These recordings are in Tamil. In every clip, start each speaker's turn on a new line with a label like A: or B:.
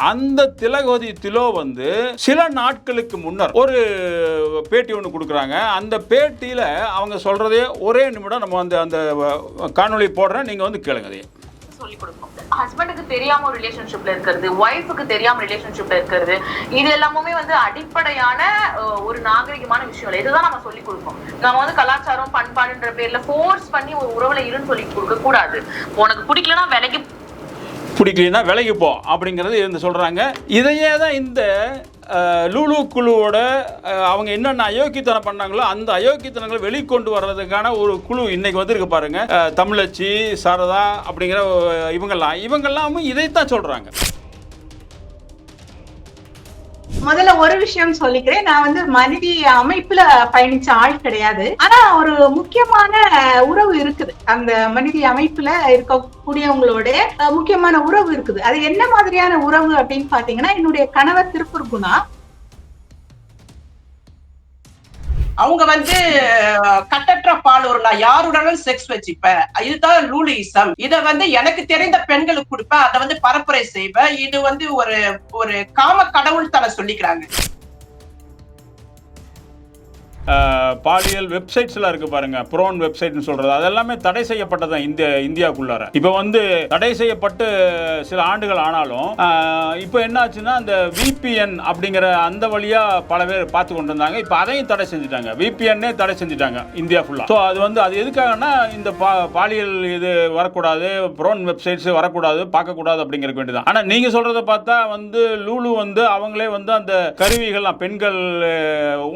A: அந்த திலகவதி திலோ வந்து சில நாட்களுக்கு முன்னர் ஒரு பேட்டி ஒன்று கொடுக்குறாங்க. அந்த பேட்டியில் அவங்க சொல்றதே ஒரே நிமிடம் நம்ம வந்து அந்த காணொளி போடுறேன், நீங்க வந்து கேளுங்க. அதையே
B: சொல்லி கொடுக்கும். ஹஸ்பண்டுக்கு தெரியாம ஒரு ரிலேஷன்ஷிப்ல இருக்கிறது, ஒய்ஃபுக்கு தெரியாம ரிலேஷன்ஷிப்ல இருக்கிறது, இது எல்லாமே வந்து அடிப்படையான ஒரு நாகரிகமான விஷயம். இதுதான் நம்ம சொல்லி கொடுப்போம். நம்ம வந்து கலாச்சாரம் பண்பாடுன்ற பேர்ல ஃபோர்ஸ் பண்ணி ஒரு உறவுல இருன்னு சொல்லி கொடுக்க கூடாது. உனக்கு பிடிக்கலன்னா
A: விலகி போ அப்படிங்கிறது இருந்து சொல்றாங்க. இதையே தான் இந்த லூலு குழுவோட அவங்க என்னென்ன அயோக்கியத்தனம் பண்ணாங்களோ அந்த அயோக்கியத்தனங்களை வெளிக்கொண்டு வர்றதுக்கான ஒரு குழு இன்னைக்கு வந்திருக்கு பாருங்க. தமிழச்சி, சாரதா அப்படிங்கிற இவங்கெல்லாம் இதைத்தான் சொல்றாங்க.
C: முதல்ல ஒரு விஷயம் சொல்லிக்கிறேன். நான் வந்து மனித அமைப்புல பயணிச்ச ஆள் கிடையாது. ஆனா ஒரு முக்கியமான உறவு இருக்குது. அந்த மனித அமைப்புல இருக்கக்கூடியவங்களோட முக்கியமான உறவு இருக்குது. அது என்ன மாதிரியான உறவு அப்படின்னு பாத்தீங்கன்னா, என்னுடைய கணவர் திருப்பூர் குணா.
D: அவங்க வந்து கட்டற்ற பாலூர், நான் யாருடனும் செக்ஸ் வச்சுப்பேன், இதுதான் லூலிசம். இத வந்து எனக்கு தெரிந்த பெண்களுக்கு கொடுப்பேன், அதை வந்து பரப்புரை செய்வேன். இது வந்து ஒரு காம கடவுள் தன சொல்லிக்கிறாங்க.
A: பாலியல் வெப்சைட்ஸ்லாம் இருக்கு பாருங்க, ப்ரோன் வெப்சைட்னு சொல்றது, அதெல்லாமே தடை செய்யப்பட்டதான் இந்தியாவுக்குள்ளார. இப்போ வந்து தடை செய்யப்பட்டு சில ஆண்டுகள் ஆனாலும் இப்போ என்னாச்சுன்னா அந்த விபிஎன் அப்படிங்கிற அந்த வழியா பல பேர் பார்த்து கொண்டு இருந்தாங்க. இப்போ அதையும் தடை செஞ்சுட்டாங்க, விபிஎன்னே தடை செஞ்சுட்டாங்க இந்தியா ஃபுல்லா. ஸோ அது வந்து அது எதுக்காகனா இந்த பாலியல் இது வரக்கூடாது, ப்ரோன் வெப்சைட்ஸ் வரக்கூடாது, பார்க்கக்கூடாது அப்படிங்கிற வேண்டியதான். ஆனால் நீங்க சொல்றதை பார்த்தா வந்து லூலு வந்து அவங்களே வந்து அந்த கருவிகள்லாம், பெண்கள்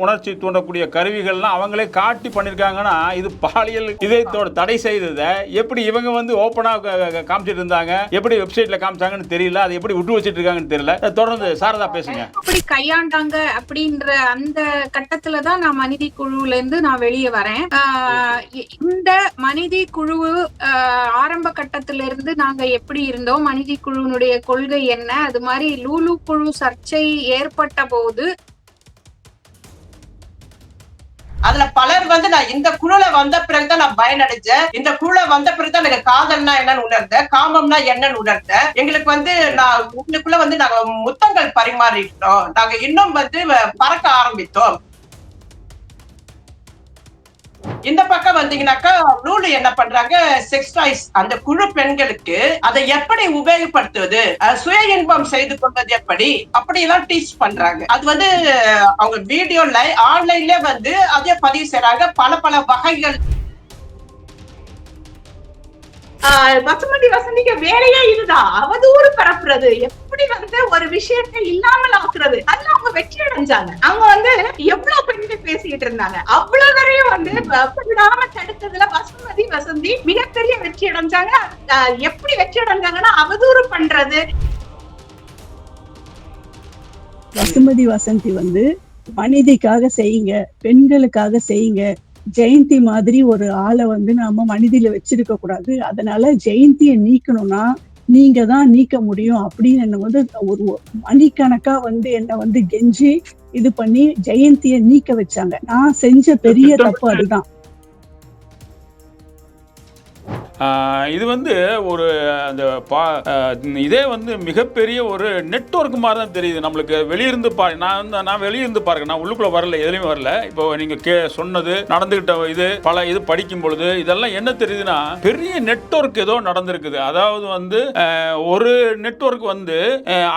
A: உணர்ச்சி தூண்டக்கூடிய கருவிகள்லாம் அவங்களே காட்டி பண்ணிருக்காங்கன்னா, இது பாலியல் இதயத்தோட தடை செய்ததை எப்படி இவங்க வந்து ஓப்பனா காமிச்சிட்டு இருந்தாங்க, எப்படி வெப்சைட்ல காமிச்சாங்கன்னு தெரியல, அதை எப்படி விட்டு வச்சிட்டு இருக்காங்கன்னு தெரியல. தொடர்ந்து சாரதா பேசுங்க.
E: அப்படி கையாண்டாங்க அப்படின்ற அந்த கட்டத்துல தான் நான் மனித குழுல இருந்து நான் வெளியே வரேன். இந்த மனித குழு ஆரம்ப கட்டத்தில இருந்து நாங்க எப்படி இருந்தோம், மனித குழுனுடைய கொள்கை என்ன, அது மாதிரி லூலு குழு சர்ச்சை ஏற்பட்ட போது
D: அதுல பலர் வந்து நான் இந்த குழுல வந்த பிறகுதான் நான் பயனடைஞ்சேன். இந்த குழுல வந்த பிறகுதான் எனக்கு காதல்னா என்னன்னு உணர்ந்தேன், காமம்னா என்னன்னு உணர்ந்தேன். எங்களுக்கு வந்து நான் உங்களுக்குள்ள வந்து நாங்க முத்தங்கள் பரிமாறிட்டோம், நாங்க இன்னும் வந்து பறக்க ஆரம்பித்தோம். இந்த பக்கம் வந்தீங்கன்னாக்கா லூலு என்ன பண்றாங்க, செக்ஸ் டாய்ஸ் அந்த குழு பெண்களுக்கு அதை எப்படி உபயோகப்படுத்துவது, சுய இன்பம் செய்து கொள்வது எப்படி, அப்படி எல்லாம் டீச் பண்றாங்க. அது வந்து அவங்க வீடியோல ஆன்லைன்ல வந்து அதே பதிவு செய்யறாங்க. பல வகைகள்.
C: பசுமதி வசந்திக்கு வேலையே இதுதான், அவதூறு பரப்புறது, எப்படி வந்து ஒரு விஷயத்தை இல்லாமல் ஆக்குறது. அதுல அவங்க வெற்றி அடைஞ்சாங்க. அவங்க வந்து எவ்வளவு பெண்கள் பேசிட்டு இருந்தாங்க, அவ்வளவு வரையும் வந்து விடாம தடுத்ததுல பசுமதி வசந்தி மிகப்பெரிய வெற்றி அடைஞ்சாங்க. எப்படி வெற்றி அடைஞ்சாங்கன்னா, அவதூறு பண்றது.
F: பசுமதி வசந்தி வந்து மனிதிக்காக செய்யுங்க, பெண்களுக்காக செய்யுங்க, ஜெயந்தி மாதிரி ஒரு ஆளை வந்து நாம மனிதில வச்சிருக்க கூடாது, அதனால ஜெயந்தியை நீக்கணும்னா நீங்க தான் நீக்க முடியும் அப்படின்னு என்ன வந்து ஒரு மணிக்கணக்கா வந்து என்ன வந்து கெஞ்சி இது பண்ணி ஜெயந்தியை நீக்க வச்சாங்க. நான் செஞ்ச பெரிய தப்பு அதுதான்.
A: இது வந்து ஒரு அந்த இதே வந்து மிகப்பெரிய ஒரு நெட்வொர்க் மாதிரி தான் தெரியுது நம்மளுக்கு. வெளியிருந்து நான் வெளியிருந்து பாருங்க, நான் உள்ளுக்குள்ள வரல, எதுலையுமே வரல. இப்போ நீங்க சொன்னது நடந்துகிட்ட இது படிக்கும் பொழுது இதெல்லாம் என்ன தெரியுதுன்னா, பெரிய நெட்வொர்க் ஏதோ நடந்திருக்குது. அதாவது வந்து ஒரு நெட்வொர்க் வந்து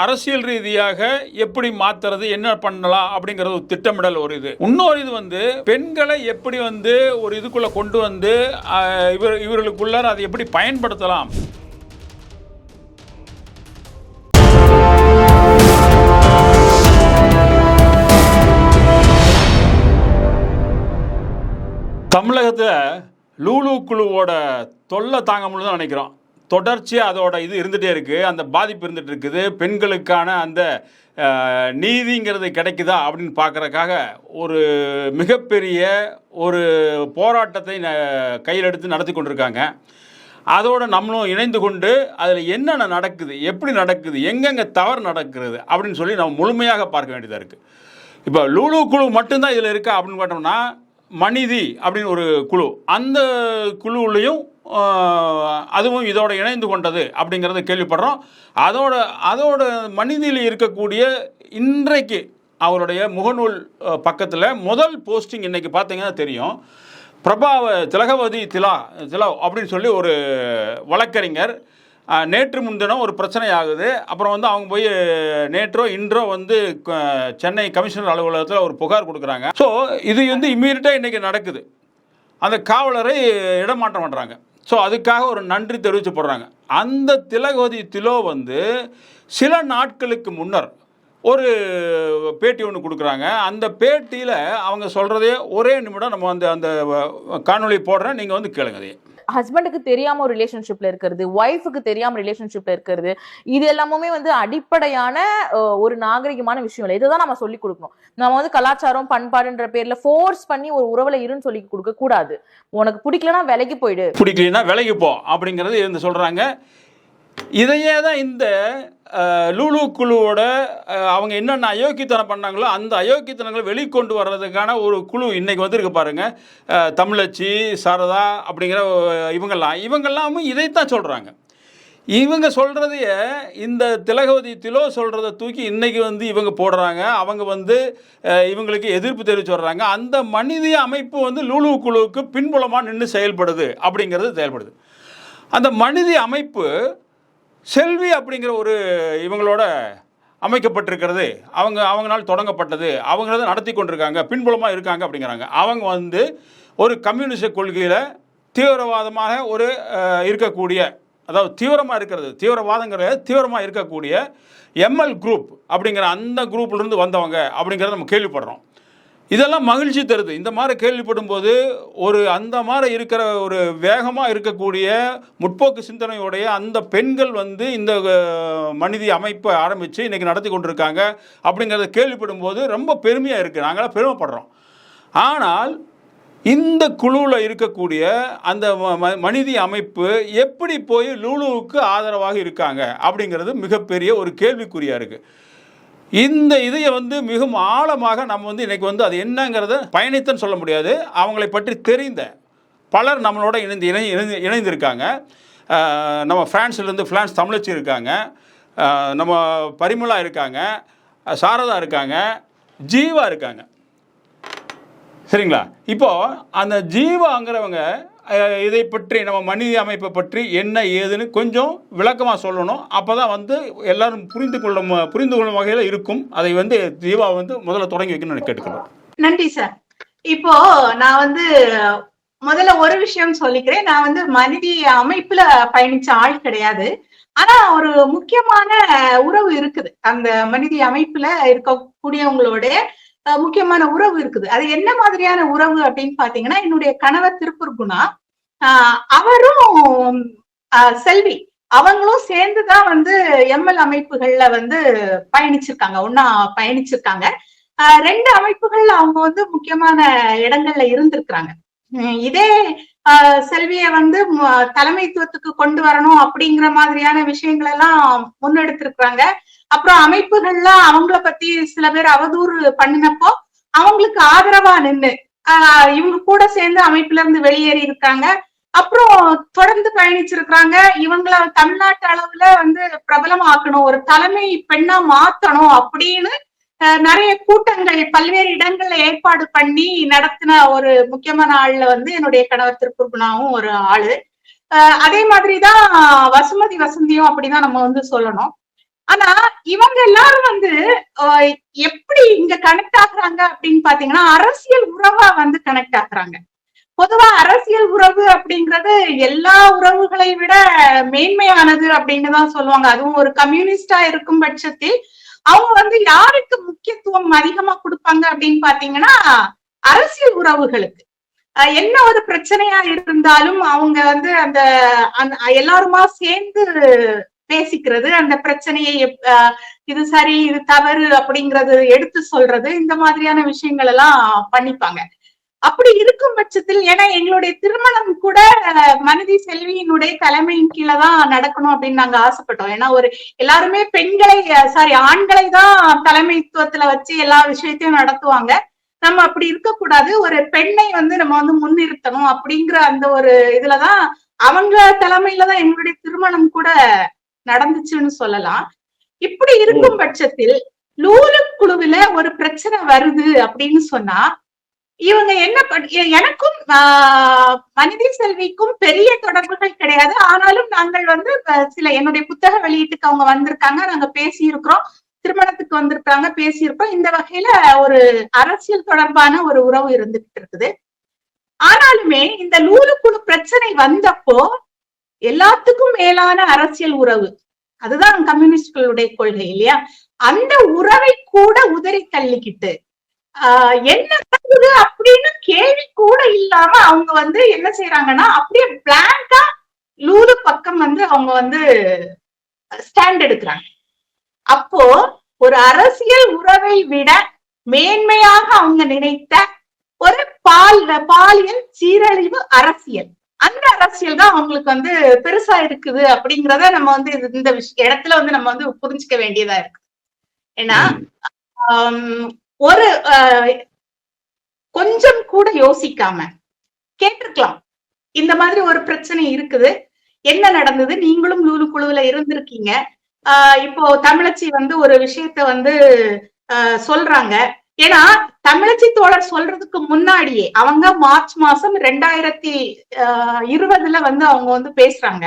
A: அரசியல் ரீதியாக எப்படி மாத்துறது, என்ன பண்ணலாம் அப்படிங்கறது ஒரு திட்டமிடல் ஒரு இது. இன்னொரு இது வந்து பெண்களை எப்படி வந்து ஒரு இதுக்குள்ள கொண்டு வந்து இவர்களுக்குள்ள அதை எப்படி பயன்படுத்தலாம். தமிழகத்தில் லூலு குழுவோட தொல்லை தாங்க முடியும்னு நினைக்கிறோம். தொடர்ச்சியாக அதோட இது இருந்துகிட்டே இருக்குது, அந்த பாதிப்பு இருந்துகிட்டு இருக்குது. பெண்களுக்கான அந்த நீதிங்கிறது கிடைக்குதா அப்படின்னு பார்க்குறதுக்காக ஒரு மிகப்பெரிய ஒரு போராட்டத்தை கையில் எடுத்து நடத்தி கொண்டிருக்காங்க. அதோடு நம்மளும் இணைந்து கொண்டு அதில் என்னென்ன நடக்குது, எப்படி நடக்குது, எங்கெங்கே தவறு நடக்கிறது அப்படின்னு சொல்லி நம்ம முழுமையாக பார்க்க வேண்டியதாக இருக்குது. இப்போ லூலு குழு மட்டும்தான் இதில் இருக்கா அப்படின்னு பார்த்தோம்னா, மனிதி அப்படின்னு ஒரு குழு, அந்த குழுவிலையும் அதுவும் இதோட இணைந்து கொண்டது அப்படிங்கிறத கேள்விப்படுறோம். அதோட மனிதில் இருக்கக்கூடிய இன்றைக்கு அவருடைய முகநூல் பக்கத்தில் முதல் போஸ்டிங் இன்றைக்கி பார்த்தீங்கன்னா தெரியும். திலகவதி திலா அப்படின்னு சொல்லி ஒரு வழக்கறிஞர் நேற்று முன்தினம் ஒரு பிரச்சனை ஆகுது. அப்புறம் வந்து அவங்க போய் நேற்றோ இன்றோ வந்து சென்னை கமிஷனர் அலுவலகத்தில் ஒரு புகார் கொடுக்குறாங்க. ஸோ இது வந்து இம்மீடியட்டாக இன்றைக்கி நடக்குது. அந்த காவலரை இடமாற்றம் பண்ணுறாங்க. ஸோ அதுக்காக ஒரு நன்றி தெரிவித்து போடுறாங்க. அந்த திலகவதி திலோ வந்து சில நாட்களுக்கு முன்னர் ஒரு பேட்டி ஒன்று கொடுக்குறாங்க. அந்த பேட்டியில் அவங்க சொல்கிறதே ஒரே நிமிடம் நம்ம வந்து அந்த காணொலி போடுறேன், நீங்கள் வந்து கேளுங்க. அதே
B: ஹஸ்பண்டுக்கு தெரியாம ஒரு ரிலேஷன்ஷிப்ல இருக்கிறது, ஒய்ஃபுக்கு தெரியாம ரிலேஷன்ஷிப்ல இருக்கிறது, இது எல்லாமே வந்து அடிப்படையான ஒரு நாகரிகமான விஷயம் இல்லை. இதுதான் நம்ம சொல்லி கொடுக்கணும். நம்ம வந்து கலாச்சாரம் பண்பாடுன்ற பேர்ல ஃபோர்ஸ் பண்ணி ஒரு உறவுல இருன்னு சொல்லி கொடுக்க கூடாது. உனக்கு பிடிக்கலன்னா விலகி போயிடு,
A: பிடிக்கலன்னா விலகி போ அப்படிங்கிறது இருந்து சொல்றாங்க. இதையே தான் இந்த லூலு குழுவோட அவங்க என்னென்ன அயோக்கியத்தனம் பண்ணாங்களோ அந்த அயோக்கியத்தனங்களை வெளிக்கொண்டு வர்றதுக்கான ஒரு குழு இன்னைக்கு வந்துருக்கு பாருங்க. தமிழச்சி, சாரதா அப்படிங்கிற இவங்கெல்லாமும் இதைத்தான் சொல்கிறாங்க. இவங்க சொல்கிறதையே இந்த திலகவதி திலோ சொல்கிறத தூக்கி இன்றைக்கி வந்து இவங்க போடுறாங்க. அவங்க வந்து இவங்களுக்கு எதிர்ப்பு தெரிவித்து வர்றாங்க. அந்த மனித அமைப்பு வந்து லூலு குழுவுக்கு பின்புலமாக நின்று செயல்படுது அப்படிங்கிறது செயல்படுது. அந்த மனித அமைப்பு செல்வி அப்படிங்கிற ஒரு இவங்களோட அமைக்கப்பட்டிருக்கிறது, அவங்களால் தொடங்கப்பட்டது, அவங்கள நடத்தி கொண்டிருக்காங்க, பின்புலமாக இருக்காங்க அப்படிங்கிறாங்க. அவங்க வந்து ஒரு கம்யூனிஸ்ட் கொள்கையில் தீவிரவாதமாக ஒரு இருக்கக்கூடிய, அதாவது தீவிரமாக இருக்கிறது, தீவிரமாக இருக்கக்கூடிய எம்எல் குரூப் அப்படிங்கிற அந்த குரூப்லேருந்து வந்தவங்க அப்படிங்கிறத நம்ம கேள்விப்படுறோம். இதெல்லாம் மகிழ்ச்சி தருது. இந்த மாதிரி கேள்விப்படும் போது அந்த மாதிரி இருக்கிற ஒரு வேகமாக இருக்கக்கூடிய முற்போக்கு சிந்தனையுடைய அந்த பெண்கள் வந்து இந்த மனித அமைப்பை ஆரம்பித்து இன்றைக்கி நடத்தி கொண்டிருக்காங்க அப்படிங்கிறத கேள்விப்படும் போது ரொம்ப பெருமையாக இருக்குது. நாங்களாம் பெருமைப்படுறோம். ஆனால் இந்த குழுவில் இருக்கக்கூடிய அந்த மனித அமைப்பு எப்படி போய் லூலுவுக்கு ஆதரவாக இருக்காங்க அப்படிங்கிறது மிகப்பெரிய ஒரு கேள்விக்குறியாக இருக்குது. இந்த இதையை வந்து மிகவும் ஆழமாக நம்ம வந்து இன்றைக்கி வந்து அது என்னங்கிறத பயணித்தன்னு சொல்ல முடியாது. அவங்களை பற்றி தெரிந்த பலர் நம்மளோட இணைந்திருக்காங்க. நம்ம ஃப்ரான்ஸ் தமிழச்சி இருக்காங்க, நம்ம பரிமளா இருக்காங்க, சாரதா இருக்காங்க, ஜீவா இருக்காங்க. சரிங்களா? இப்போது அந்த ஜீவாங்கிறவங்க இதை பற்றி நம்ம மனித அமைப்பை பற்றி என்ன ஏதுன்னு கொஞ்சம் விளக்கமாக சொல்லணும். அப்போ தான் வந்து எல்லாரும் புரிந்து கொள்ளும் வகையில் இருக்கும். அதை வந்து ஜீவா வந்து முதல்ல தொடங்கி வைக்கணும்னு கேட்டுக்கிறோம்.
C: நன்றி சார். இப்போ நான் வந்து முதல்ல ஒரு விஷயம் சொல்லிக்கிறேன். நான் வந்து மனித அமைப்புல பயணிச்ச ஆள் கிடையாது. ஆனா ஒரு முக்கியமான உறவு இருக்குது. அந்த மனித அமைப்புல இருக்கக்கூடியவங்களோட முக்கியமான உறவு இருக்குது. அது என்ன மாதிரியான உறவு அப்படின்னு பாத்தீங்கன்னா, என்னுடைய கணவர் திருப்பூர் குணா, அவரும் செல்வி அவங்களும் சேர்ந்துதான் வந்து எம்எல் அமைப்புகள்ல வந்து பயணிச்சிருக்காங்க, ஒன்னா பயணிச்சிருக்காங்க. ரெண்டு அமைப்புகள்ல அவங்க வந்து முக்கியமான இடங்கள்ல இருந்திருக்கிறாங்க. இதே செல்விய வந்து தலைமைத்துவத்துக்கு கொண்டு வரணும் அப்படிங்கிற மாதிரியான விஷயங்கள் எல்லாம் முன்னெடுத்திருக்கிறாங்க. அப்புறம் அமைப்புகள்ல அவங்கள பத்தி சில பேர் அவதூறு பண்ணினப்போ அவங்களுக்கு ஆதரவா நின்று இவங்க கூட சேர்ந்து அமைப்புல இருந்து வெளியேறி இருக்காங்க. அப்புறம் தொடர்ந்து பயணிச்சிருக்கிறாங்க. இவங்கள தமிழ்நாட்டு அளவுல வந்து பிரபலமாக்கணும், ஒரு தலைமை பெண்ணா மாத்தணும் அப்படின்னு நிறைய கூட்டங்கள் பல்வேறு இடங்கள்ல ஏற்பாடு பண்ணி நடத்தின ஒரு முக்கியமான ஆள்ல வந்து என்னுடைய கணவர் திருப்பூர் குணாவும் ஒரு ஆளு. அதே மாதிரிதான் வசுமதி வசந்தியும் அப்படிதான் நம்ம வந்து சொல்லணும். ஆனா இவங்க எல்லாரும் வந்து எப்படி இங்க கனெக்ட் ஆகுறாங்க அப்படின்னு பாத்தீங்கன்னா, அரசியல் உறவா வந்து கனெக்ட் ஆகுறாங்க. பொதுவா அரசியல் உறவு அப்படிங்கிறது எல்லா உறவுகளை விட மேன்மையானது அப்படின்னு தான் சொல்லுவாங்க. அதுவும் ஒரு கம்யூனிஸ்டா இருக்கும் பட்சத்தில் அவங்க வந்து யாருக்கு முக்கியத்துவம் அதிகமா கொடுப்பாங்க அப்படின்னு பாத்தீங்கன்னா, அரசியல் உறவுகளுக்கு. என்ன ஒரு பிரச்சனையா இருந்தாலும் அவங்க வந்து அந்த எல்லாருமா சேர்ந்து பேசிக்கிறது, அந்த பிரச்சனையை இது சரி இது தவறு அப்படிங்கறது எடுத்து சொல்றது, இந்த மாதிரியான விஷயங்கள் எல்லாம் பண்ணிப்பாங்க. அப்படி இருக்கும் பட்சத்தில், ஏன்னா எங்களுடைய திருமணம் கூட மனித செல்வியினுடைய தலைமையின் கீழதான் நடக்கணும் அப்படின்னு நாங்க ஆசைப்பட்டோம். ஏன்னா எல்லாருமே ஆண்களை தான் தலைமைத்துவத்துல வச்சு எல்லா விஷயத்தையும் நடத்துவாங்க. நம்ம அப்படி இருக்கக்கூடாது, ஒரு பெண்ணை வந்து நம்ம வந்து முன்னிறுத்தணும் அப்படிங்கிற அந்த ஒரு இதுலதான் அவங்க தலைமையில தான் எங்களுடைய திருமணம் கூட நடந்துச்சுன்னு சொல்லலாம். இப்படி இருக்கும் பட்சத்தில் லூலு குழுவில ஒரு பிரச்சனை வருது அப்படின்னு சொன்னா இவங்க என்ன எனக்கும் மனிதி செல்விக்கும் பெரிய தொடர்புகள் கிடையாது. ஆனாலும் நாங்கள் வந்து சில என்னுடைய புத்தக வெளியீட்டுக்கு அவங்க வந்திருக்காங்க, நாங்க பேசியிருக்கிறோம், திருமணத்துக்கு வந்திருக்காங்க, பேசியிருக்கோம். இந்த வகையில ஒரு அரசியல் தொடர்பான ஒரு உறவு இருந்துகிட்டு இருக்குது. ஆனாலுமே இந்த லூலு குழு பிரச்சனை வந்தப்போ எல்லாத்துக்கும் மேலான அரசியல் உறவு, அதுதான் கம்யூனிஸ்டுகளுடைய கொள்கை இல்லையா, அந்த உறவை கூட உதறி தள்ளிக்கிட்டு என்ன நடக்குது அப்படின்னு கேள்வி கூட இல்லாம அவங்க வந்து என்ன செய்யறாங்கன்னா அப்படியே பிளாங்கா லூலு பக்கம் வந்து அவங்க வந்து ஸ்டாண்ட் எடுக்கிறாங்க. அப்போ ஒரு அரசியல் உறவை விட மேன்மையாக அவங்க நினைத்த ஒரு பாலியல் சீரழிவு அரசியல், அந்த அரசியல் தான் அவங்களுக்கு வந்து பெருசா இருக்குது அப்படிங்கிறத நம்ம வந்து இந்த இடத்துல வந்து நம்ம வந்து புரிஞ்சுக்க வேண்டியதா இருக்கு. ஏன்னா ஒரு கொஞ்சம் கூட யோசிக்காம கேட்டிருக்கலாம், இந்த மாதிரி ஒரு பிரச்சனை இருக்குது, என்ன நடந்தது, நீங்களும் லூலு குழுவுல இருந்திருக்கீங்க, இப்போ தமிழச்சி வந்து ஒரு விஷயத்த வந்து சொல்றாங்க. ஏன்னா தமிழச்சி தோழர் சொல்றதுக்கு முன்னாடியே அவங்க மார்ச் மாசம் 2020 வந்து அவங்க வந்து பேசுறாங்க.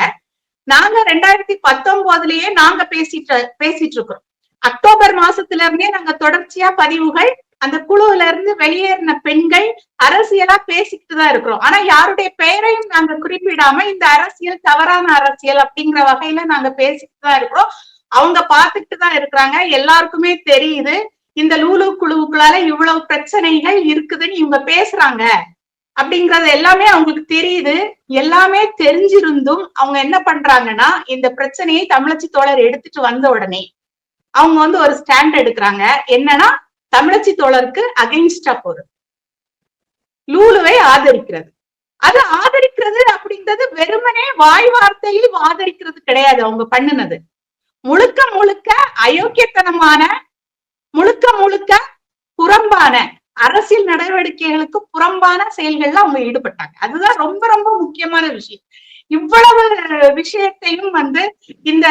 C: நாங்க 2019லயே நாங்க பேசிட்டு இருக்கிறோம். அக்டோபர் மாசத்துல இருந்தே நாங்க தொடர்ச்சியா பதிவுகள், அந்த குழுவுல இருந்து வெளியேறின பெண்கள் அரசியலா பேசிக்கிட்டு தான் இருக்கிறோம். ஆனா யாருடைய பெயரையும் நாங்க குறிப்பிடாம இந்த அரசியல் தவறான அரசியல் அப்படிங்கிற வகையில நாங்க பேசிக்கிட்டு தான் இருக்கிறோம். அவங்க பார்த்துட்டு தான் இருக்கிறாங்க. எல்லாருக்குமே தெரியுது இந்த லூலு குழுவுக்குள்ளால இவ்வளவு பிரச்சனைகள் இருக்குதுன்னு இவங்க பேசுறாங்க அப்படிங்கறது எல்லாமே அவங்களுக்கு தெரியுது. எல்லாமே தெரிஞ்சிருந்தும் அவங்க என்ன பண்றாங்கன்னா இந்த பிரச்சனையை தமிழச்சி தோழர் எடுத்துட்டு வந்த உடனே அவங்க வந்து ஒரு ஸ்டாண்ட் எடுக்கிறாங்க. என்னன்னா தமிழச்சி தோழருக்கு அகைன்ஸ்டா போறது, லூலுவை ஆதரிக்கிறது. அது ஆதரிக்கிறது அப்படிங்கிறது வெறுமனே வாய் வார்த்தையில் ஆதரிக்கிறது கிடையாது. அவங்க பண்ணுனது முழுக்க முழுக்க அயோக்கியத்தனமான, முழுக்க முழுக்க புறம்பான அரசியல் நடவடிக்கைகளுக்கு புறம்பான செயல்கள்ல அவங்க ஈடுபட்டாங்க. அதுதான் ரொம்ப ரொம்ப முக்கியமான விஷயம். இவ்வளவு விஷயத்தையும் வந்து இந்த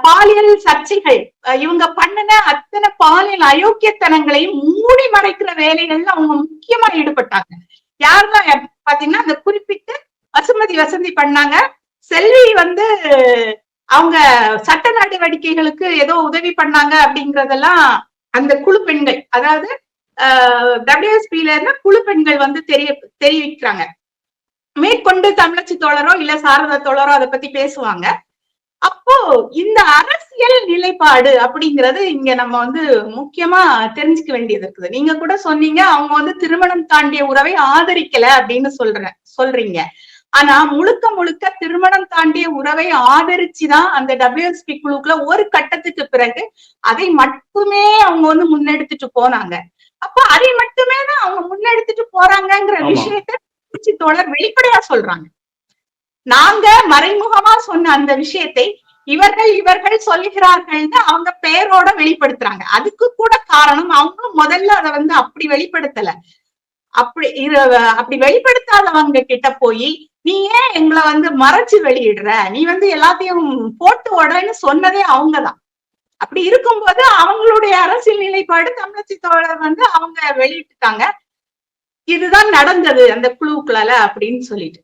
C: பாலியல் சர்ச்சைகள், இவங்க பண்ணின அத்தனை பாலியல் அயோக்கியத்தனங்களையும் மூடி மறைக்கிற வேலைகள்ல அவங்க முக்கியமா ஈடுபட்டாங்க. யாருதான் பாத்தீங்கன்னா அந்த குறிப்பிட்டு வசந்தி பண்ணாங்க. செல்வி வந்து அவங்க சட்ட நடவடிக்கைகளுக்கு ஏதோ உதவி பண்ணாங்க அப்படிங்கறதெல்லாம் அந்த குழு பெண்கள், அதாவது WSPல இருந்த குழு பெண்கள் வந்து தெரிவிக்கிறாங்க. மேற்கொண்டு தமிழச்சி தோழரோ இல்ல சாரதா தோழரோ அதை பத்தி பேசுவாங்க. அப்போ இந்த அரசியல் நிலைப்பாடு அப்படிங்கிறது இங்க நம்ம வந்து முக்கியமா தெரிஞ்சுக்க வேண்டியது இருக்குது. நீங்க கூட சொன்னீங்க அவங்க வந்து திருமணம் தாண்டிய உறவை ஆதரிக்கல அப்படின்னு சொல்றீங்க. ஆனா முழுக்க முழுக்க திருமணம் தாண்டிய உறவை ஆதரிச்சுதான் அந்த WSP குழுக்குள்ள ஒரு கட்டத்துக்கு பிறகு அதை மட்டுமே அவங்க வந்து முன்னெடுத்துட்டு போனாங்க. அப்ப அதை மட்டுமே தான் அவங்க முன்னெடுத்துட்டு போறாங்கிற விஷயத்தை தோழர் வெளிப்படையா சொல்றாங்க. நாங்க மறைமுகமா சொன்ன அந்த விஷயத்தை இவர்கள் சொல்லுகிறார்கள்னு அவங்க பெயரோட வெளிப்படுத்துறாங்க. அதுக்கு கூட காரணம் அவங்க முதல்ல அதை வந்து அப்படி வெளிப்படுத்தல. அப்படி வெளிப்படுத்தாதவங்க கிட்ட போய் நீ ஏன் எங்களை வந்து மறைச்சு வெளியிடுற, நீ வந்து எல்லாத்தையும் போட்டு உடனே சொன்னதே அவங்கதான். அப்படி இருக்கும்போது அவங்களுடைய அரசியல் நிலைப்பாடு தமிழச்சி தோழர் வந்து அவங்க வெளியிட்டுட்டாங்க, இதுதான் நடந்தது அந்த குழுக்களால அப்படின்னு சொல்லிட்டு.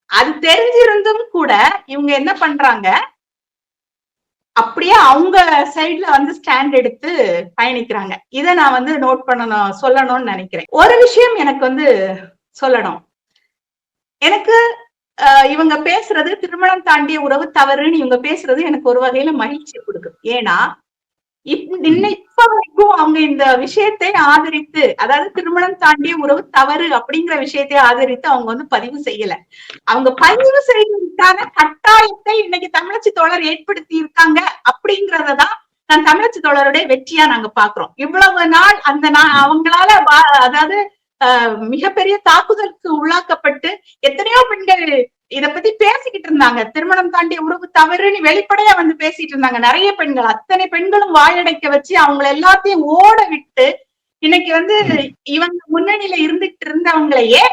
C: அது தெரிஞ்சிருந்தும் கூட இவங்க என்ன பண்றாங்க, அப்படியே அவங்க சைட்ல வந்து ஸ்டாண்ட் எடுத்து பயணிக்கிறாங்க. இதை நான் வந்து நோட் சொல்லணும்னு நினைக்கிறேன். ஒரு விஷயம் எனக்கு வந்து சொல்லணும். எனக்கு இவங்க பேசுறது திருமணம் தாண்டிய உறவு தவறுன்னு இவங்க பேசுறது எனக்கு ஒரு வகையில மகிழ்ச்சி கொடுக்குது. ஏன்னா இப்ப வரைக்கும் அவங்க இந்த விஷயத்தை ஆதரித்து, அதாவது திருமணம் தாண்டிய உறவு தவறு அப்படிங்கிற விஷயத்தை ஆதரித்து அவங்க வந்து பதிவு செய்யல. அவங்க பதிவு செய்வதற்கான கட்டாயத்தை இன்னைக்கு தமிழச்சி தோழர் ஏற்படுத்தி இருக்காங்க அப்படிங்கறதான் நான் தமிழச்சி தோழருடைய வெற்றியா நாங்க பாக்குறோம். இவ்வளவு நாள் அவங்களால அதாவது மிகப்பெரிய தாக்குதலுக்கு உள்ளாக்கப்பட்டு எத்தனையோ பெண்கள் இத பத்தி பேசிக்கிட்டு இருந்தாங்க. திருமணம் தாண்டிய உறவு தவறுன்னு வெளிப்படையா வந்து பேசிட்டு இருந்தாங்க நிறைய பெண்கள். அத்தனை பெண்களும் வாயடைக்க வச்சு அவங்க எல்லாத்தையும் ஓட விட்டு இன்னைக்கு வந்து இவங்க முன்னணியில இருந்துட்டு இருந்தவங்களையே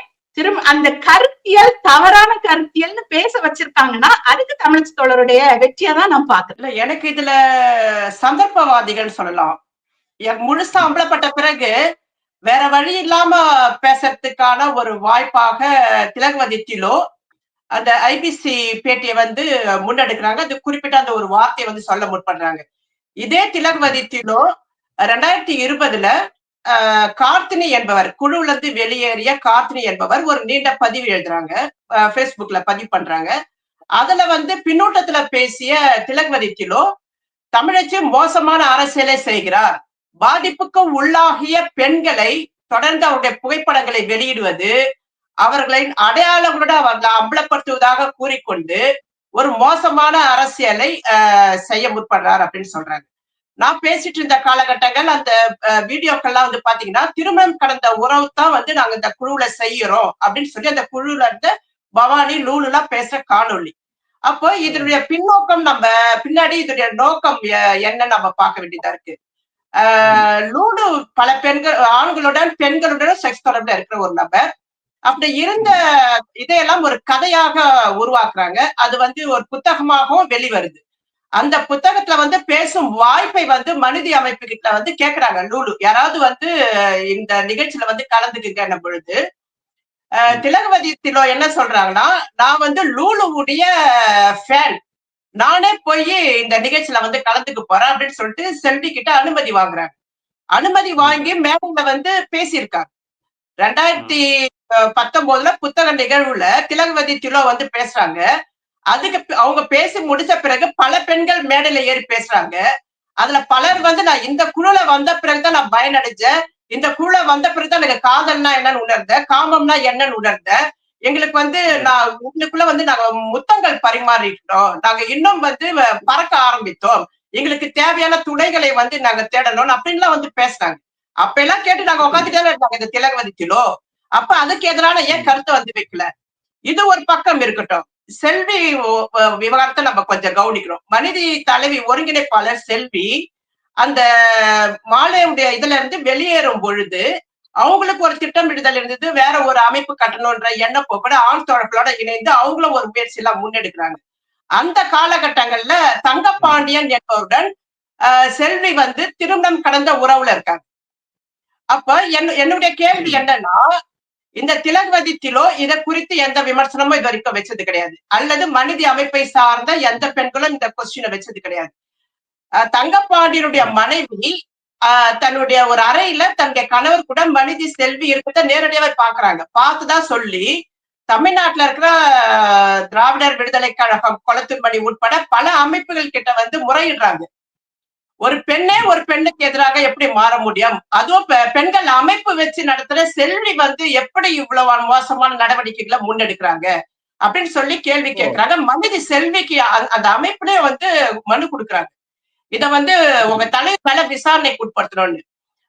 C: அந்த கருத்தியல் தவறான கருத்தியல்னு பேச வச்சிருக்காங்கன்னா அதுக்கு தமிழச்சி தோழருடைய வெற்றியா தான் நான் பாக்குறேன்.
D: இல்ல, எனக்கு இதுல சந்தர்ப்பவாதிகள் சொல்லலாம். முழுசா அம்பலப்பட்ட பிறகு வேற வழி இல்லாம பேசுறதுக்கான ஒரு வாய்ப்பாக திலகவதி திலோ அந்த ஐபிசி பேட்டியை வந்து முன்னெடுக்கிறாங்க. அது குறிப்பிட்ட அந்த ஒரு வார்த்தையை வந்து சொல்ல முற்படுறாங்க. இதே திலகவதி திலோ 2020 கார்த்தினி என்பவர், குழுல இருந்து வெளியேறிய கார்த்தினி என்பவர் ஒரு நீண்ட பதிவு எழுதுறாங்க, பேஸ்புக்ல பதிவு பண்றாங்க. அதுல வந்து பின்னூட்டத்துல பேசிய திலகவதி திலோ, தமிழச்சி மோசமான அரசியலை செய்கிறார், பாதிப்புக்கு உள்ளாகிய பெண்களை தொடர்ந்து அவருடைய புகைப்படங்களை வெளியிடுவது, அவர்களின் அடையாளங்களோட அவர்களை அம்பலப்படுத்துவதாக கூறிக்கொண்டு ஒரு மோசமான அரசியலை செய்ய முற்படுறார் அப்படின்னு சொல்றாங்க. நான் பேசிட்டு இருந்த காலகட்டங்கள் அந்த வீடியோக்கள்லாம் வந்து பாத்தீங்கன்னா, திருமணம் கடந்த உறவு தான் வந்து நாங்க இந்த குழுவுல செய்யறோம் அப்படின்னு சொல்லி அந்த குழுல இருந்து பவானி லூலுலாம் பேசுற காணொளி. அப்போ இதனுடைய பின்னோக்கம், நம்ம பின்னாடி இதனுடைய நோக்கம் என்ன நம்ம பார்க்க வேண்டியதா இருக்கு. லூலு பல ஆண்களுடன் பெண்களுடன் செக்ஸ் தொடர்புல இருக்கிற ஒரு நபர். அப்படி இருந்த இதையெல்லாம் ஒரு கதையாக உருவாக்குறாங்க. அது வந்து ஒரு புத்தகமாகவும் வெளிவருது. அந்த புத்தகத்துல வந்து பேசும் வாய்ப்பை வந்து மனித அமைப்பு கிட்ட வந்து கேக்குறாங்க லூலு, யாராவது வந்து இந்த நிகழ்ச்சியில வந்து கலந்துக்குங்க பொழுது திலகவதி திலோ என்ன சொல்றாங்கன்னா, நான் வந்து லூலுவுடைய ஃபேன், நானே போய் இந்த நிகழ்ச்சியில வந்து கலந்துக்க போறேன் அப்படின்னு சொல்லிட்டு செல்வி கிட்ட அனுமதி வாங்குறாங்க. அனுமதி வாங்கி மேடையில வந்து பேசியிருக்காங்க. 2019 புத்தக நிகழ்வுல திலகவதி திலோ வந்து பேசுறாங்க. அதுக்கு அவங்க பேசி முடிச்ச பிறகு பல பெண்கள் மேடையில ஏறி பேசுறாங்க. அதுல பலர் வந்து நான் இந்த குழுல வந்த பிறகுதான் நான் பயனடைஞ்சேன், இந்த குழுல வந்த பிறகுதான் எனக்கு காதல்னா என்னன்னு உணர்ந்தேன், காமம்னா என்னன்னு உணர்ந்தேன், எங்களுக்கு வந்து நான் உங்களுக்குள்ள வந்து நாங்க முத்தங்கள் பரிமாறிட்டோம், நாங்க இன்னும் வந்து பறக்க ஆரம்பித்தோம், எங்களுக்கு தேவையான துணைகளை வந்து நாங்க தேடணும் அப்படின்லாம் வந்து பேசுறாங்க. அப்ப எல்லாம் கேட்டு நாங்க உட்காந்துட்டே இருந்தாங்க இந்த திலகவதி திலோ. அப்ப அதுக்கு எதிரான ஏன் கருத்தை வந்து வைக்கல? இது ஒரு பக்கம் இருக்கட்டும். செல்வி விவகாரத்தை நம்ம கொஞ்சம் கவனிக்கிறோம். மனித தலைவி ஒருங்கிணைப்பாளர் செல்வி அந்த மாலையுடைய இதுல இருந்து வெளியேறும் பொழுது அவங்களுக்கு ஒரு திட்டமிடுதல் இருந்தது, வேற ஒரு அமைப்பு கட்டணும்ன்ற எண்ண போக்கோட ஆண் தோழர்களோட இணைந்து அவங்களும் ஒரு முயற்சி எல்லாம் முன்னெடுக்கிறாங்க. அந்த காலகட்டங்கள்ல தங்கப்பாண்டியன் என்பவருடன் செல்வி வந்து திருமணம் கடந்த உறவுல இருக்காங்க. அப்ப என்னுடைய கேள்வி என்னன்னா, இந்த திலகவதி திலோ இதை குறித்து எந்த விமர்சனமும் இது வரைக்கும் வச்சது கிடையாது, அல்லது மனித அமைப்பை சார்ந்த எந்த பெண்களும் இந்த கொஸ்டினை வச்சது கிடையாது. தங்கப்பாண்டியனுடைய மனைவி தன்னுடைய ஒரு அறையில தன்னுடைய கணவர் கூட மனித செல்வி இருக்கிறத நேரடியாவே பாக்குறாங்க. பார்த்துதான் சொல்லி தமிழ்நாட்டுல இருக்கிற திராவிடர் விடுதலை கழகம், கொளத்தூர்மணி உட்பட பல அமைப்புகள் கிட்ட வந்து முறையிடுறாங்க. ஒரு பெண்ணே ஒரு பெண்ணுக்கு எதிராக எப்படி மாற முடியும், அதுவும் பெண்கள் அமைப்பு வச்சு நடத்துற செல்வி வந்து எப்படி இவ்வளவு மோசமான நடவடிக்கைகளை முன்னெடுக்கிறாங்க அப்படின்னு சொல்லி கேள்வி கேட்கிறாங்க. மனித செல்விக்கு அந்த அமைப்புலயே வந்து மனு கொடுக்குறாங்க, இத வந்து உங்க தலைவர் மேல விசாரணைக்கு உட்படுத்தணும்னு.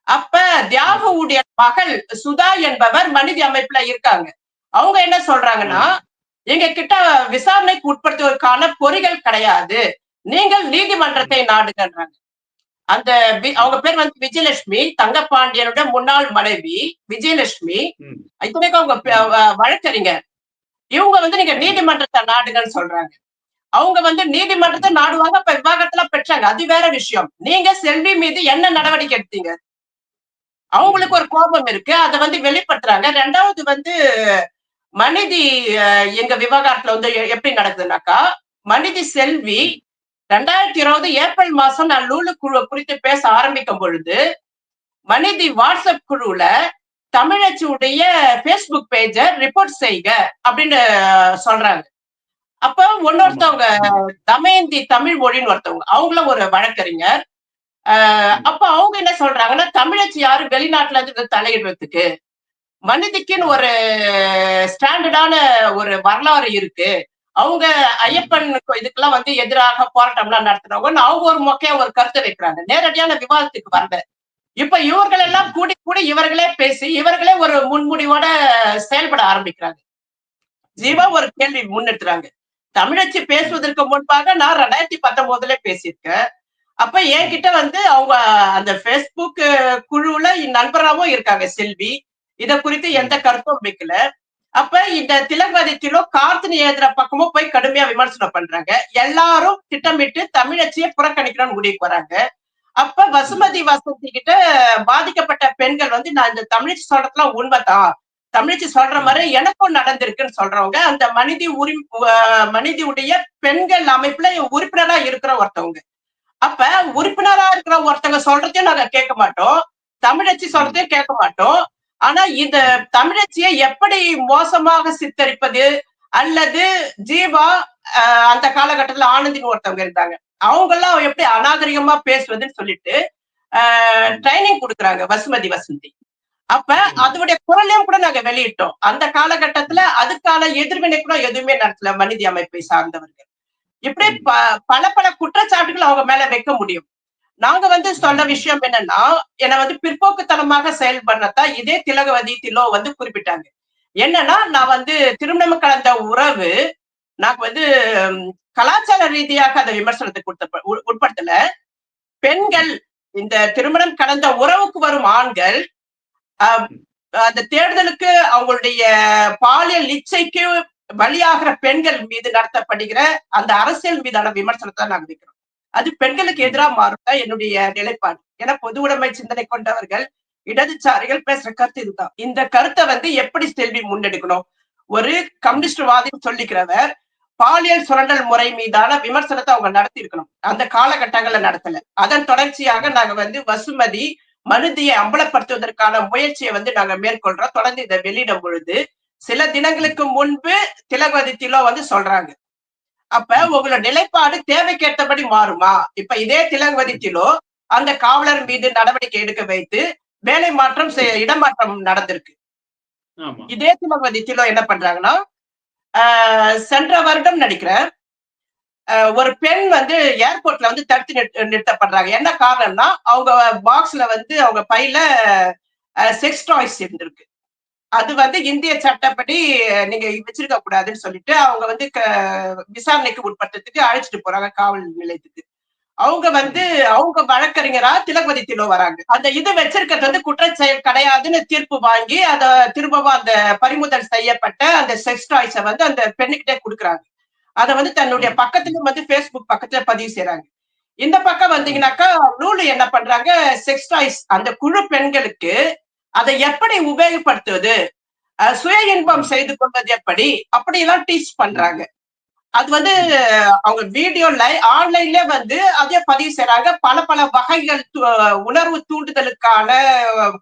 D: அப்ப தியாகவுடைய மகள் சுதா என்பவர் மனித அமைப்புல இருக்காங்க. அவங்க என்ன சொல்றாங்கன்னா, எங்க கிட்ட விசாரணைக்கு உட்படுத்துவதற்கான பொறிகள் கிடையாது, நீங்கள் நீதிமன்றத்தை நாடுங்கன்றாங்க. அந்த அவங்க பேர் வந்து விஜயலட்சுமி, தங்கப்பாண்டியனுடைய முன்னாள் மனைவி விஜயலட்சுமி. இத்தனைக்கும் அவங்க வழக்கறிஞர். இவங்க வந்து நீங்க நீதிமன்றத்தை நாடுங்கன்னு சொல்றாங்க. அவங்க வந்து நீதிமன்றத்தை நாடுவாங்க. இப்ப விவாகரத்துல பெற்றாங்க, அது வேற விஷயம். நீங்க செல்வி மீது என்ன நடவடிக்கை எடுத்தீங்க? அவங்களுக்கு ஒரு கோபம் இருக்கு, அதை வந்து வெளிப்படுத்துறாங்க. ரெண்டாவது வந்து மனிதி எங்க விவகாரத்துல வந்து எப்படி நடக்குதுன்னாக்கா, மனிதி செல்வி 2020 ஏப்ரல் மாசம் நான் லூலு குழு குறித்து பேச ஆரம்பிக்கும் பொழுது மனிதி வாட்ஸ்அப் குழுல தமிழச்சியுடைய பேஸ்புக் பேஜ ரிப்போர்ட் செய்க அப்படின்னு சொல்றாங்க. அப்ப ஒன்னொருத்தவங்க தமயந்தி தமிழ் மொழின்னு ஒருத்தவங்க, அவங்களும் ஒரு வழக்கறிஞர். அப்ப அவங்க என்ன சொல்றாங்கன்னா, தமிழச்சி யாரு வெளிநாட்டுல இருந்து தலையிடுறதுக்கு, மனிதிக்குன்னு ஒரு ஸ்டாண்டர்டான ஒரு வரலாறு இருக்கு, அவங்க ஐயப்பன் இதுக்கெல்லாம் வந்து எதிராக போராட்டம்லாம் நடத்துறவங்க, அவங்க ஒரு மொக்கையா ஒரு கருத்தை வைக்கிறாங்க. நேரடியான விவாதத்துக்கு வரல. இப்ப இவர்கள் எல்லாம் கூடி கூடி இவர்களே பேசி இவர்களே ஒரு முன்முடிவோட செயல்பட ஆரம்பிக்கிறாங்க. ஜீவா ஒரு கேள்வி முன்னெடுத்துறாங்க, தமிழச்சி பேசுவதற்கு முன்பாக நான் 2019 பேசியிருக்கேன். அப்ப என்கிட்ட வந்து அவங்க அந்த பேஸ்புக் குழுவுல நண்பராகவும் இருக்காங்க செல்வி, இத குறித்து எந்த கருத்தும் வைக்கல. அப்ப இந்த திலகவதியிலும் கார்த்தினி எழுதுற பக்கமும் போய் கடுமையா விமர்சனம் பண்றாங்க. எல்லாரும் திட்டமிட்டு தமிழச்சியை புறக்கணிக்கணும்னு முடிவுக்கு வராங்க. அப்ப வசுமதி வசந்தி கிட்ட பாதிக்கப்பட்ட பெண்கள் வந்து நான் இந்த தமிழச்சி சொல்றதுலாம் உண்மைதான், தமிழச்சி சொல்ற மாதிரி எனக்கும் நடந்திருக்குன்னு சொல்றவங்க அந்த மனிதியுடைய பெண்கள் அமைப்புல உறுப்பினரா இருக்கிற ஒருத்தவங்க. அப்ப உறுப்பினரா இருக்கிற ஒருத்தவங்க சொல்றதையும் நாங்க கேட்க மாட்டோம், தமிழச்சி சொல்றதையும் கேட்க மாட்டோம். ஆனா இந்த தமிழச்சியை எப்படி மோசமாக சித்தரிப்பது, அல்லது ஜீவா அந்த காலகட்டத்துல ஆனந்தின்னு ஒருத்தவங்க இருந்தாங்க, அவங்க எல்லாம் எப்படி அநாகரிகமா பேசுவதுன்னு சொல்லிட்டு ட்ரைனிங் கொடுக்குறாங்க வசுமதி வசந்தி. அப்ப அதனுடைய குரலையும் கூட நாங்க வெளியிட்டோம். அந்த காலகட்டத்துல அதுக்கான எதிர்வினை கூட எதுவுமே நடத்தல மனித அமைப்பை சார்ந்தவர்கள். இப்படி பல பல குற்றச்சாட்டுகள் அவங்க மேல வைக்க முடியும். நாங்க வந்து சொன்ன விஷயம் என்னன்னா, என்னை வந்து பிற்போக்குத்தனமாக செயல்படத்தான் இதே திலகவதி திலோ வந்து குறிப்பிட்டாங்க. என்னன்னா, நான் வந்து திருமணம் கலந்த உறவு நான் வந்து கலாச்சார ரீதியாக அந்த விமர்சனத்துக்கு உட்படுத்தல. பெண்கள் இந்த திருமணம் கடந்த உறவுக்கு வரும் ஆண்கள் அந்த தேடுதலுக்கு அவங்களுடைய பாலியல் இச்சைக்கு பலியாகிற பெண்கள் மீது நடத்தப்படுகிற அந்த அரசியல் மீதான விமர்சனத்தை நாங்க வைக்கிறோம். அது பெண்களுக்கு எதிராக மாறும் என்னுடைய நிலைப்பாடு. ஏன்னா பொது உடைமை சிந்தனை கொண்டவர்கள் இடதுசாரிகள் பேசுற கருத்து இதுதான். இந்த கருத்தை வந்து எப்படி செல்வி முன்னெடுக்கணும்? ஒரு கம்யூனிஸ்ட் வாதி சொல்லிக்கிறவர் பாலியல் சுரண்டல் முறை மீதான விமர்சனத்தை அவங்க நடத்தி இருக்கணும். அந்த காலகட்டங்கள்ல நடத்தல. அதன் தொடர்ச்சியாக நாங்க வந்து வசுமதி மனிதியை அம்பலப்படுத்துவதற்கான முயற்சியை வந்து நாங்க மேற்கொள்றோம். தொடர்ந்து இதை வெளியிடும் பொழுது சில தினங்களுக்கு முன்பு திலகவதி திலோ வந்து சொல்றாங்க, அப்ப உங்களோட நிலைப்பாடு தேவைக்கேற்றபடி மாறுமா? இப்ப இதே திலகவதி திலோ அந்த காவலர் மீது நடவடிக்கை எடுக்க வைத்து வேலை மாற்றம் இடமாற்றம் நடந்திருக்கு. இதே திலகவதி திலோ என்ன பண்றாங்கன்னா, சென்ற வருடம் நினைக்கிறேன் ஒரு பெண் வந்து ஏர்போர்ட்ல வந்து தடுத்து நிறுத்தப்படுறாங்க. என்ன காரணம்னா, அவங்க பாக்ஸ்ல வந்து அவங்க பையில செக்ஸ் டாய்ஸ் இருந்திருக்கு. அது வந்து இந்திய சட்டப்படி நீங்க வச்சிருக்க கூடாதுன்னு சொல்லிட்டு அவங்க வந்து விசாரணைக்கு உட்பட்டதுக்கு அழைச்சிட்டு போறாங்க காவல் நிலையத்துக்கு. அவங்க வந்து அவங்க வழக்கறிஞரா திலகவதி திலோ வராங்க. அந்த இது வச்சிருக்கிறது வந்து குற்றச்செயல் கிடையாதுன்னு தீர்ப்பு வாங்கி அத திரும்பவும் அந்த பறிமுதல் செய்யப்பட்ட அந்த செக்ஸ் டாய்ஸை வந்து அந்த பெண்ணுகிட்டே கொடுக்குறாங்க. அதை வந்து தன்னுடைய பக்கத்துலயும் வந்து பேஸ்புக் பக்கத்துல பதிவு செய்யறாங்க. இந்த பக்கம் வந்தீங்கன்னாக்கா லூலு என்ன பண்றாங்க, செக்ஸ் டாய்ஸ் அந்த குழு பெண்களுக்கு அதை எப்படி உபயோகப்படுத்துவது, சுய இன்பம் செய்து கொள்வது எப்படி, அப்படி எல்லாம் டீச் பண்றாங்க. அது வந்து அவங்க வீடியோல ஆன்லைன்ல வந்து அதே பதிவு செய்யறாங்க. பல பல வகைகள் உணர்வு தூண்டுதலுக்கான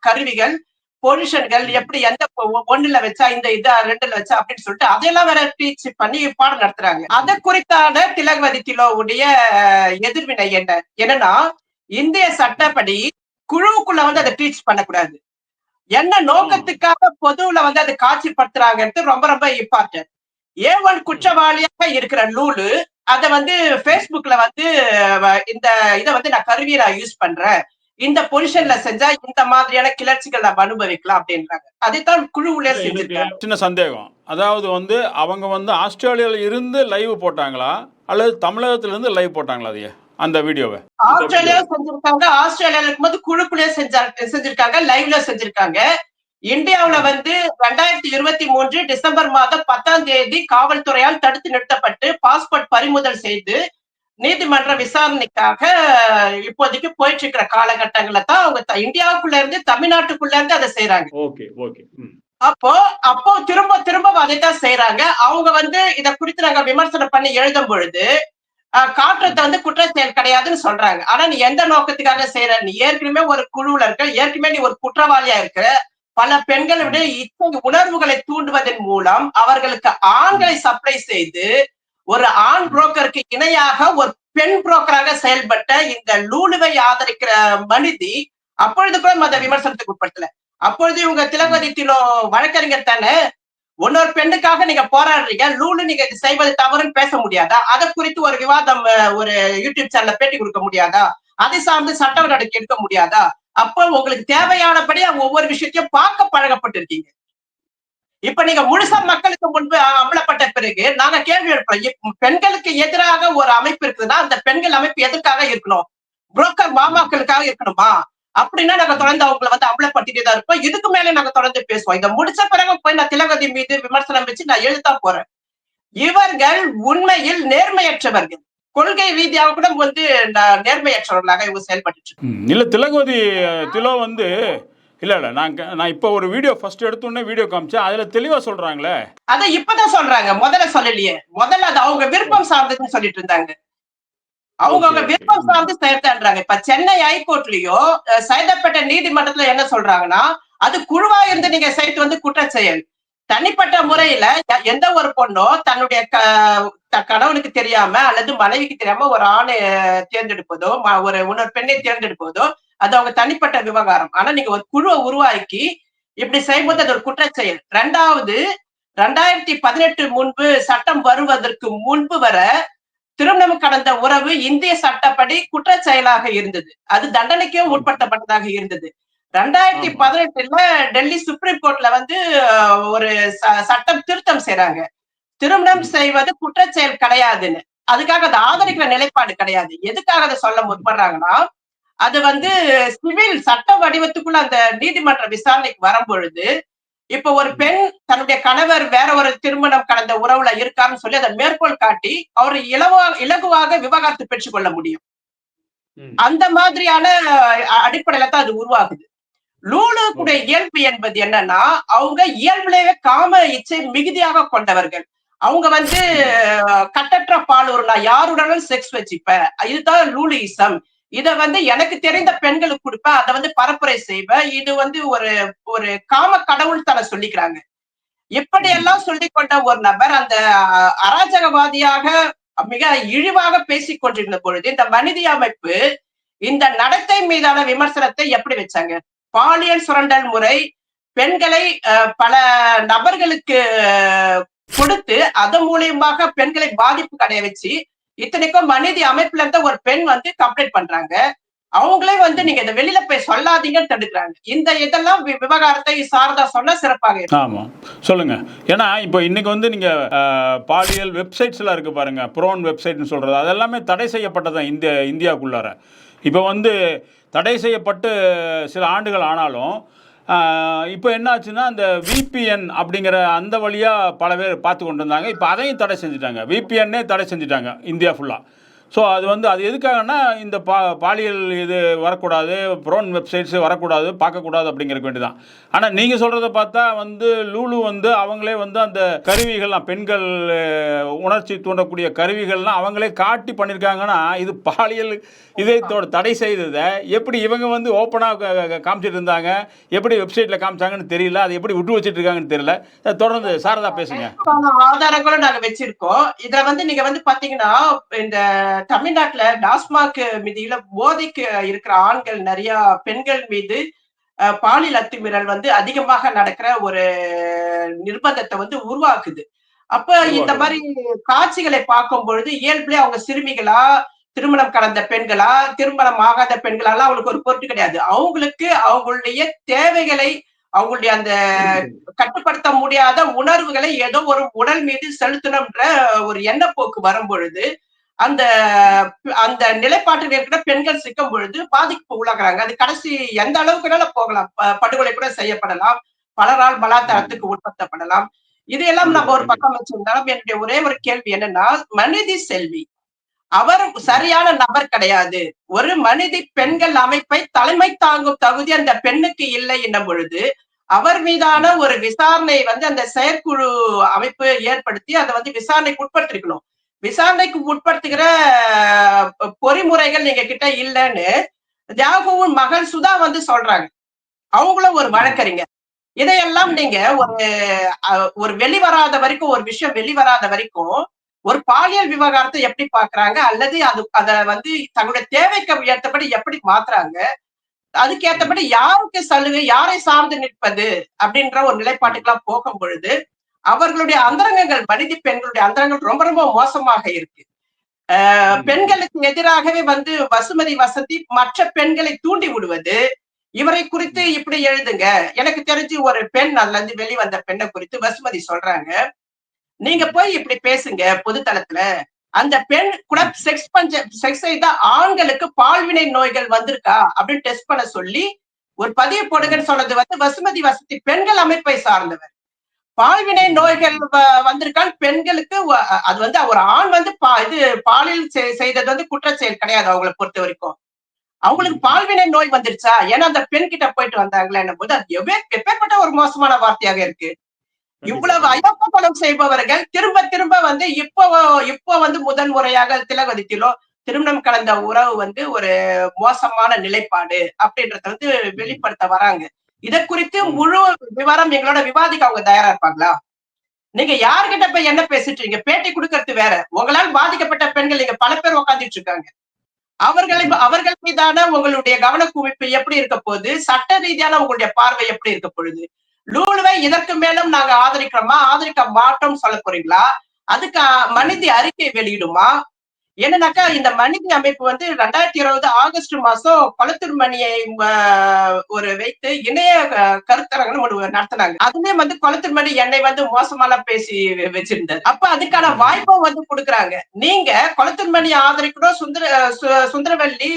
D: கருவிகள், பொசிஷன்கள் எப்படி எந்த ஒண்ணுல வச்சா இந்த இதா ரெண்டுல வச்சா அப்படின்னு சொல்லிட்டு அதையெல்லாம் வேற டீச் பண்ணி பாடம் நடத்துறாங்க. அதை குறித்தான திலகவதி திலோவுடைய எதிர்வினை என்னன்னா, இந்திய சட்டப்படி குழுவுக்குள்ள வந்து அதை டீச் பண்ணக்கூடாது. என்ன நோக்கத்துக்காக பொதுவுல வந்து அதை காட்சிப்படுத்துறாங்கிறது ரொம்ப ரொம்ப இம்பார்ட்டன்ட். ஏவன் குற்றவாளியாக இருக்கிற லூலு அதை வந்து பேஸ்புக்ல வந்து இந்த இதை வந்து நான் கருவியை நான் யூஸ் பண்றேன், இந்த பொசிஷன்ல செஞ்சா இந்த மாதிரியான கிளர்ச்சிகள் நம்ம அனுபவிக்கலாம் அப்படின்றாங்க. அதைத்தான் குழுவுல செஞ்சிருக்காங்க.
A: சின்ன சந்தேகம், அதாவது வந்து அவங்க வந்து ஆஸ்திரேலியால இருந்து லைவ் போட்டாங்களா அல்லது தமிழகத்துல இருந்து லைவ் போட்டாங்களா அதையே அந்த வீடியோவை?
D: ஆஸ்திரேலியா செஞ்சிருக்காங்க. ஆஸ்திரேலியால இருக்கும்போது குழுக்குள்ளே செஞ்சிருக்காங்க, லைவ்ல செஞ்சிருக்காங்க. இந்தியாவுல வந்து 2023 டிசம்பர் மாதம் 10ஆம் தேதி காவல்துறையால் தடுத்து நிறுத்தப்பட்டு பாஸ்போர்ட் பறிமுதல் செய்து நீதிமன்ற விசாரணைக்காக இப்போதைக்கு போயிட்டு இருக்கிற காலகட்டங்கள்ல தான் அவங்க இந்தியாவுக்குள்ள இருந்து தமிழ்நாட்டுக்குள்ள இருந்து அதை செய்யறாங்க. அப்போ திரும்ப திரும்ப அதைத்தான் செய்யறாங்க. அவங்க வந்து இதை குறித்து நாங்க விமர்சனம் பண்ணி எழுதும் பொழுது காற்றத்தை வந்து குற்றச்செயல் கிடையாதுன்னு சொல்றாங்க. ஆனா நீ எந்த நோக்கத்துக்காக செய்யற, நீ ஏற்கனவே ஒரு குழுவுல இருக்க, ஏற்கனவே நீ ஒரு குற்றவாளியா இருக்கிற, பல பெண்களுடைய இத்தகைய உணர்வுகளை தூண்டுவதன் மூலம் அவர்களுக்கு ஆண்களை சப்ளை செய்து ஒரு ஆண் புரோக்கருக்கு இணையாக ஒரு பெண் புரோக்கராக செயல்பட்ட இந்த லூலுவை ஆதரிக்கிற மனிதி அப்பொழுது கூட அந்த விமர்சனத்துக்கு உட்படுத்தல. அப்பொழுது இவங்க திலகவதி திலோ வழக்கறிஞர் தானே, இன்னொரு பெண்ணுக்காக நீங்க போராடுறீங்க, லூலு நீங்க இது செய்வது தவறுன்னு பேச முடியாதா? அதை குறித்து ஒரு விவாதம் ஒரு யூடியூப் சேனல்ல பேட்டி கொடுக்க முடியாதா? அதை சார்ந்து சட்ட நடவடிக்கை எடுக்க முடியாதா? அப்போ உங்களுக்கு தேவையானபடி ஒவ்வொரு விஷயத்தையும் பார்க்க பழகப்பட்டிருக்கீங்க. இப்ப நீங்க முழுசா மக்களுக்கு முன்பு அமலப்பட்ட பிறகு நாங்க கேள்வி எழுப்போம், பெண்களுக்கு எதிராக ஒரு அமைப்பு இருக்குதுன்னா அந்த பெண்கள் அமைப்பு எதற்காக இருக்கணும்? புரோக்கர் மாமாக்களுக்காக இருக்கணுமா? அப்படின்னா நாங்க தொடர்ந்து அவங்களை வந்து அம்பலப்படுத்திட்டே தான் இருப்போம். இதுக்கு மேல நாங்க தொடர்ந்து பேசுவோம். இதை முடிச்ச பிறகு போய் நான் திலகவதி மீது விமர்சனம் வச்சு நான் எழுதான் போறேன். இவர்கள் உண்மையில் நேர்மையற்றவர்கள். கொள்கை ரீதியாக கூட வந்து நேர்மையற்றவர்களாக இவங்க செயல்பட்டு.
A: இல்ல திலகவதி திலோ வந்து இல்ல நான் இப்ப ஒரு வீடியோ ஃபர்ஸ்ட் எடுத்தோடனே வீடியோ காமிச்சேன். அதுல தெளிவா சொல்றாங்களே.
D: அதை இப்பதான் சொல்றாங்க, முதல்ல சொல்லலையே. முதல்ல அது அவங்க விருப்பம் சார்ந்ததுன்னு சொல்லிட்டு இருந்தாங்க. அவங்க விருப்பம் சார்ந்து செயல்படுறாங்க. இப்ப சென்னை ஹைகோர்ட்லயோ சைதாப்பேட்டை நீதிமன்றத்துல என்ன சொல்றாங்கன்னா, அது குழுவா இருந்து நீங்க செய்து வந்து குற்ற செயல். தனிப்பட்ட முறையில எந்த ஒரு பொண்ணோ தன்னுடைய கணவனுக்கு தெரியாம அல்லது மனைவிக்கு தெரியாம ஒரு ஆணை தேர்ந்தெடுப்பதோ ஒரு இன்னொரு பெண்ணை தேர்ந்தெடுப்பதோ அது அவங்க தனிப்பட்ட விவகாரம். ஆனா நீங்க ஒரு குழுவை உருவாக்கி இப்படி செய்யும்போது அது ஒரு குற்ற செயல். 2வது 2018 முன்பு சட்டம் வருவதற்கு முன்பு வர திருமணம் கடந்த உறவு இந்திய சட்டப்படி குற்ற செயலாக இருந்தது. அது தண்டனைக்கும் உட்படுத்தப்பட்டதாக இருந்தது. 2018 டெல்லி சுப்ரீம் கோர்ட்ல வந்து ஒரு சட்டம் திருத்தம் செய்றாங்க. திருமணம் செய்வது குற்ற செயல் கிடையாதுன்னு. அதுக்காக அதை ஆதரிக்கிற நிலைப்பாடு கிடையாது. எதுக்காக அதை சொல்ல முற்படுறாங்கன்னா, அது வந்து சிவில் சட்ட வடிவத்துக்குள்ள அந்த நீதிமன்ற விசாரணைக்கு வரும் பொழுது இப்ப ஒரு பெண் தன்னுடைய கணவர் வேற ஒரு திருமணம் கடந்த உறவுல இருக்காருன்னு சொல்லி அதை மேற்கோள் காட்டி அவர் இலகுவாக விவாகரத்து பெற்றுக் கொள்ள முடியும். அந்த மாதிரியான அடிப்படையில தான் அது உருவாகுது. லூலுக்குடைய இயல்பு என்பது என்னன்னா, அவங்க இயல்புலேயே காம இச்சை மிகுதியாக கொண்டவர்கள். அவங்க வந்து கட்டற்ற பாலூர், நான் யாருடனும் செக்ஸ் வச்சுப்பேன், இதுதான் லூலிசம். இத வந்து எனக்கு தெரிந்த பெண்களுக்கு கொடுப்பேன், அதை வந்து பரப்புரை செய்வேன். இது வந்து ஒரு ஒரு காம கடவுள் தன சொல்லிக்கிறாங்க. இப்படியெல்லாம் சொல்லிக் கொண்ட ஒரு நபர் அந்த அராஜகவாதியாக மிக இழிவாக பேசிக் கொண்டிருந்த பொழுது இந்த மனித அமைப்பு இந்த நடத்தை மீதான விமர்சனத்தை எப்படி வச்சாங்க? பாலியல் சுரண்டல் முறை பெண்களை பல நபர்களுக்கு கொடுத்து அதன் மூலியமாக பெண்களை பாதிப்பு அடைய வச்சு, இத்தனைக்கும் மனித அமைப்புல இருந்த ஒரு பெண் வந்து கம்ப்ளைண்ட் பண்றாங்க. அவங்களே வந்து நீங்க இதை வெளியில போய் சொல்லாதீங்கன்னு தடுக்கிறாங்க. இந்த இதெல்லாம் விவகாரத்தை சாரதா சொன்னா சிறப்பாக.
A: ஆமா சொல்லுங்க. ஏன்னா இப்போ இன்னைக்கு வந்து நீங்க பாலியல் வெப்சைட்ஸ் எல்லாம் இருக்கு பாருங்க, ப்ரோன் வெப்சைட்னு சொல்றது, அதெல்லாமே தடை செய்யப்பட்டதான் இந்தியாவுக்குள்ளார. இப்போ வந்து தடை செய்யப்பட்டு சில ஆண்டுகள் ஆனாலும் இப்போ என்ன ஆச்சுன்னா, இந்த VPN அப்படிங்கிற அந்த வழியாக பல பேர் பார்த்து கொண்டு இருந்தாங்க. இப்போ அதையும் தடை செஞ்சுட்டாங்க, VPNனே தடை செஞ்சுட்டாங்க இந்தியா ஃபுல்லாக. ஸோ அது வந்து அது எதுக்காகனா, இந்த பாலியல் இது வரக்கூடாது, ப்ரோன் வெப்சைட்ஸ் வரக்கூடாது, பார்க்கக்கூடாது அப்படிங்கிறக்கு வேண்டி தான். ஆனால் நீங்கள் சொல்கிறத பார்த்தா வந்து லூலு வந்து அவங்களே வந்து அந்த கருவிகள்லாம், பெண்கள் உணர்ச்சி தூண்டக்கூடிய கருவிகள்லாம் அவங்களே காட்டி பண்ணியிருக்காங்கன்னா, இது பாலியல் இதயத்தோட தடை செய்ததை எப்படி இவங்க வந்து ஓப்பனாக காமிச்சிட்டு இருந்தாங்க, எப்படி வெப்சைட்டில் காமிச்சாங்கன்னு தெரியல, அதை எப்படி விட்டு வச்சுட்டு இருக்காங்கன்னு தெரியல. தொடர்ந்து சாரதா பேசுங்க.
D: ஆதாரங்களும் நாங்கள் வச்சிருக்கோம். இதில் வந்து நீங்கள் வந்து பார்த்தீங்கன்னா, இந்த தமிழ்நாட்டுல டாஸ்மாக் மீதியில போதைக்கு இருக்கிற ஆண்கள் நிறைய பெண்கள் மீது பாலியல் அத்துமீறல் வந்து அதிகமாக நடக்கிற ஒரு நிர்பந்தத்தை வந்து உருவாக்குது. அப்ப இந்த மாதிரி காட்சிகளை பார்க்கும் பொழுது இயல்புல அவங்க சிறுமிகளா, திருமணம் கடந்த பெண்களா, திருமணம் ஆகாத பெண்களா அவங்களுக்கு ஒரு பொருட்டு கிடையாது. அவங்களுக்கு அவங்களுடைய தேவைகளை, அவங்களுடைய அந்த கட்டுப்படுத்த முடியாத உணர்வுகளை ஏதோ ஒரு உடல் மீது செலுத்தணும்ன்ற ஒரு எண்ணப்போக்கு வரும் பொழுது அந்த அந்த நிலைப்பாட்டில் இருக்கிற பெண்கள் சிக்கும் பொழுது பாதிப்பு உள்ளாக்குறாங்க. அது கடைசி எந்த அளவுக்கு போகலாம், படுகொலை கூட செய்யப்படலாம், பலரால் பலாத்காரத்துக்கு உட்படுத்தப்படலாம். இதையெல்லாம் நம்ம ஒரு பக்கம் வச்சிருந்தாலும் என்னுடைய ஒரே ஒரு கேள்வி என்னன்னா, மனிதி செல்வி அவர் சரியான நபர் கிடையாது. ஒரு மனித பெண்கள் அமைப்பை தலைமை தாங்கும் தகுதி அந்த பெண்ணுக்கு இல்லை என்னும் பொழுது அவர் மீதான ஒரு விசாரணை வந்து அந்த செயற்குழு அமைப்பு ஏற்படுத்தி அதை வந்து விசாரணைக்கு உட்படுத்திருக்கணும். விசாரணைக்கு உட்படுத்துகிற பொறிமுறைகள் நீங்க கிட்ட இல்லைன்னு தியாகுவின் மகள் சுதா வந்து சொல்றாங்க. அவங்களும் ஒரு வழக்கறிஞர். இதையெல்லாம் நீங்க ஒரு வெளிவராத வரைக்கும், ஒரு விஷயம் வெளிவராத வரைக்கும் ஒரு பாலியல் விவகாரத்தை எப்படி பாக்குறாங்க, அல்லது அத வந்து தங்களுடைய தேவைக்கு ஏற்றபடி எப்படி மாத்துறாங்க, அதுக்கு ஏற்றபடி யாருக்கு சலுகை, யாரை சார்ந்து நிற்பது அப்படின்ற ஒரு நிலைப்பாட்டுக்கெல்லாம் போகும் பொழுது அவர்களுடைய அந்தரங்கங்கள், மனித பெண்களுடைய அந்தரங்கள் ரொம்ப ரொம்ப மோசமாக இருக்கு. பெண்களுக்கு எதிராகவே வந்து வசுமதி வசந்தி மற்ற பெண்களை தூண்டி விடுவது, இவரை குறித்து இப்படி எழுதுங்க. எனக்கு தெரிஞ்சு ஒரு பெண், அதுல இருந்து வெளிவந்த பெண்ணை குறித்து வசுமதி சொல்றாங்க, நீங்க போய் இப்படி பேசுங்க பொது தளத்துல, அந்த பெண் கூட செக்ஸ் செய்த ஆண்களுக்கு பால்வினை நோய்கள் வந்திருக்கா அப்படின்னு டெஸ்ட் பண்ண சொல்லி ஒரு பதிவு போடுங்கன்னு சொன்னது வந்து வசுமதி வசந்தி பெண்கள் அமைப்பை சார்ந்தவர். பால்வினை நோய்கள் வந்திருக்கால் பெண்களுக்கு அது வந்து ஒரு ஆண் வந்து இது பாலியல் செய்தது வந்து குற்றச்செயல் கிடையாது அவங்களை பொறுத்த வரைக்கும். அவங்களுக்கு பால்வினை நோய் வந்துருச்சா ஏன்னா அந்த பெண் கிட்ட போயிட்டு வந்தாங்களேன்னும் போது அது எப்பேற்பட்ட ஒரு மோசமான வார்த்தையாக இருக்கு. இவ்வளவு அயோப்பலம் செய்பவர்கள் திரும்ப திரும்ப வந்து இப்போ வந்து முதன் முறையாக திலகவதியிலோ திருமணம் கலந்த உறவு வந்து ஒரு மோசமான நிலைப்பாடு அப்படின்றத வந்து வெளிப்படுத்த வராங்க. இதை குறித்து முழு விவரம் எங்களோட விவாதிக்க அவங்க தயாரா இருப்பாங்களா? நீங்க யாருகிட்ட போய் என்ன பேசிட்டு இருக்கீங்க? பேட்டி கொடுக்கறது வேற. உங்களால் பாதிக்கப்பட்ட பெண்கள் இங்க பல பேர் உட்காந்துட்டு இருக்காங்க. அவர்கள் மீதான உங்களுடைய கவன குவிப்பு எப்படி இருக்க போகுது? சட்ட ரீதியான உங்களுடைய பார்வை எப்படி இருக்க பொழுது? லூலுவை இதற்கு மேலும் நாங்க ஆதரிக்கிறோமா ஆதரிக்க மாட்டோம் சொல்ல போறீங்களா? அதுக்கு மனித அறிக்கை வெளியிடுமா? என்னன்னாக்கா இந்த மனித அமைப்பு வந்து 2020 ஆகஸ்ட் மாசம் கொளத்தூர்மணியை ஒரு வைத்து இணைய கருத்தரங்கம் நடத்தினாங்க. அதுலயே வந்து கொளத்தூர்மணி என்னை வந்து மோசமான பேசி வச்சிருந்தது. அப்ப அதுக்கான வாய்ப்பும் வந்து கொடுக்குறாங்க. நீங்க கொளத்தூர்மணி ஆதரிக்கணும், சுந்தரவல்லி,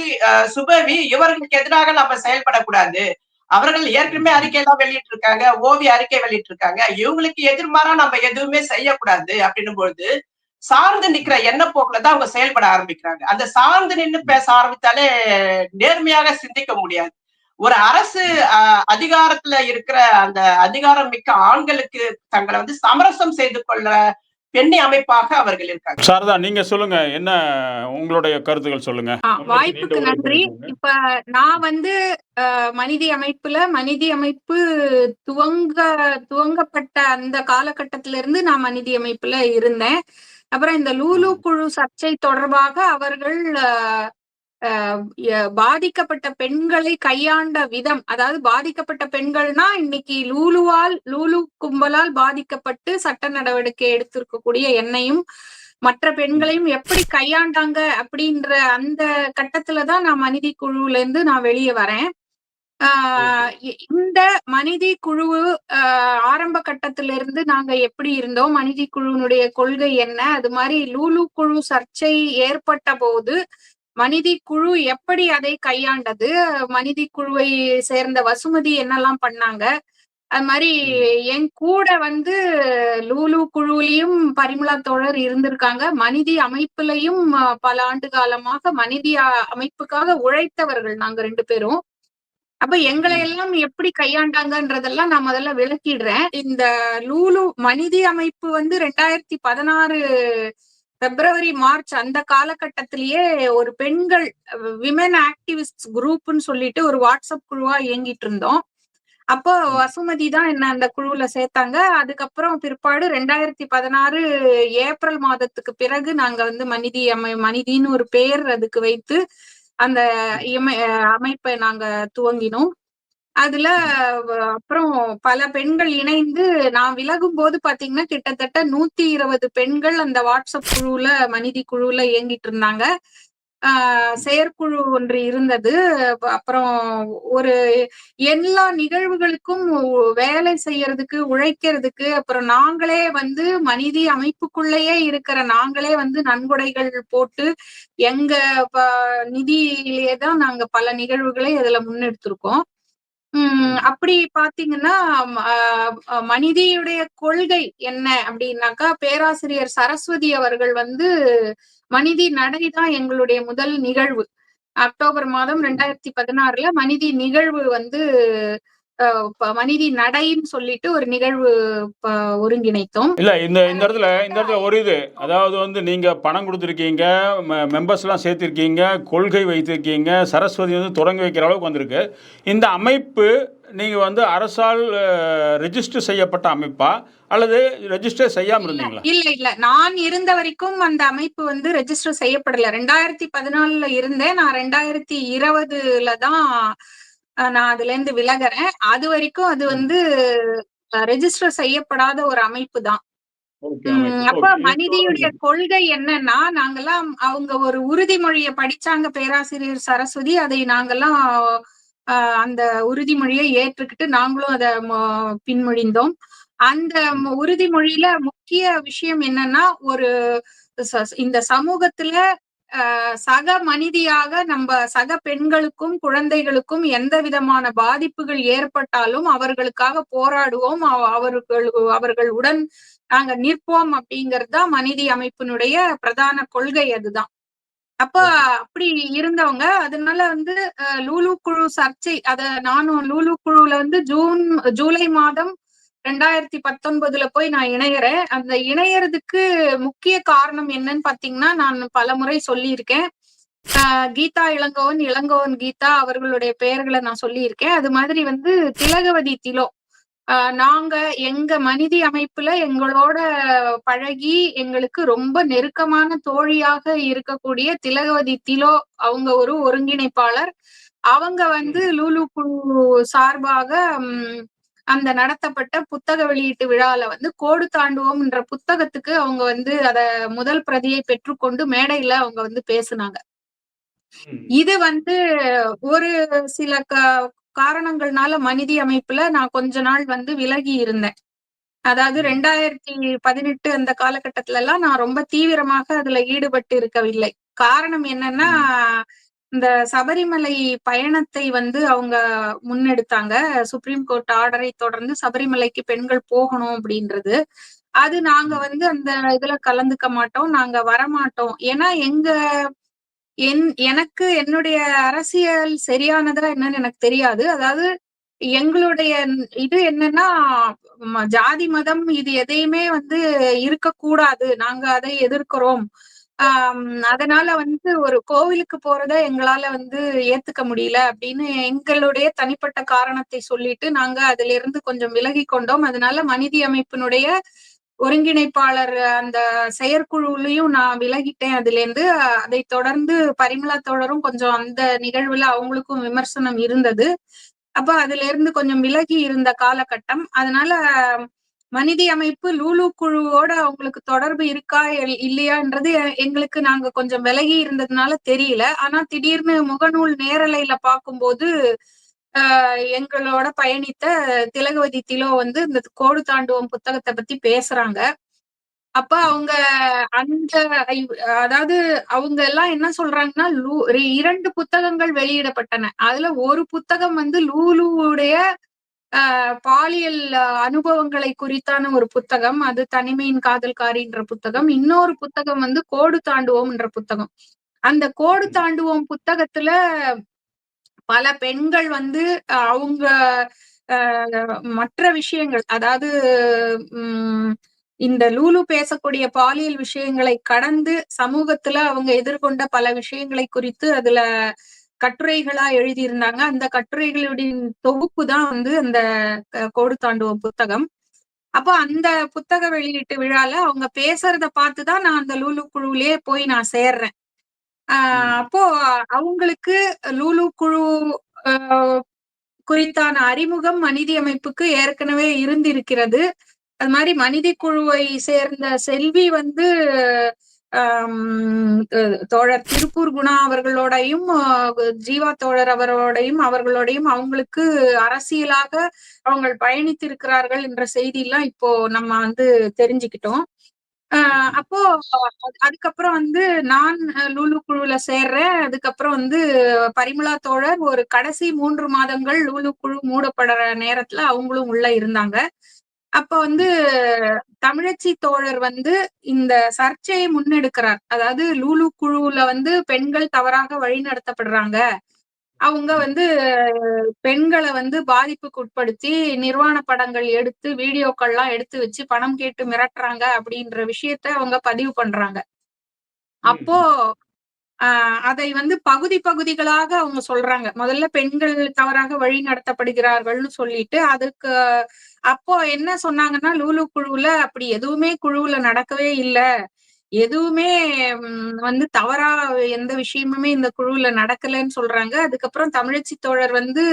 D: சுபவி இவர்களுக்கு எதிராக நம்ம செயல்படக்கூடாது. அவர்கள் ஏற்கனவே அறிக்கையெல்லாம் வெளியிட்டு இருக்காங்க, ஓவிய அறிக்கை வெளியிட்டு இருக்காங்க. இவங்களுக்கு எதிர்மாறா நம்ம எதுவுமே செய்யக்கூடாது அப்படின்னும் பொழுது சார்ந்து நிக்கிற எண்ண போக்குலதான் அவங்க செயல்பட ஆரம்பிக்கிறாங்க. அந்த சார்ந்து நின்று பேச ஆரம்பித்தாலே நேர்மையாக சிந்திக்க முடியாது. ஒரு அரசு அதிகாரத்துல இருக்கிற அந்த அதிகாரம் மிக்க ஆண்களுக்கு தங்களை வந்து சமரசம் செய்து கொள்ள பெண்ணி அமைப்பாக அவர்கள் இருக்காங்க.
A: சாரதா, நீங்க சொல்லுங்க, என்ன உங்களுடைய கருத்துக்கள் சொல்லுங்க.
E: வாய்ப்புக்கு நன்றி. இப்ப நான் வந்து மனித அமைப்பு துவங்கப்பட்ட அந்த காலகட்டத்தில இருந்து நான் மனித அமைப்புல இருந்தேன். அப்புறம் இந்த லூலு குழு சர்ச்சை தொடர்பாக அவர்கள் பாதிக்கப்பட்ட பெண்களை கையாண்ட விதம், அதாவது பாதிக்கப்பட்ட பெண்கள்னா இன்னைக்கு லூலு கும்பலால் பாதிக்கப்பட்டு சட்ட நடவடிக்கை எடுத்திருக்கக்கூடிய என்னையும் மற்ற பெண்களையும் எப்படி கையாண்டாங்க அப்படின்ற அந்த கட்டத்துலதான் நான் மனித குழுல இருந்து நான் வெளியே வரேன். இந்த மனித குழு ஆரம்ப கட்டத்திலிருந்து நாங்க எப்படி இருந்தோம், மனித குழுனுடைய கொள்கை என்ன, அது மாதிரி லூலு குழு சர்ச்சை ஏற்பட்ட போது மனித குழு எப்படி அதை கையாண்டது, மனித குழுவை சேர்ந்த வசுமதி என்னெல்லாம் பண்ணாங்க, அது மாதிரி என் கூட வந்து லூலு குழுவிலையும் பரிமளா தோழர் இருந்திருக்காங்க. மனித அமைப்புலையும் பல ஆண்டு காலமாக மனித அமைப்புக்காக உழைத்தவர்கள் நாங்க 2 பேரும். அப்ப எங்களை எல்லாம் எப்படி கையாண்டாங்கன்றதெல்லாம் நான் முதல்ல விளக்கிடுறேன். இந்த லூலு மனித அமைப்பு வந்து 2016 பிப்ரவரி மார்ச் அந்த காலகட்டத்திலேயே ஒரு பெண்கள் விமென் ஆக்டிவிஸ்ட் குரூப்னு சொல்லிட்டு ஒரு வாட்ஸ்அப் குழுவா இயங்கிட்டு இருந்தோம். அப்போ வசுமதி தான் என்ன அந்த குழுவுல சேர்த்தாங்க. அதுக்கப்புறம் பிற்பாடு 2016 ஏப்ரல் மாதத்துக்கு பிறகு நாங்க வந்து மனிதின்னு ஒரு பேர் அதுக்கு வைத்து அந்த அமைப்பை நாங்க துவங்கினோம். அதுல அப்புறம் பல பெண்கள் இணைந்து நான் விலகும் போது பாத்தீங்கன்னா கிட்டத்தட்ட 120 பெண்கள் அந்த வாட்ஸ்அப் குழுவுல மனித குழுவுல இயங்கிட்டு இருந்தாங்க. செயற்குழு ஒன்று இருந்தது. அப்புறம் ஒரு எல்லா நிகழ்வுகளுக்கும் வேலை செய்யறதுக்கு உழைக்கிறதுக்கு அப்புறம் நாங்களே வந்து மனித அமைப்புக்குள்ளேயே இருக்கிற நாங்களே வந்து நன்கொடைகள் போட்டு எங்க நிதியிலேதான் நாங்க பல நிகழ்வுகளை அதுல முன்னெடுத்திருக்கோம். அப்படி பாத்தீங்கன்னா மனிதியுடைய கொள்கை என்ன அப்படின்னாக்கா பேராசிரியர் சரஸ்வதி அவர்கள் வந்து மனித நடைதான் எங்களுடைய முதல் நிகழ்வு. அக்டோபர் மாதம் 2016 மனித நிகழ்வு வந்து மனித நடைன்னு சொல்லிட்டு ஒரு நிகழ்வு ஒருங்கிணைத்தோம்.
A: இல்ல இந்த இடத்துல ஒரு இது, அதாவது வந்து நீங்க பணம் கொடுத்துருக்கீங்க, மெம்பர்ஸ் எல்லாம் சேர்த்திருக்கீங்க, கொள்கை வைத்திருக்கீங்க, சரஸ்வதி வந்து தொடங்கி வைக்கிற அளவுக்கு வந்திருக்கு. இந்த அமைப்பு நீங்க வந்து அரசால் ரெஜிஸ்டர் செய்யப்பட்ட அமைப்பா அல்லது ரெஜிஸ்டர் செய்யாம இருந்தீங்களா?
E: இல்ல நான் இருந்த வரைக்கும் அந்த அமைப்பு வந்து ரெஜிஸ்டர் செய்யப்படல. 2014 இருந்தேன். நான் 2020 தான் நான் அதுல இருந்து விலகிறேன். அது வரைக்கும் அது வந்து ரெஜிஸ்டர் செய்யப்படாத ஒரு அமைப்பு தான். அப்ப மனிதியுடைய கொள்கை என்னன்னா, நாங்கெல்லாம் அவங்க ஒரு உறுதிமொழியை படிச்சாங்க பேராசிரியர் சரஸ்வதி, அதை நாங்கெல்லாம் அந்த உறுதிமொழியை ஏற்றுக்கிட்டு நாங்களும் அதை பின்மொழிந்தோம். அந்த உறுதிமொழியில முக்கிய விஷயம் என்னன்னா, ஒரு இந்த சமூகத்துல சக மனிதியாக நம்ம சக பெண்களுக்கும் குழந்தைகளுக்கும் எந்த விதமான பாதிப்புகள் ஏற்பட்டாலும் அவர்களுக்காக போராடுவோம், அவர்களுடன் நாங்க நிற்போம் அப்படிங்கிறது தான் மனிதி அமைப்பினுடைய பிரதான கொள்கை. அதுதான். அப்ப அப்படி இருந்தவங்க அதனால வந்து லூலு குழு சர்ச்சை, நானும் லூலு குழுல வந்து ஜூலை மாதம் 2019 போய் நான் இணையறேன். அந்த இணையறதுக்கு முக்கிய காரணம் என்னன்னு பாத்தீங்கன்னா, நான் பலமுறை சொல்லியிருக்கேன். கீதா இளங்கோவன் கீதா அவர்களுடைய பெயர்களை நான் சொல்லியிருக்கேன். அது மாதிரி வந்து திலகவதி திலோ, நாங்க எங்க மனிதி அமைப்புல எங்களோட பழகி எங்களுக்கு ரொம்ப நெருக்கமான தோழியாக இருக்கக்கூடிய திலகவதி திலோ, அவங்க ஒரு ஒருங்கிணைப்பாளர். அவங்க வந்து லூலு குழு சார்பாக அந்த நடத்தப்பட்ட புத்தக வெளியீட்டு விழால வந்து கோடு தாண்டுவோம் என்ற புத்தகத்துக்கு அவங்க வந்து அத முதல் பிரதியை பெற்றுக்கொண்டு மேடையில அவங்க வந்து பேசுனாங்க. இது வந்து ஒரு சில காரணங்கள்னால மனிதி அமைப்புல நான் கொஞ்ச நாள் வந்து விலகி இருந்தேன். அதாவது 2018 அந்த காலகட்டத்துல எல்லாம் நான் ரொம்ப தீவிரமாக அதுல ஈடுபட்டு இருக்கவில்லை. காரணம் என்னன்னா, இந்த சபரிமலை பயணத்தை வந்து அவங்க முன்னெடுத்தாங்க. சுப்ரீம் கோர்ட் ஆர்டரை தொடர்ந்து சபரிமலைக்கு பெண்கள் போகணும் அப்படின்றது. அது நாங்க வந்து அந்த இதுல கலந்துக்க மாட்டோம், நாங்க வரமாட்டோம். ஏன்னா எனக்கு என்னுடைய அரசியல் சரியானதா என்னன்னு எனக்கு தெரியாது. அதாவது எங்களுடைய இது என்னன்னா, ஜாதி மதம் இது எதையுமே வந்து இருக்கக்கூடாது, நாங்க அதை எதிர்க்கிறோம். அதனால வந்து ஒரு கோவிலுக்கு போறத எங்களால வந்து ஏத்துக்க முடியல அப்படின்னு எங்களுடைய தனிப்பட்ட காரணத்தை சொல்லிட்டு நாங்க அதுல இருந்து கொஞ்சம் விலகி கொண்டோம். அதனால மனிதி அமைப்பினுடைய ஒருங்கிணைப்பாளர் அந்த செயற்குழுலையும் நான் விலகிட்டேன் அதுல இருந்து. அதை தொடர்ந்து பரிமளா தோழரும் கொஞ்சம் அந்த நிகழ்வுல அவங்களுக்கும் விமர்சனம் இருந்தது. அப்ப அதுல இருந்து கொஞ்சம் விலகி இருந்த காலகட்டம். அதனால மனிதி அமைப்பு லூலு குழுவோட அவங்களுக்கு தொடர்பு இருக்கா இல்லையான்றது எங்களுக்கு நாங்க கொஞ்சம் விலகி இருந்ததுனால தெரியல. ஆனா திடீர்னு முகநூல் நேரலையில பார்க்கும்போது எங்களோட பயணித்த திலகவதி திலோ வந்து இந்த கோடு தாண்டுவோம் புத்தகத்தை பத்தி பேசுறாங்க. அப்ப அவங்க அதாவது அவங்க எல்லாம் என்ன சொல்றாங்கன்னா, 2 புத்தகங்கள் வெளியிடப்பட்டன. அதுல ஒரு புத்தகம் வந்து லூலுவுடைய பாலியல் அனுபவங்களை குறித்தான ஒரு புத்தகம், அது தனிமையின் காதல்காரின்ற புத்தகம். இன்னொரு புத்தகம் வந்து கோடு தாண்டுவோம் என்ற புத்தகம். அந்த கோடு தாண்டுவோம் புத்தகத்துல பல பெண்கள் வந்து அவங்க மற்ற விஷயங்கள், அதாவது இந்த லூலு பேசக்கூடிய பாலியல் விஷயங்களை கடந்து சமூகத்துல அவங்க எதிர்கொண்ட பல விஷயங்களை குறித்து அதுல கட்டுரைகளா எழுதியிருந்தாங்க. அந்த கட்டுரைகளுடைய தொகுப்பு தான் வந்து அந்த கோடு தாண்டுவோம் புத்தகம். அப்போ அந்த புத்தக வெளியீட்டு விழால அவங்க பேசுறத பார்த்துதான் நான் அந்த லூலு குழுவிலேயே போய் நான் சேர்றேன். அப்போ அவங்களுக்கு லூலு குழு குறித்தான அறிமுகம் மனிதி அமைப்புக்கு ஏற்கனவே இருந்திருக்கிறது. அது மாதிரி மனிதி குழுவை சேர்ந்த செல்வி வந்து தோழர் திருப்பூர் குணா அவர்களோடையும் ஜீவா தோழர் அவர்களோடையும் அவங்களுக்கு அரசியலாக அவங்க பயணித்திருக்கிறார்கள் என்ற செய்தி எல்லாம் இப்போ நம்ம வந்து தெரிஞ்சுக்கிட்டோம். அப்போ அதுக்கப்புறம் வந்து நான் லூலு குழுல சேர்றேன். அதுக்கப்புறம் வந்து பரிமளா தோழர் ஒரு கடைசி 3 மாதங்கள் லூலு குழு மூடப்படுற நேரத்துல அவங்களும் உள்ள இருந்தாங்க. அப்ப வந்து தமிழச்சி தோழர் வந்து இந்த சர்ச்சையை முன்னெடுக்கிறார். அதாவது லூலு குழுல வந்து பெண்கள் தவறாக வழிநடத்தப்படுறாங்க, அவங்க வந்து பெண்களை வந்து பாதிப்புக்கு உட்படுத்தி நிர்வாண படங்கள் எடுத்து வீடியோக்கள்லாம் எடுத்து வச்சு பணம் கேட்டு மிரட்டுறாங்க அப்படின்ற விஷயத்த அவங்க பதிவு பண்றாங்க. அப்போ அதை வந்து பகுதிகளாக அவங்க சொல்றாங்க. முதல்ல பெண்கள் தவறாக வழி நடத்தப்படுகிறார்கள்னு சொல்லிட்டு, அதுக்கு அப்போ என்ன சொன்னாங்கன்னா, லூலு குழுவுல அப்படி எதுவுமே குழுவுல நடக்கவே இல்லை, எதுவுமே வந்து தவறா எந்த விஷயமுமே இந்த குழுவுல நடக்கலைன்னு சொல்றாங்க. அதுக்கப்புறம் தமிழச்சி தோழர் வந்து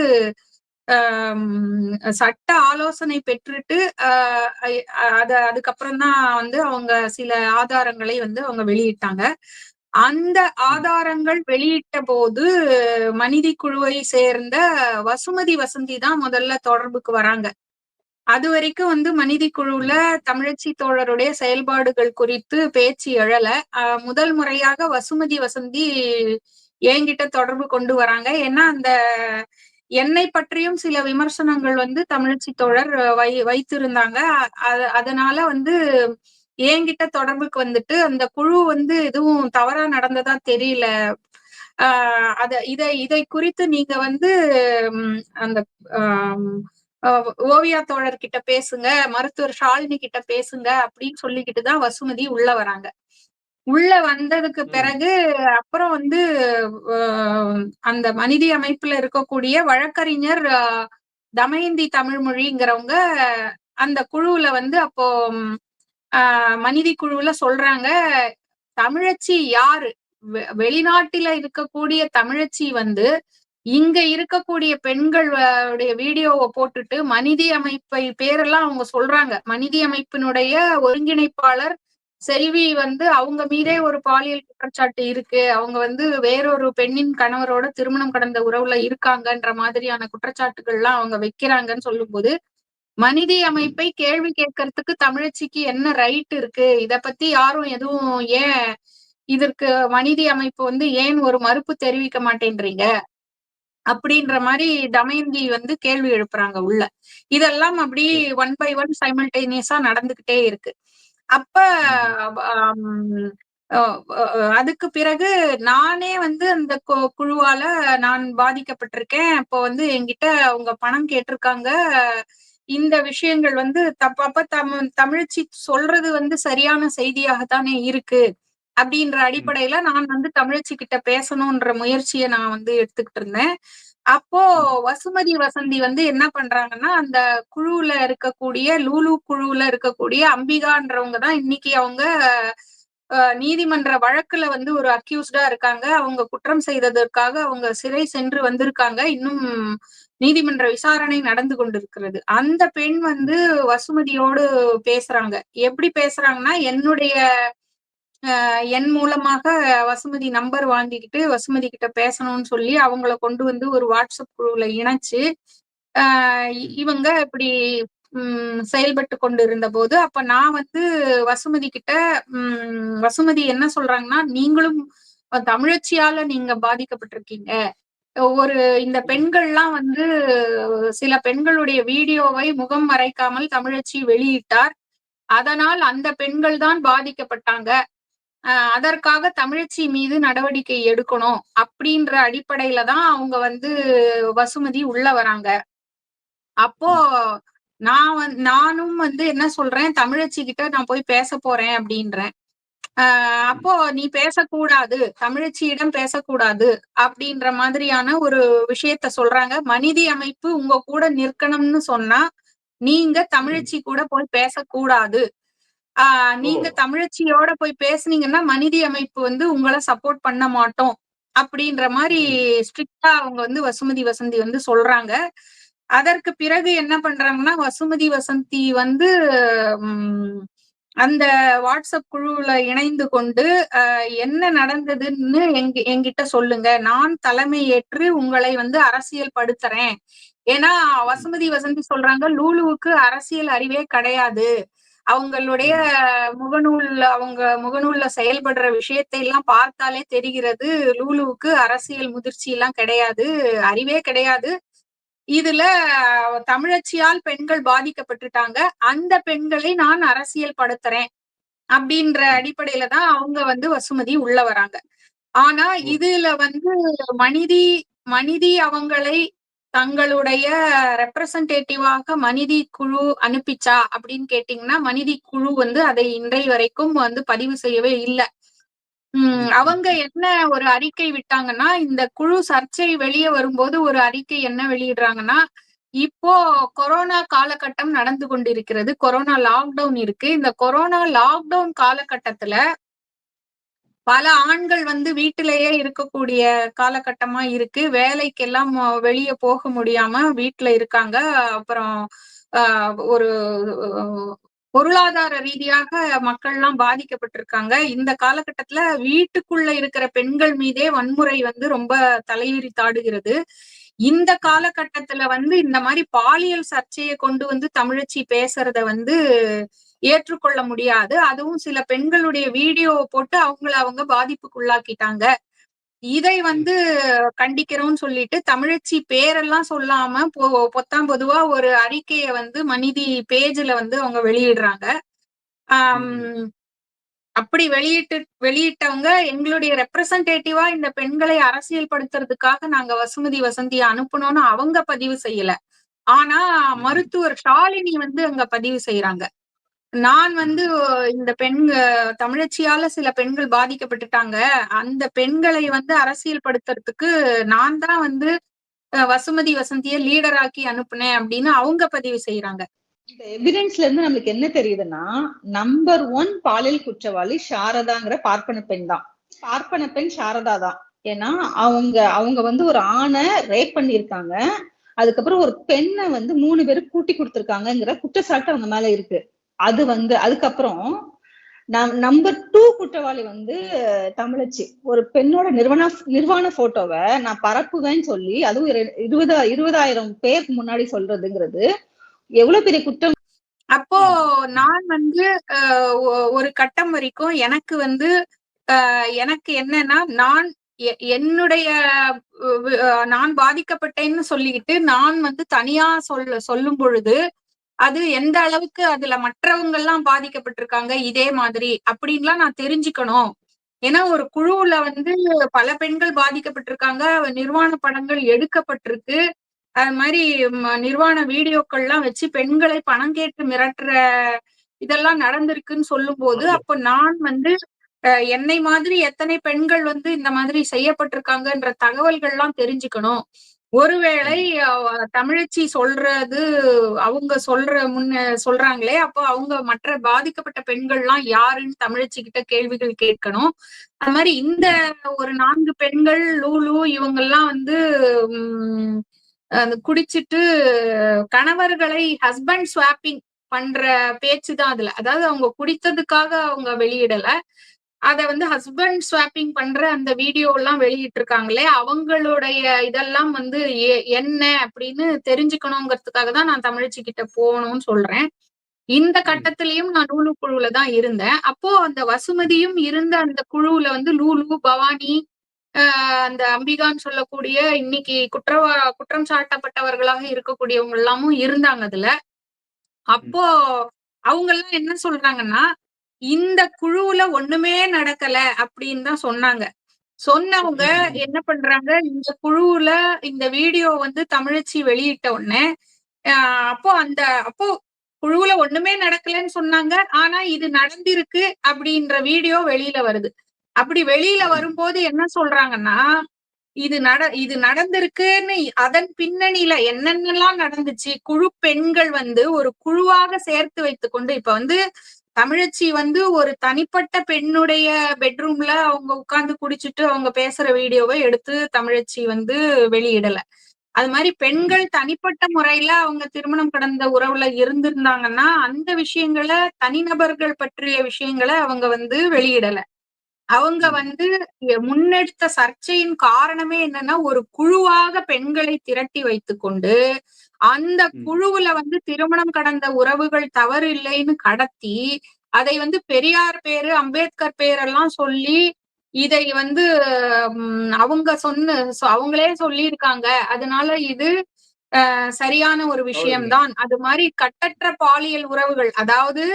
E: சட்ட ஆலோசனை பெற்றுட்டு அதுக்கப்புறம் தான் வந்து அவங்க சில ஆதாரங்களை வந்து அவங்க வெளியிட்டாங்க. அந்த ஆதாரங்கள் வெளியிட்ட போது மனிதி குழுவை சேர்ந்த வசுமதி வசந்தி தான் முதல்ல தொடர்புக்கு வராங்க. அது வரைக்கும் வந்து மனிதி குழுவுல தமிழச்சி தோழருடைய செயல்பாடுகள் குறித்து பேச்சு எழல. முதல் முறையாக வசுமதி வசந்தி என்கிட்ட தொடர்பு கொண்டு வராங்க. ஏன்னா அந்த என்னை பற்றியும் சில விமர்சனங்கள் வந்து தமிழச்சி தோழர் வைத்திருந்தாங்க. அதனால வந்து என்கிட்ட தொடர்புக்கு வந்துட்டு அந்த குழு வந்து எதுவும் தவறா நடந்ததா தெரியல, இதை குறித்து நீங்க வந்து அந்த ஓவியா தோழர் கிட்ட பேசுங்க, மருத்துவர் ஷாலினி கிட்ட பேசுங்க அப்படின்னு சொல்லிக்கிட்டுதான் வசுமதி உள்ள வராங்க. உள்ள வந்ததுக்கு பிறகு அப்புறம் வந்து அந்த மனிதி அமைப்புல இருக்கக்கூடிய வழக்கறிஞர் தமயந்தி தமிழ்மொழிங்கிறவங்க அந்த குழுவுல வந்து அப்போ மனிதி குழுவுல சொல்றாங்க, தமிழச்சி யாரு, வெளிநாட்டில இருக்கக்கூடிய தமிழச்சி வந்து இங்க இருக்கக்கூடிய பெண்களுடைய வீடியோவை போட்டுட்டு மனிதி அமைப்பை பேரெல்லாம் அவங்க சொல்றாங்க. மனிதி அமைப்பினுடைய ஒருங்கிணைப்பாளர் செல்வி வந்து அவங்க மீதே ஒரு பாலியல் குற்றச்சாட்டு இருக்கு, அவங்க வந்து வேறொரு பெண்ணின் கணவரோட திருமணம் கடந்த உறவுல இருக்காங்கன்ற மாதிரியான குற்றச்சாட்டுகள்லாம் அவங்க வைக்கிறாங்கன்னு சொல்லும்போது, மனிதி அமைப்பை கேள்வி கேட்கறதுக்கு தமிழச்சிக்கு என்ன ரைட் இருக்கு, இத பத்தி யாரும் எதுவும் ஏன் இதற்கு மனிதி அமைப்பு வந்து ஏன் ஒரு மறுப்பு தெரிவிக்க மாட்டேன்றீங்க அப்படின்ற மாதிரி தமயந்தி வந்து கேள்வி எழுப்புறாங்க உள்ள. இதெல்லாம் அப்படி 1 by 1 சைமல்டேனியஸா நடந்துகிட்டே இருக்கு. அப்ப அதுக்கு பிறகு நானே வந்து அந்த குழுவால நான் பாதிக்கப்பட்டிருக்கேன். அப்போ வந்து என்கிட்ட அவங்க பணம் கேட்டிருக்காங்க. இந்த விஷயங்கள் வந்து அப்ப தமிழச்சி சொல்றது வந்து சரியான செய்தியாகத்தானே இருக்கு அப்படின்ற அடிப்படையில நான் வந்து தமிழச்சி கிட்ட பேசணும்ன்ற முயற்சியை நான் வந்து எடுத்துக்கிட்டு இருந்தேன். அப்போ வசுமதி வசந்தி வந்து என்ன பண்றாங்கன்னா, அந்த குழுவுல இருக்கக்கூடிய லூலு குழுவுல இருக்கக்கூடிய அம்பிகான்றவங்க தான் இன்னைக்கு அவங்க நீதிமன்ற வழக்குல வந்து ஒரு அக்யூஸ்டா இருக்காங்க. அவங்க குற்றம் செய்ததற்காக அவங்க சிறை சென்று வந்திருக்காங்க. இன்னும் நீதிமன்ற விசாரணை நடந்து கொண்டிருக்கிறது. அந்த பெண் வந்து வசுமதியோடு பேசுறாங்க. எப்படி பேசுறாங்கன்னா, என் மூலமாக வசுமதி நம்பர் வாங்கிக்கிட்டு வசுமதி கிட்ட பேசணும்னு சொல்லி அவங்கள கொண்டு வந்து ஒரு வாட்ஸ்அப் குழுவுல இணைச்சு இவங்க இப்படி செயல்பட்டு கொண்டு இருந்த போது, அப்ப நான் வந்து வசுமதி கிட்ட வசுமதி என்ன சொல்றாங்கன்னா, நீங்களும் தமிழச்சியால நீங்க பாதிக்கப்பட்டிருக்கீங்க. இந்த பெண்கள்லாம் வந்து சில பெண்களுடைய வீடியோவை முகம் மறைக்காமல் தமிழச்சி வெளியிட்டார். அதனால் அந்த பெண்கள் தான் பாதிக்கப்பட்டாங்க. அதற்காக தமிழச்சி மீது நடவடிக்கை எடுக்கணும் அப்படின்ற அடிப்படையில தான் அவங்க வந்து வசுமதி உள்ள வராங்க. அப்போ நானும் வந்து என்ன சொல்றேன், தமிழச்சி கிட்ட நான் போய் பேச போறேன் அப்படின்றேன். அப்போ நீ பேசக்கூடாது, தமிழச்சியிடம் பேசக்கூடாது அப்படின்ற மாதிரியான ஒரு விஷயத்த சொல்றாங்க. மனிதி அமைப்பு உங்க கூட நிற்கணும்னு சொன்னா நீங்க தமிழச்சி கூட போய் பேசக்கூடாது. நீங்க தமிழச்சியோட போய் பேசுனீங்கன்னா மனிதி அமைப்பு வந்து உங்களை சப்போர்ட் பண்ண மாட்டோம் அப்படின்ற மாதிரி ஸ்ட்ரிக்டா அவங்க வந்து வசுமதி வசந்தி வந்து சொல்றாங்க. அதற்கு பிறகு என்ன பண்றாங்கன்னா, வசுமதி வசந்தி வந்து அந்த வாட்ஸ்அப் குழுவுல இணைந்து கொண்டு என்ன நடந்ததுன்னு என்கிட்ட சொல்லுங்க, நான் தலைமை ஏற்று உங்களை வந்து அரசியல் படுத்துறேன். ஏன்னா வசுமதி வசந்தி சொல்றாங்க, லூலுவுக்கு அரசியல் அறிவே கிடையாது, அவங்களுடைய அவங்க முகநூல்ல செயல்படுற விஷயத்தை எல்லாம் பார்த்தாலே தெரிகிறது, லூலுவுக்கு அரசியல் முதிர்ச்சி எல்லாம் கிடையாது, அறிவே கிடையாது. இதுல தமிழச்சியால் பெண்கள் பாதிக்கப்பட்டுட்டாங்க, அந்த பெண்களை நான் அரசியல் படுத்துறேன் அப்படின்ற அடிப்படையில தான் அவங்க வந்து வசுமதி உள்ள வராங்க. ஆனா இதுல வந்து மனிதி அவங்களை தங்களுடைய ரெப்ரசன்டேட்டிவாக மனிதி குழு அனுப்பிச்சா அப்படின்னு கேட்டீங்கன்னா, மனிதி குழு வந்து அதை இன்றைய வரைக்கும் வந்து பதிவு செய்யவே இல்லை. அவங்க என்ன ஒரு அறிக்கை விட்டாங்கன்னா, இந்த குழு சர்ச்சை வெளியே வரும்போது ஒரு அறிக்கை என்ன வெளியிடுறாங்கன்னா, இப்போ கொரோனா காலகட்டம் நடந்து கொண்டிருக்கிறது, கொரோனா லாக்டவுன் இருக்கு, இந்த கொரோனா லாக்டவுன் காலகட்டத்துல பல ஆண்கள் வந்து வீட்டிலேயே இருக்கக்கூடிய காலகட்டமா இருக்கு, வேலைக்கெல்லாம் வெளியே போக முடியாம வீட்டுல இருக்காங்க. அப்புறம் ஒரு பொருளாதார ரீதியாக மக்கள்லாம் பாதிக்கப்பட்டிருக்காங்க. இந்த காலகட்டத்துல வீட்டுக்குள்ள இருக்கிற பெண்கள் மீதே வன்முறை வந்து ரொம்ப தலைவிரித்தாடுகிறது. இந்த காலகட்டத்துல வந்து இந்த மாதிரி பாலியல் சர்ச்சையை கொண்டு வந்து தமிழச்சி பேசுறத வந்து ஏற்றுக்கொள்ள முடியாது. அதுவும் சில பெண்களுடைய வீடியோ போட்டு அவங்க பாதிப்புக்குள்ளாக்கிட்டாங்க. இதை வந்து கண்டிக்கிறோம்னு சொல்லிட்டு தமிழச்சி பேரெல்லாம் சொல்லாம பொத்தாம் பொதுவா ஒரு அறிக்கையை வந்து மனிதி பேஜ்ல வந்து அவங்க வெளியிடுறாங்க. அப்படி வெளியிட்டவங்க எங்களுடைய ரெப்ரசன்டேட்டிவா இந்த பெண்களை அரசியல் படுத்துறதுக்காக நாங்க வசுமதி வசந்தியை அனுப்பணும்னு அவங்க பதிவு செய்யல. ஆனா மருத்துவர் ஷாலினி வந்து அங்க பதிவு செய்யறாங்க. நான் வந்து இந்த தமிழச்சியால சில பெண்கள் பாதிக்கப்பட்டுட்டாங்க, அந்த பெண்களை வந்து அரசியல் படுத்துறதுக்கு நான் தான் வந்து வசுமதி வசந்திய லீடர் ஆக்கி அனுப்புனேன் அப்படின்னு அவங்க பதிவு செய்யறாங்க.
G: இந்த எவிடன்ஸ்ல இருந்து நம்மளுக்கு என்ன தெரியுதுன்னா, நம்பர் 1 பாலியல் குற்றவாளி சாரதாங்கிற பார்ப்பன பெண் தான். பார்ப்பன பெண் சாரதா தான். ஏன்னா அவங்க வந்து ஒரு ஆணை ரேப் பண்ணிருக்காங்க. அதுக்கப்புறம் ஒரு பெண்ணை வந்து 3 பேரு கூட்டி கொடுத்திருக்காங்கிற குற்றச்சாட்டு அவங்க மேல இருக்கு. அது வந்து அதுக்கப்புறம் நம்பர் 2 குற்றவாளி வந்து தமிழச்சி. ஒரு பெண்ணோட நிர்வாண போட்டோவை நான் பரப்புவேன்னு சொல்லி, அதுவும் 20,000 பேருக்கு முன்னாடி சொல்றதுங்கிறது எவ்வளவு பெரிய குற்றம்.
E: அப்போ நான் வந்து ஒரு கட்டம் வரைக்கும் எனக்கு வந்து எனக்கு என்னன்னா, என்னுடைய நான் பாதிக்கப்பட்டேன்னு சொல்லிக்கிட்டு நான் வந்து தனியா சொல்லும் பொழுது அது எந்த அளவுக்கு அதுல மற்றவங்க எல்லாம் பாதிக்கப்பட்டிருக்காங்க இதே மாதிரி அப்படின்லாம் நான் தெரிஞ்சுக்கணும். ஏன்னா ஒரு குழுவுல வந்து பல பெண்கள் பாதிக்கப்பட்டிருக்காங்க, நிர்வாண படங்கள் எடுக்கப்பட்டிருக்கு, அது மாதிரி நிர்வாண வீடியோக்கள்லாம் வச்சு பெண்களை பணம் கேட்டு மிரட்டுற இதெல்லாம் நடந்திருக்குன்னு சொல்லும் போது அப்ப நான் வந்து என்னை மாதிரி எத்தனை பெண்கள் வந்து இந்த மாதிரி செய்யப்பட்டிருக்காங்கன்ற தகவல்கள்லாம் தெரிஞ்சுக்கணும். ஒருவேளை தமிழச்சி சொல்றது அவங்க சொல்றாங்களே, அப்போ அவங்க மற்ற பாதிக்கப்பட்ட பெண்கள்லாம் யாருன்னு தமிழச்சி கிட்ட கேள்விகள் கேட்கணும். அது மாதிரி இந்த ஒரு 4 பெண்கள் லூலு இவங்கெல்லாம் வந்து குடிச்சிட்டு கணவர்களை ஹஸ்பண்ட் ஸ்வாப்பிங் பண்ற பேச்சுதான் அதுல. அதாவது அவங்க குடித்ததுக்காக அவங்க வெளியிடல, அத வந்து ஹஸ்பண்ட் ஸ்வாப்பிங் பண்ற அந்த வீடியோ எல்லாம் வெளியிட்டு இருக்காங்களே, அவங்களுடைய இதெல்லாம் வந்து என்ன அப்படின்னு தெரிஞ்சுக்கணுங்கிறதுக்காக தான் நான் தமிழச்சி கிட்ட போகணும்னு சொல்றேன். இந்த கட்டத்திலயும் நான் லூலு குழுவுல தான் இருந்தேன். அப்போ அந்த வசுமதியும் இருந்த அந்த குழுவுல வந்து லூலு, பவானி, அந்த அம்பிகான்னு சொல்லக்கூடிய இன்னைக்கு குற்றம் சாட்டப்பட்டவர்களாக இருக்கக்கூடியவங்க எல்லாமும் இருந்தாங்க அதுல. அப்போ அவங்க எல்லாம் என்ன சொல்றாங்கன்னா, இந்த குழுவுல ஒண்ணுமே நடக்கல அப்படின்னு தான் சொன்னாங்க. சொன்னவங்க என்ன பண்றாங்க, இந்த குழுவுல இந்த வீடியோ வந்து தமிழச்சி வெளியிட்ட உடனே அப்போ குழுவுல ஒண்ணுமே நடக்கலன்னு சொன்னாங்க, ஆனா இது நடந்திருக்கு அப்படின்ற வீடியோ வெளியில வருது. அப்படி வெளியில வரும்போது என்ன சொல்றாங்கன்னா, இது நடந்திருக்குன்னு அதன் பின்னணியில என்னென்னலாம் நடந்துச்சு, குழு பெண்கள் வந்து ஒரு குழுவாக சேர்த்து வைத்துக் கொண்டு இப்ப வந்து தமிழச்சி வந்து ஒரு தனிப்பட்ட பெண்ணுடைய பெட்ரூம்ல அவங்க உட்கார்ந்து குடிச்சிட்டு அவங்க பேசுற வீடியோவை எடுத்து தமிழச்சி வந்து வெளியிடல. அது மாதிரி பெண்கள் தனிப்பட்ட முறையில அவங்க திருமணம் கடந்த உறவுல இருந்திருந்தாங்கன்னா அந்த விஷயங்களை தனிநபர்கள் பற்றிய விஷயங்களை அவங்க வந்து வெளியிடல. அவங்க வந்து முன்னெடுத்த சர்ச்சையின் காரணமே என்னன்னா, ஒரு குழுவாக பெண்களை திரட்டி வைத்துக் கொண்டு அந்த குழுவுல வந்து திருமணம் கடந்த உறவுகள் தவறு இல்லைன்னு கடத்தி அதை வந்து பெரியார் பேரு, அம்பேத்கர் பேரெல்லாம் சொல்லி இதை வந்து அவங்களே சொல்லியிருக்காங்க, அதனால இது சரியான ஒரு விஷயம்தான். அது மாதிரி கட்டற்ற பாலியல் உறவுகள், அதாவது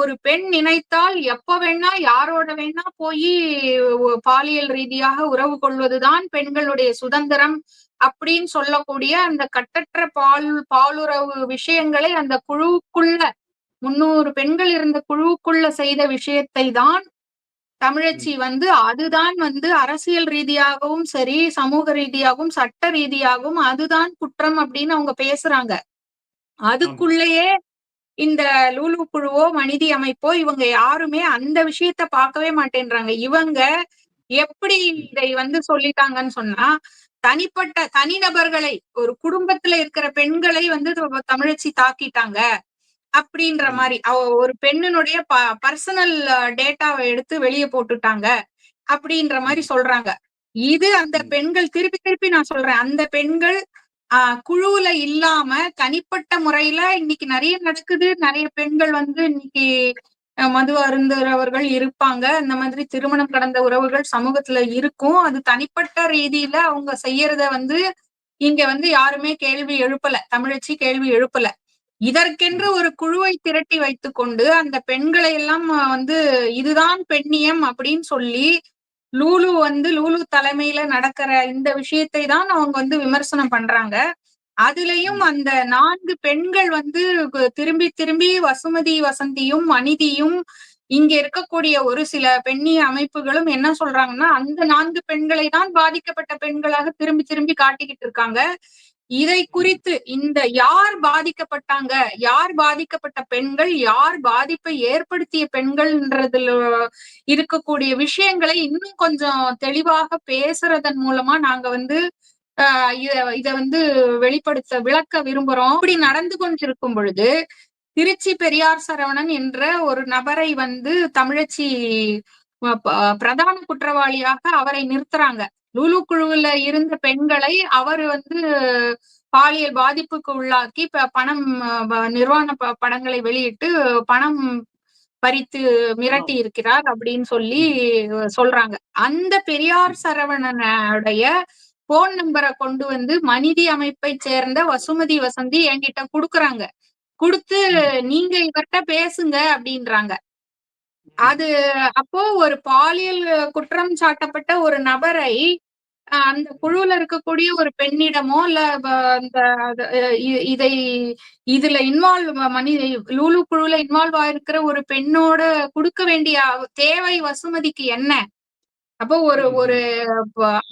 E: ஒரு பெண் நினைத்தால் எப்ப வேணா யாரோட வேணா போய் பாலியல் ரீதியாக உறவு கொள்வதுதான் பெண்களுடைய சுதந்திரம் அப்படின்னு சொல்லக்கூடிய அந்த கட்டற்ற பாலுறவு விஷயங்களை அந்த குழுவுக்குள்ள 300 பெண்கள் இருந்த குழுவுக்குள்ள செய்த விஷயத்தை தான் தமிழச்சி வந்து அதுதான் வந்து அரசியல் ரீதியாகவும் சரி, சமூக ரீதியாகவும் சட்ட ரீதியாகவும் அதுதான் குற்றம் அப்படின்னு அவங்க பேசுறாங்க. அதுக்குள்ளேயே இந்த லூலு குழுவோ மனிதி அமைப்போ இவங்க யாருமே அந்த விஷயத்த பார்க்கவே மாட்டேன்றாங்க. இவங்க எப்படி இதை வந்து சொல்லிட்டாங்கன்னு சொன்னா, தனிநபர்களை ஒரு குடும்பத்துல இருக்கிற பெண்களை வந்து தமிழச்சி தாக்கிட்டாங்க அப்படின்ற மாதிரி, ஒரு பெண்ணினுடைய பர்சனல் டேட்டாவை எடுத்து வெளியே போட்டுட்டாங்க அப்படின்ற மாதிரி சொல்றாங்க. இது அந்த பெண்கள் திருப்பி திருப்பி நான் சொல்றேன், அந்த பெண்கள் குழுவுல இல்லாம தனிப்பட்ட முறையில இன்னைக்கு நிறைய நடக்குது. நிறைய பெண்கள் வந்து இன்னைக்கு மது அருந்துறவர்கள் இருப்பாங்க. இந்த மாதிரி திருமணம் கடந்த உறவுகள் சமூகத்துல இருக்கும். அது தனிப்பட்ட ரீதியில அவங்க செய்யறத வந்து இங்க வந்து யாருமே கேள்வி எழுப்பல. தமிழச்சி கேள்வி எழுப்பல. இதற்கென்று ஒரு குழுவை திரட்டி வைத்துக் கொண்டு அந்த பெண்களை எல்லாம் வந்து இதுதான் பெண்ணியம் அப்படின்னு சொல்லி லூலு தலைமையில நடக்கிற இந்த விஷயத்தை தான் அவங்க வந்து விமர்சனம் பண்றாங்க. அதுலயும் அந்த 4 பெண்கள் வந்து திரும்பி திரும்பி வசுமதி வசந்தியும் மனிதியும் இங்க இருக்கக்கூடிய ஒரு சில பெண்ணிய அமைப்புகளும் என்ன சொல்றாங்கன்னா, அந்த 4 பெண்களை தான் பாதிக்கப்பட்ட பெண்களாக திரும்பி திரும்பி காட்டிக்கிட்டு இருக்காங்க. இதை குறித்து இந்த யார் பாதிக்கப்பட்டாங்க, யார் பாதிக்கப்பட்ட பெண்கள், யார் பாதிப்பை ஏற்படுத்திய பெண்கள்ன்றதுல இருக்கக்கூடிய விஷயங்களை இன்னும் கொஞ்சம் தெளிவாக பேசுறதன் மூலமா நாங்க வந்து இத வந்து விளக்க விரும்புறோம். இப்படி நடந்து கொண்டிருக்கும் பொழுது திருச்சி பெரியார் சரவணன் என்ற ஒரு நபரை வந்து தமிழச்சி பிரதான குற்றவாளியாக அவரை நிறுத்துறாங்க. லூலு குழுவுல இருந்த பெண்களை அவர் வந்து பாலியல் பாதிப்புக்கு உள்ளாக்கி பணம் நிர்வாண படங்களை வெளியிட்டு பணம் பறித்து மிரட்டி இருக்கிறார் அப்படின்னு சொல்லி சொல்றாங்க. அந்த பெரியார் சரவணனுடைய போன் நம்பரை கொண்டு வந்து மனிதி அமைப்பை சேர்ந்த வசுமதி வசந்தி என்கிட்ட குடுக்குறாங்க. குடுத்து நீங்க இவர்கிட்ட பேசுங்க அப்படின்றாங்க. அது அப்போ ஒரு பாலியல் குற்றம் சாட்டப்பட்ட ஒரு நபரை அந்த குழுல இருக்கக்கூடிய ஒரு பெண்ணிடமோ இல்ல இதை இதுல லூலு குழுல இன்வால்வ் ஆயிருக்கிற ஒரு பெண்ணோட கொடுக்க வேண்டிய தேவை வசுமதிக்கு என்ன? அப்போ ஒரு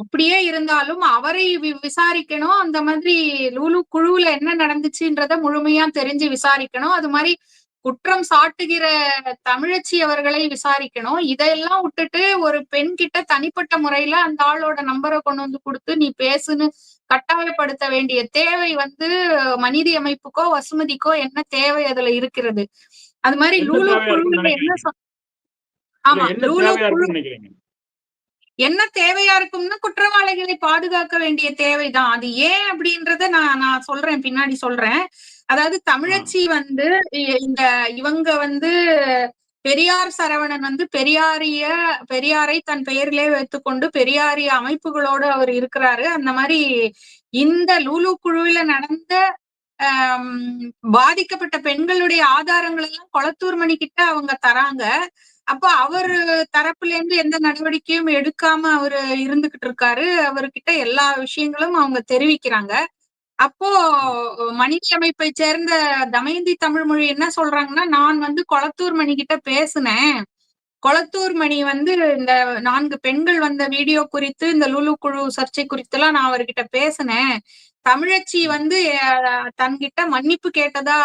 E: அப்படியே இருந்தாலும் அவரை விசாரிக்கணும். அந்த மாதிரி லூலு குழுவுல என்ன நடந்துச்சுன்றத முழுமையா தெரிஞ்சு விசாரிக்கணும். அது மாதிரி குற்றம் சாட்டுகிற தமிழச்சி அவர்களை விசாரிக்கணும். இதையெல்லாம் விட்டுட்டு ஒரு பெண் கிட்ட தனிப்பட்ட முறையில அந்த ஆளோட நம்பரை கொண்டு வந்து கொடுத்து நீ பேசுன்னு கட்டாயப்படுத்த வேண்டிய தேவை வந்து மனிதி அமைப்புக்கோ வசுமதிக்கோ என்ன தேவை அதுல இருக்கிறது? அது மாதிரி லூலு குழுவுல லூலு குழு என்ன தேவையா இருக்கும்னா குற்றவாளிகளை பாதுகாக்க வேண்டிய தேவைதான். அது ஏன் அப்படின்றத நான் சொல்றேன், பின்னாடி சொல்றேன். அதாவது தமிழச்சி வந்து இவங்க வந்து பெரியார் சரவணன் வந்து பெரியாரை தன் பெயரிலே வைத்துக்கொண்டு பெரியாரிய அமைப்புகளோடு அவர் இருக்கிறாரு. அந்த மாதிரி இந்த லூலு குழுவில நடந்த பாதிக்கப்பட்ட பெண்களுடைய ஆதாரங்கள் எல்லாம் கொளத்தூர் மணி கிட்ட அவங்க தராங்க. அப்ப அவர் தரப்புல இருந்து எந்த நடவடிக்கையும் எடுக்காம அவரு இருந்துகிட்டு இருக்காரு. அவர்கிட்ட எல்லா விஷயங்களும் அவங்க தெரிவிக்கிறாங்க. அப்போ மனித அமைப்பை சேர்ந்த தமயந்தி தமிழ்மொழி என்ன சொல்றாங்கன்னா, நான் வந்து கொளத்தூர் மணி கிட்ட பேசினேன். கொளத்தூர் மணி வந்து இந்த 4 பெண்கள் வந்த வீடியோ குறித்து இந்த லூலு குழு சர்ச்சை குறித்து எல்லாம் நான் அவர்கிட்ட பேசினேன். தமிழச்சி வந்து தன்கிட்ட மன்னிப்பு கேட்டதா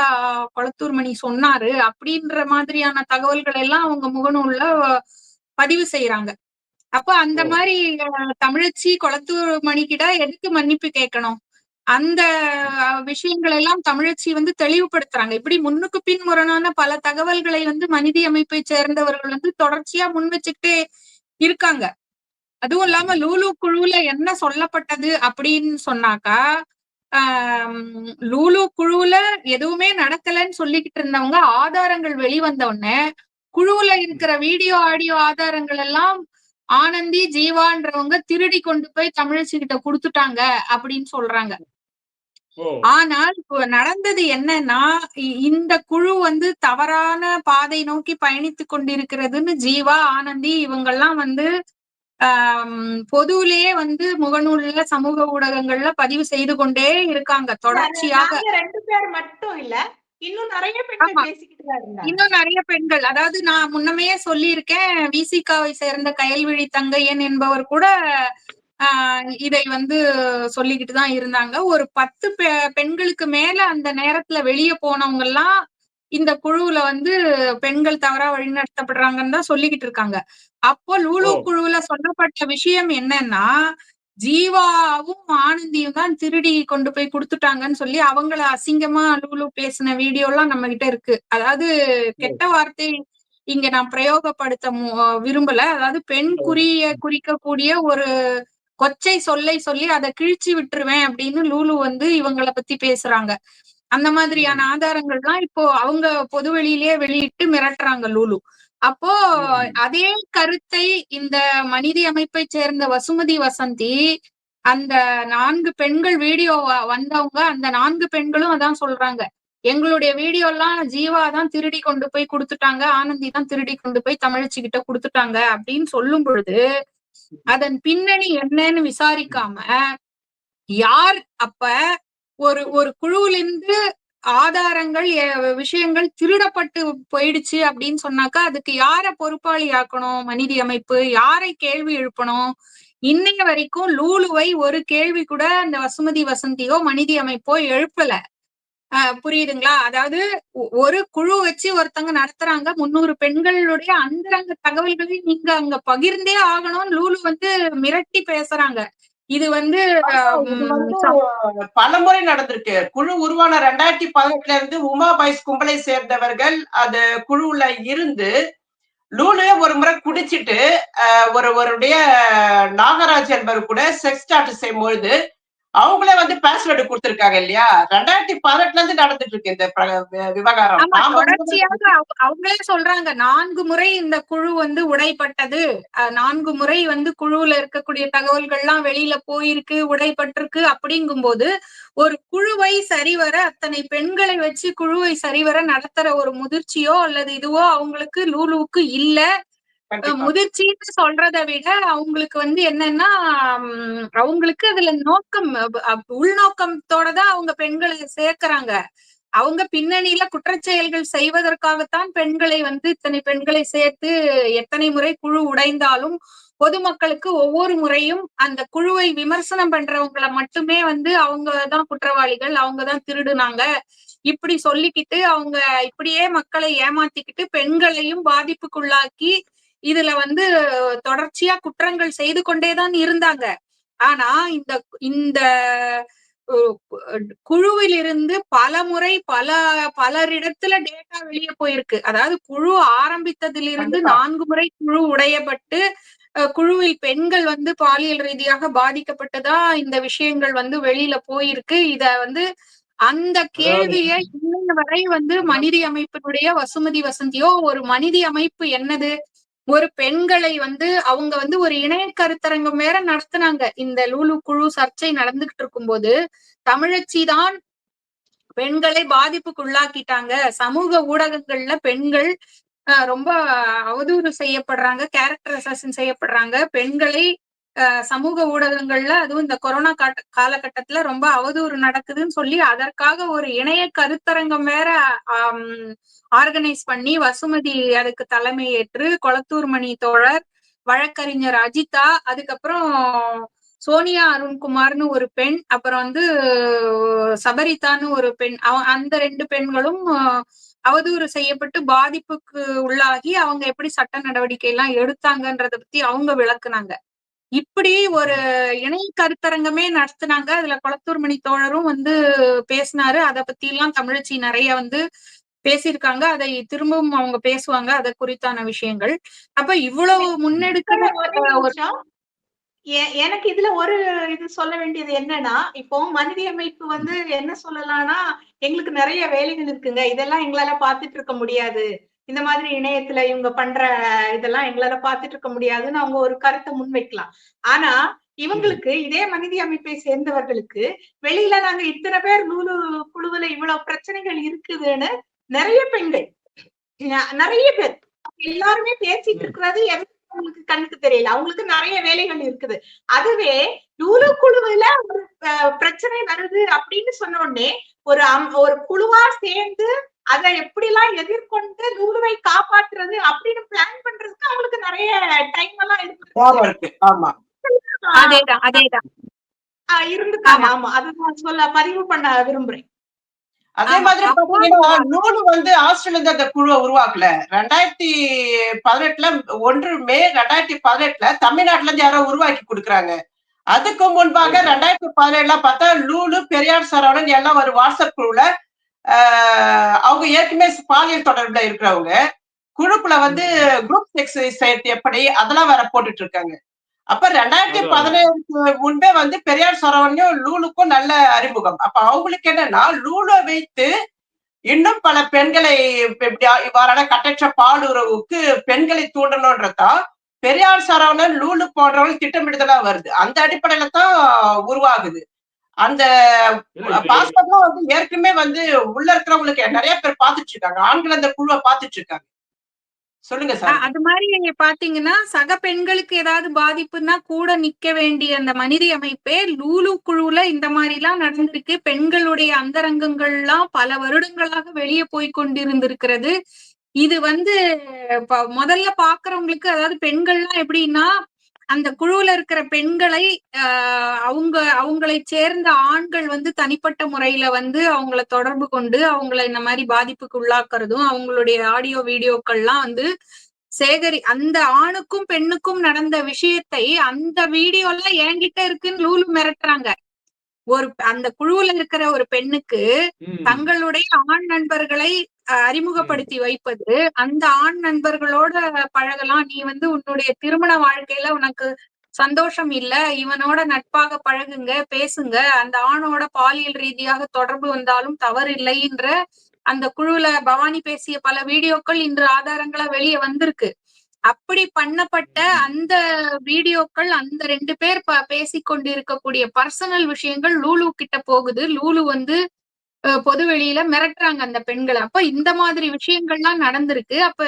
E: கொளத்தூர் மணி சொன்னாரு அப்படின்ற மாதிரியான தகவல்கள் எல்லாம் அவங்க முகநூல்ல பதிவு செய்யறாங்க. அப்ப அந்த மாதிரி தமிழச்சி கொளத்தூர் மணி கிட்ட எதுக்கு மன்னிப்பு கேட்கணும்? அந்த விஷயங்கள் எல்லாம் தமிழச்சி வந்து தெளிவுபடுத்துறாங்க. இப்படி முன்னுக்கு பின் முரணான பல தகவல்களை வந்து மனிதி அமைப்பை சேர்ந்தவர்கள் வந்து தொடர்ச்சியா முன் வச்சுக்கிட்டே இருக்காங்க. அதுவும் இல்லாம லூலு குழுவுல என்ன சொல்லப்பட்டது அப்படின்னு சொன்னாக்கா, லூலு குழுவுல எதுவுமே நடக்கலன்னு சொல்லிக்கிட்டு இருந்தவங்க ஆதாரங்கள் வெளிவந்த உடனே குழுவுல இருக்கிற வீடியோ ஆடியோ ஆதாரங்கள் எல்லாம் ஆனந்தி ஜீவான்றவங்க திருடி கொண்டு போய் தமிழச்சி கிட்ட கொடுத்துட்டாங்க அப்படின்னு சொல்றாங்க. ஆனால் நடந்தது என்னன்னா, இந்த குழு வந்து தவறான பாதை நோக்கி பயணித்து கொண்டிருக்கிறதுன்னு ஜீவா ஆனந்தி இவங்கெல்லாம் வந்து பொதுவிலேயே வந்து முகநூல்ல சமூக ஊடகங்கள்ல பதிவு செய்து கொண்டே இருக்காங்க தொடர்ச்சியாக.
C: 2 பேர் மட்டும் இல்ல, இன்னும் நிறைய பெண்கள் பேசிக்கிட்டு தான் இருந்தாங்க.
E: இன்னும் நிறைய பெண்கள், அதாவது நான் முன்னமே சொல்லியிருக்கேன், விசிகாவை சேர்ந்த கயல்விழி தங்கையன் என்பவர் கூட இதை வந்து சொல்லிக்கிட்டு தான் இருந்தாங்க. ஒரு 10 பெண்களுக்கு மேல அந்த நேரத்துல வெளியே போனவங்க எல்லாம் இந்த குழுவுல வந்து பெண்கள் தவறா வழிநடத்தப்படுறாங்கன்னு தான் சொல்லிக்கிட்டு இருக்காங்க. அப்போ லூலு குழுவுல சொல்லப்பட்ட விஷயம் என்னன்னா, ஜீவாவும் ஆனந்தியும் தான் திருடி கொண்டு போய் கொடுத்துட்டாங்கன்னு சொல்லி அவங்கள அசிங்கமா லூலு பேசின வீடியோ எல்லாம் நம்ம கிட்ட இருக்கு. அதாவது கெட்ட வார்த்தை இங்க நான் பிரயோகப்படுத்த விரும்பல. அதாவது பெண் குறிக்கக்கூடிய ஒரு கொச்சை சொல்லை சொல்லி அதை கிழிச்சு விட்டுருவேன் அப்படின்னு லூலு வந்து இவங்கள பத்தி பேசுறாங்க. அந்த மாதிரியான ஆதாரங்கள்லாம் இப்போ அவங்க பொதுவெளியிலேயே வெளியிட்டு மிரட்டுறாங்க லூலு. அப்போ அதே கருத்தை இந்த மனித அமைப்பை சேர்ந்த வசுமதி வசந்தி, அந்த 4 பெண்கள் வீடியோ வந்தவங்க, அந்த 4 பெண்களும் அதான் சொல்றாங்க. எங்களுடைய வீடியோ எல்லாம் ஜீவா தான் திருடி கொண்டு போய் கொடுத்துட்டாங்க, ஆனந்தி தான் திருடி கொண்டு போய் தமிழச்சி கிட்ட கொடுத்துட்டாங்க அப்படின்னு சொல்லும் பொழுது அதன் பின்னணி என்னன்னு விசாரிக்காம யார் அப்ப ஒரு குழுவிலிருந்து ஆதாரங்கள் விஷயங்கள் திருடப்பட்டு போயிடுச்சு அப்படின்னு சொன்னாக்கா அதுக்கு யார பொறுப்பாளி ஆக்கணும்? மனித அமைப்பு யாரை கேள்வி எழுப்பணும்? இன்னைய வரைக்கும் லூலுவை ஒரு கேள்வி கூட அந்த வசுமதி வசந்தியோ மனித அமைப்போ எழுப்பல. புரியுதுங்களா? அதாவது ஒரு குழு வச்சு ஒருத்தங்க நடத்துறாங்க, 300 பெண்களுடைய அந்தரங்க தகவல்களை நீங்க அங்க பகிர்ந்தே ஆகணும்னு லூலு வந்து மிரட்டி பேசுறாங்க. இது வந்து
D: பலமுறை நடந்திருக்கு. குழு உருவான 2018 இருந்து உமா பாய்ஸ் கும்பலை சேர்ந்தவர்கள் அது குழுவுல இருந்து லூலு ஒரு முறை குடிச்சிட்டு ஒருவருடைய நாகராஜ் என்பவர் கூட செக்ஸ் சாட் செய்யும் பொழுது அவங்களே வந்து பாஸ்வேர்டு கொடுத்திருக்காங்க இல்லையா? 2018 இருந்து நடந்துட்டு இருக்கு இந்த விவகாரம்.
E: தொடர்ச்சியாக அவங்களே சொல்றாங்க 4 முறை இந்த குழு வந்து உடைப்பட்டது, 4 முறை வந்து குழுவுல இருக்கக்கூடிய தகவல்கள்லாம் வெளியில போயிருக்கு, உடைப்பட்டிருக்கு. அப்படிங்கும் போது ஒரு குழுவை சரிவர அத்தனை பெண்களை வச்சு குழுவை சரிவர நடத்துற ஒரு முதிர்ச்சியோ அல்லது இதுவோ அவங்களுக்கு லூலுவுக்கு இல்ல. முதிர்ச்சின்னு சொல்றதை விட அவங்களுக்கு வந்து என்னன்னா அவங்களுக்கு அதுல நோக்கம் உள்நோக்கத்தோடதான் அவங்க பெண்களை சேர்க்கிறாங்க. அவங்க பின்னணியில குற்றச்செயல்கள் செய்வதற்காகத்தான் பெண்களை வந்து இத்தனை பெண்களை சேர்த்து எத்தனை முறை குழு உடைந்தாலும் பொதுமக்களுக்கு ஒவ்வொரு முறையும் அந்த குழுவை விமர்சனம் பண்றவங்களை மட்டுமே வந்து அவங்கதான் குற்றவாளிகள், அவங்கதான் திருடுனாங்க இப்படி சொல்லிக்கிட்டு அவங்க இப்படியே மக்களை ஏமாத்திக்கிட்டு பெண்களையும் பாதிப்புக்குள்ளாக்கி இதுல வந்து தொடர்ச்சியா குற்றங்கள் செய்து கொண்டேதான் இருந்தாங்க. ஆனா இந்த குழுவிலிருந்து பல முறை பலரிடத்துல டேட்டா வெளியே போயிருக்கு. அதாவது குழு ஆரம்பித்ததிலிருந்து 4 முறை குழு உடையப்பட்டு குழுவில் பெண்கள் வந்து பாலியல் ரீதியாக பாதிக்கப்பட்டதா இந்த விஷயங்கள் வந்து வெளியில போயிருக்கு. இத வந்து அந்த கேள்வியை இன்னைய வரை வந்து மனித அமைப்பினுடைய வசுமதி வசந்தியோ ஒரு மனித அமைப்பு என்னது, ஒரு பெண்களை வந்து அவங்க வந்து ஒரு இணைய கருத்தரங்கம் வேற நடத்துனாங்க. இந்த லூலு குழு சர்ச்சை நடந்துகிட்டு இருக்கும்போது தமிழச்சி தான் பெண்களை பாதிப்புக்குள்ளாக்கிட்டாங்க, சமூக ஊடகங்கள்ல பெண்கள் ரொம்ப அவதூறு செய்யப்படுறாங்க, கேரக்டர் அசாசின் செய்யப்படுறாங்க, பெண்களை சமூக ஊடகங்கள்ல அதுவும் இந்த கொரோனா காலகட்டத்துல ரொம்ப அவதூறு நடக்குதுன்னு சொல்லி அதற்காக ஒரு இணைய கருத்தரங்கம் வேற ஆர்கனைஸ் பண்ணி வசுமதி அதுக்கு தலைமை ஏற்று கொளத்தூர் மணி தோழர், வழக்கறிஞர் அஜிதா, அதுக்கப்புறம் சோனியா அருண்குமார்னு ஒரு பெண், அப்புறம் வந்து சபரிதான்னு ஒரு பெண், அந்த 2 பெண்களும் அவதூறு செய்யப்பட்டு பாதிப்புக்கு உள்ளாகி அவங்க எப்படி சட்ட நடவடிக்கை எல்லாம் எடுத்தாங்கன்றத பத்தி அவங்க விளக்குனாங்க. இப்படி ஒரு இணைய கருத்தரங்கமே நடத்துனாங்க. அதுல கொளத்தூர் மணி தோழரும் வந்து பேசினாரு. அதை பத்தி எல்லாம் தமிழச்சி நிறைய வந்து பேசியிருக்காங்க. அதை திரும்பவும் அவங்க பேசுவாங்க, அதை குறித்தான விஷயங்கள். அப்ப இவ்வளவு முன்னெடுக்கிற
C: எனக்கு இதுல ஒரு இது சொல்ல வேண்டியது என்னன்னா, இப்போ மனித அமைப்பு வந்து என்ன சொல்லலாம்னா, எங்களுக்கு நிறைய வேலைகள் இருக்குங்க, இதெல்லாம் எங்களால பாத்துட்டு இருக்க முடியாது, இந்த மாதிரி இணையத்துல இவங்க பண்ற இதெல்லாம் எங்களால பாத்துட்டு இருக்க முடியாதுன்னு அவங்க ஒரு கருத்தை முன்வைக்கலாம். ஆனா இவங்களுக்கு இதே மனித அமைப்பை சேர்ந்தவர்களுக்கு வெளியில நாங்க இத்தனை பேர் லூலு குழுவுல இவ்வளவு பிரச்சனைகள் இருக்குதுன்னு நிறைய பெண்கள் நிறைய பேர் எல்லாருமே பேசிட்டு இருக்கிறது அவங்களுக்கு கண்ணுக்கு தெரியல. அவங்களுக்கு நிறைய வேலைகள் இருக்குது. அதுவே லூலு குழுவுல ஒரு பிரச்சனை வருது அப்படின்னு சொன்ன உடனே ஒரு குழுவா சேர்ந்து அதை எப்படி எல்லாம் எதிர்கொண்டு லூலுவை காப்பாற்றுறது அப்படின்னு பிளான் பண்றதுக்கு அவங்களுக்கு நிறைய டைம் எல்லாம் இருக்கு. இருந்துட்டாங்க. ஆமா, அதுதான் சொல்ல பதிவு பண்ண விரும்புறேன்.
D: அதே மாதிரி பாத்தீங்கன்னா லூலு வந்து ஆஸ்திரேலியா அந்த குழுவை உருவாக்கல. 2018 1 மே 2018 தமிழ்நாட்டுல இருந்து யாரோ உருவாக்கி கொடுக்குறாங்க. அதுக்கு முன்பாக 2017 பார்த்தா லூலு, பெரியார் சரவணன் எல்லாம் ஒரு வாட்ஸ்அப் குழுல அவங்க ஏற்கனவே பாலியல் தொடர்புல இருக்கிறவங்க குழுக்குள்ள வந்து குரூப் செக்ஸ் எப்படி அதெல்லாம் வேற போட்டுட்டு இருக்காங்க. அப்ப 2017 முன்பே வந்து பெரியார் சரவணையும் லூலுக்கும் நல்ல அறிமுகம். அப்ப அவங்களுக்கு என்னன்னா லூலை வைத்து இன்னும் பல பெண்களை இவ்வாறான கட்டற்ற பாலுறவுக்கு பெண்களை தூண்டணும்ன்றதான் பெரியார் சரவணன் லூலு போன்றவர்கள் திட்டமிடுதலா வருது. அந்த அடிப்படையில தான் உருவாகுது. அந்த பாஸ்போர்ட்லாம் வந்து ஏற்கனவே வந்து உள்ள இருக்கிறவங்களுக்கு நிறைய பேர் பாத்துட்டு இருக்காங்க. ஆண்கள் அந்த குழுவை பாத்துட்டு இருக்காங்க. சொல்லுங்க சார்.
E: அது மாதிரி பாத்தீங்கன்னா சக பெண்களுக்கு ஏதாவது பாதிப்புன்னா கூட நிக்க வேண்டிய அந்த மனித அமைப்பே லூலு குழுல இந்த மாதிரி எல்லாம் நடந்திருக்கு. பெண்களுடைய அந்தரங்கங்கள்லாம் பல வருடங்களாக வெளியே போய் கொண்டிருந்திருக்கிறது. இது வந்து முதல்ல பாக்குறவங்களுக்கு, அதாவது பெண்கள்லாம் எப்படின்னா அந்த குழுவுல இருக்கிற பெண்களை அவங்களை சேர்ந்த ஆண்கள் வந்து தனிப்பட்ட முறையில வந்து அவங்கள தொடர்பு கொண்டு அவங்கள இந்த மாதிரி பாதிப்புக்கு உள்ளாக்குறதும், அவங்களுடைய ஆடியோ வீடியோக்கள்லாம் வந்து அந்த ஆணுக்கும் பெண்ணுக்கும் நடந்த விஷயத்தை அந்த வீடியோ எல்லாம் என்கிட்ட இருக்குன்னு லூலு மிரட்டுறாங்க. அந்த குழுவுல இருக்கிற ஒரு பெண்ணுக்கு தங்களுடைய ஆண் நண்பர்களை அறிமுகப்படுத்தி வைப்பது, அந்த ஆண் நண்பர்களோட பழகலாம், நீ வந்து உன்னுடைய திருமண வாழ்க்கையில உனக்கு சந்தோஷம் இல்ல, இவனோட நட்பாக பழகுங்க, பேசுங்க, அந்த ஆணோட பாலியல் ரீதியாக தொடர்பு வந்தாலும் தவறு இல்லைன்ற அந்த குழுல பவானி பேசிய பல வீடியோக்கள் இன்று ஆதாரங்களா வெளியே வந்திருக்கு. அப்படி பண்ணப்பட்ட அந்த வீடியோக்கள், அந்த 2 பேர் பேசிக்கொண்டிருக்கக்கூடிய பர்சனல் விஷயங்கள் லூலு கிட்ட போகுது. லூலு வந்து பொது வெளியில மிரட்டுறாங்க அந்த பெண்களை. அப்ப இந்த மாதிரி விஷயங்கள்லாம் நடந்திருக்கு. அப்ப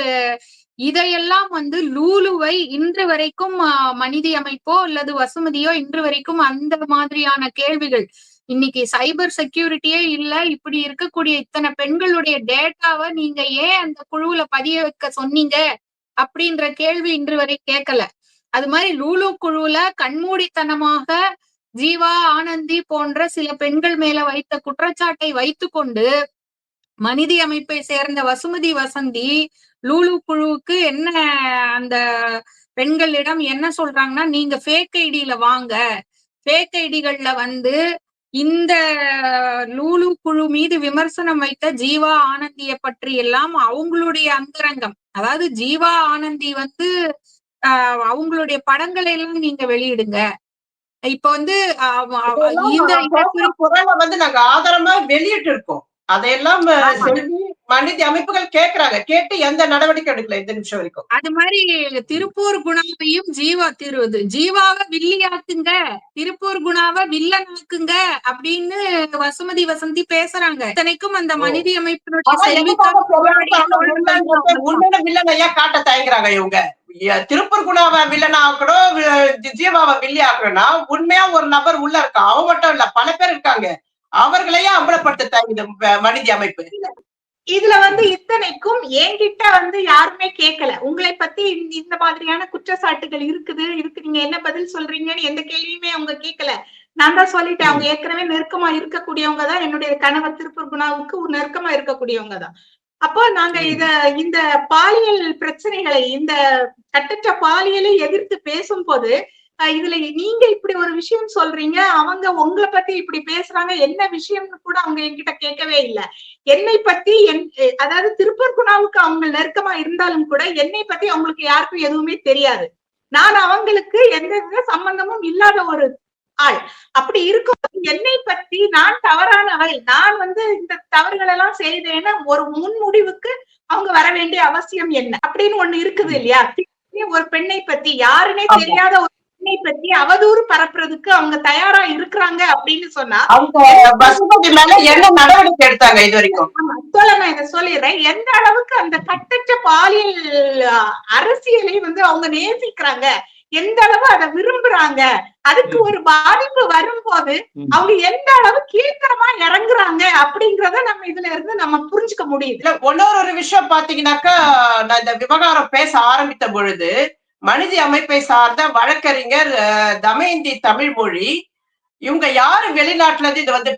E: இதையெல்லாம் வந்து லூலுவை இன்று வரைக்கும் மனித அமைப்போ அல்லது வசுமதியோ இன்று வரைக்கும் அந்த மாதிரியான கேள்விகள், இன்னைக்கு சைபர் செக்யூரிட்டியே இல்ல, இப்படி இருக்கக்கூடிய இத்தனை பெண்களுடைய டேட்டாவை நீங்க ஏன் அந்த குழுவுல பதிய வைக்க சொன்னீங்க அப்படின்ற கேள்வி இன்று வரை கேட்கல. அது மாதிரி லூலு குழுவுல கண்மூடித்தனமாக ஜீவா, ஆனந்தி போன்ற சில பெண்கள் மேல வைத்த குற்றச்சாட்டை வைத்துக்கொண்டு மனித அமைப்பை சேர்ந்த வசுமதி வசந்தி லூலு குழுவுக்கு என்ன அந்த பெண்களிடம் என்ன சொல்றாங்கன்னா, நீங்க ஃபேக் ஐடியில வாங்க, ஃபேக் ஐடிகள்ல வந்து இந்த லூலு குழு மீது விமர்சனம் வைத்த ஜீவா, ஆனந்திய பற்றி எல்லாம் அவங்களுடைய அந்தரங்கம், அதாவது ஜீவா, ஆனந்தி வந்து அவங்களுடைய படங்களை எல்லாம் நீங்க வெளியிடுங்க. இப்ப வந்து
D: வந்து நாங்க ஆதாரமா வெளியிட்டு இருக்கோம். அதையெல்லாம் செல்வி மனித அமைப்புகள் கேக்குறாங்க. கேட்டு எந்த நடவடிக்கை எடுக்கல இந்த நிமிஷம் வரைக்கும்.
E: அது மாதிரி திருப்பூர் குணாவையும் ஜீவாவை வில்லியாக்குங்க, திருப்பூர் குணாவை வில்லனாக்குங்க அப்படின்னு வசுமதி வசந்தி பேசுறாங்க. இத்தனைக்கும் அந்த மனித அமைப்பினுடைய
D: உண்மையான வில்லனையா காட்ட தயங்குறாங்க இவங்க. திருப்பூர் குணாவை வில்லனா ஆக்கணும், ஜீவாவை வில்லி ஆக்கணும்னா உண்மையா ஒரு நபர் உள்ள இருக்கா. அவன் மட்டும் இல்ல, பல பேர் இருக்காங்க. அவர்களையே அம்பலப்படுத்த தயங்குது மனித அமைப்பு.
C: இதுல வந்து இத்தனைக்கும் என்கிட்ட வந்து யாருமே கேட்கல, உங்களை பத்தி இந்த மாதிரியான குற்றச்சாட்டுகள் இருக்குது, நீங்க என்ன பதில் சொல்றீங்கன்னு எந்த கேள்வியுமே அவங்க கேட்கல. நான் தான் சொல்லிட்டேன், அவங்க ஏற்கனவே நெருக்கமா இருக்கக்கூடியவங்க தான். என்னுடைய கணவர் திருப்பூர் குணாவுக்கு நெருக்கமா இருக்கக்கூடியவங்க தான். அப்போ நாங்க இந்த பாலியல் பிரச்சனைகளை, இந்த கட்டற்ற பாலியலை எதிர்த்து பேசும்போது இதுல நீங்க இப்படி ஒரு விஷயம் சொல்றீங்க, அவங்க உங்களை பத்தி இப்படி பேசுறாங்க, என்ன விஷயம்னு கூட அவங்க என்கிட்ட கேட்கவே இல்லை. என்னை பத்தி அதாவது திருப்பூர் குணாவுக்கு அவங்க நெருக்கமா இருந்தாலும் கூட என்னை பத்தி அவங்களுக்கு யாருக்கும் எதுவுமே தெரியாது. நான் அவங்களுக்கு எந்த சம்பந்தமும் இல்லாத ஒரு ஆள். அப்படி இருக்கும் என்னை பத்தி நான் தவறானவள், நான் வந்து இந்த தவறுகள் எல்லாம் செய்தேன்னா ஒரு முன் முடிவுக்கு அவங்க வர வேண்டிய அவசியம் என்ன அப்படின்னு ஒண்ணு இருக்குது இல்லையா? ஒரு பெண்ணை பத்தி, யாருன்னே தெரியாத ஒரு பெண்ணை பத்தி அவதூறு பரப்புறதுக்கு அவங்க தயாரா இருக்கிறாங்க அப்படின்னு சொன்னா
D: என்ன நடவடிக்கை எடுத்தாங்க இது வரைக்கும்?
C: நான் இதை சொல்லிடுறேன். எந்த அளவுக்கு அந்த கட்டற்ற பாலியல் அரசியலை வந்து அவங்க நேசிக்கிறாங்க, எந்த அளவு அதை விரும்புறாங்க, அதுக்கு ஒரு பாதிப்பு வரும்போது அவங்க எந்த அளவு கீழ்த்தரமா இறங்குறாங்க அப்படிங்கறத நம்ம இதுல இருந்து நம்ம புரிஞ்சுக்க முடியுது.
D: ஒரு விஷயம் பாத்தீங்கன்னாக்கா, நான் இந்த விவகாரம் பேச ஆரம்பித்த பொழுது மனித அமைப்பை சார்ந்த வழக்கறிஞர் தமயந்தி தமிழ்மொழி, இவங்க யாரு வெளிநாட்டுல இருந்து இதை வந்து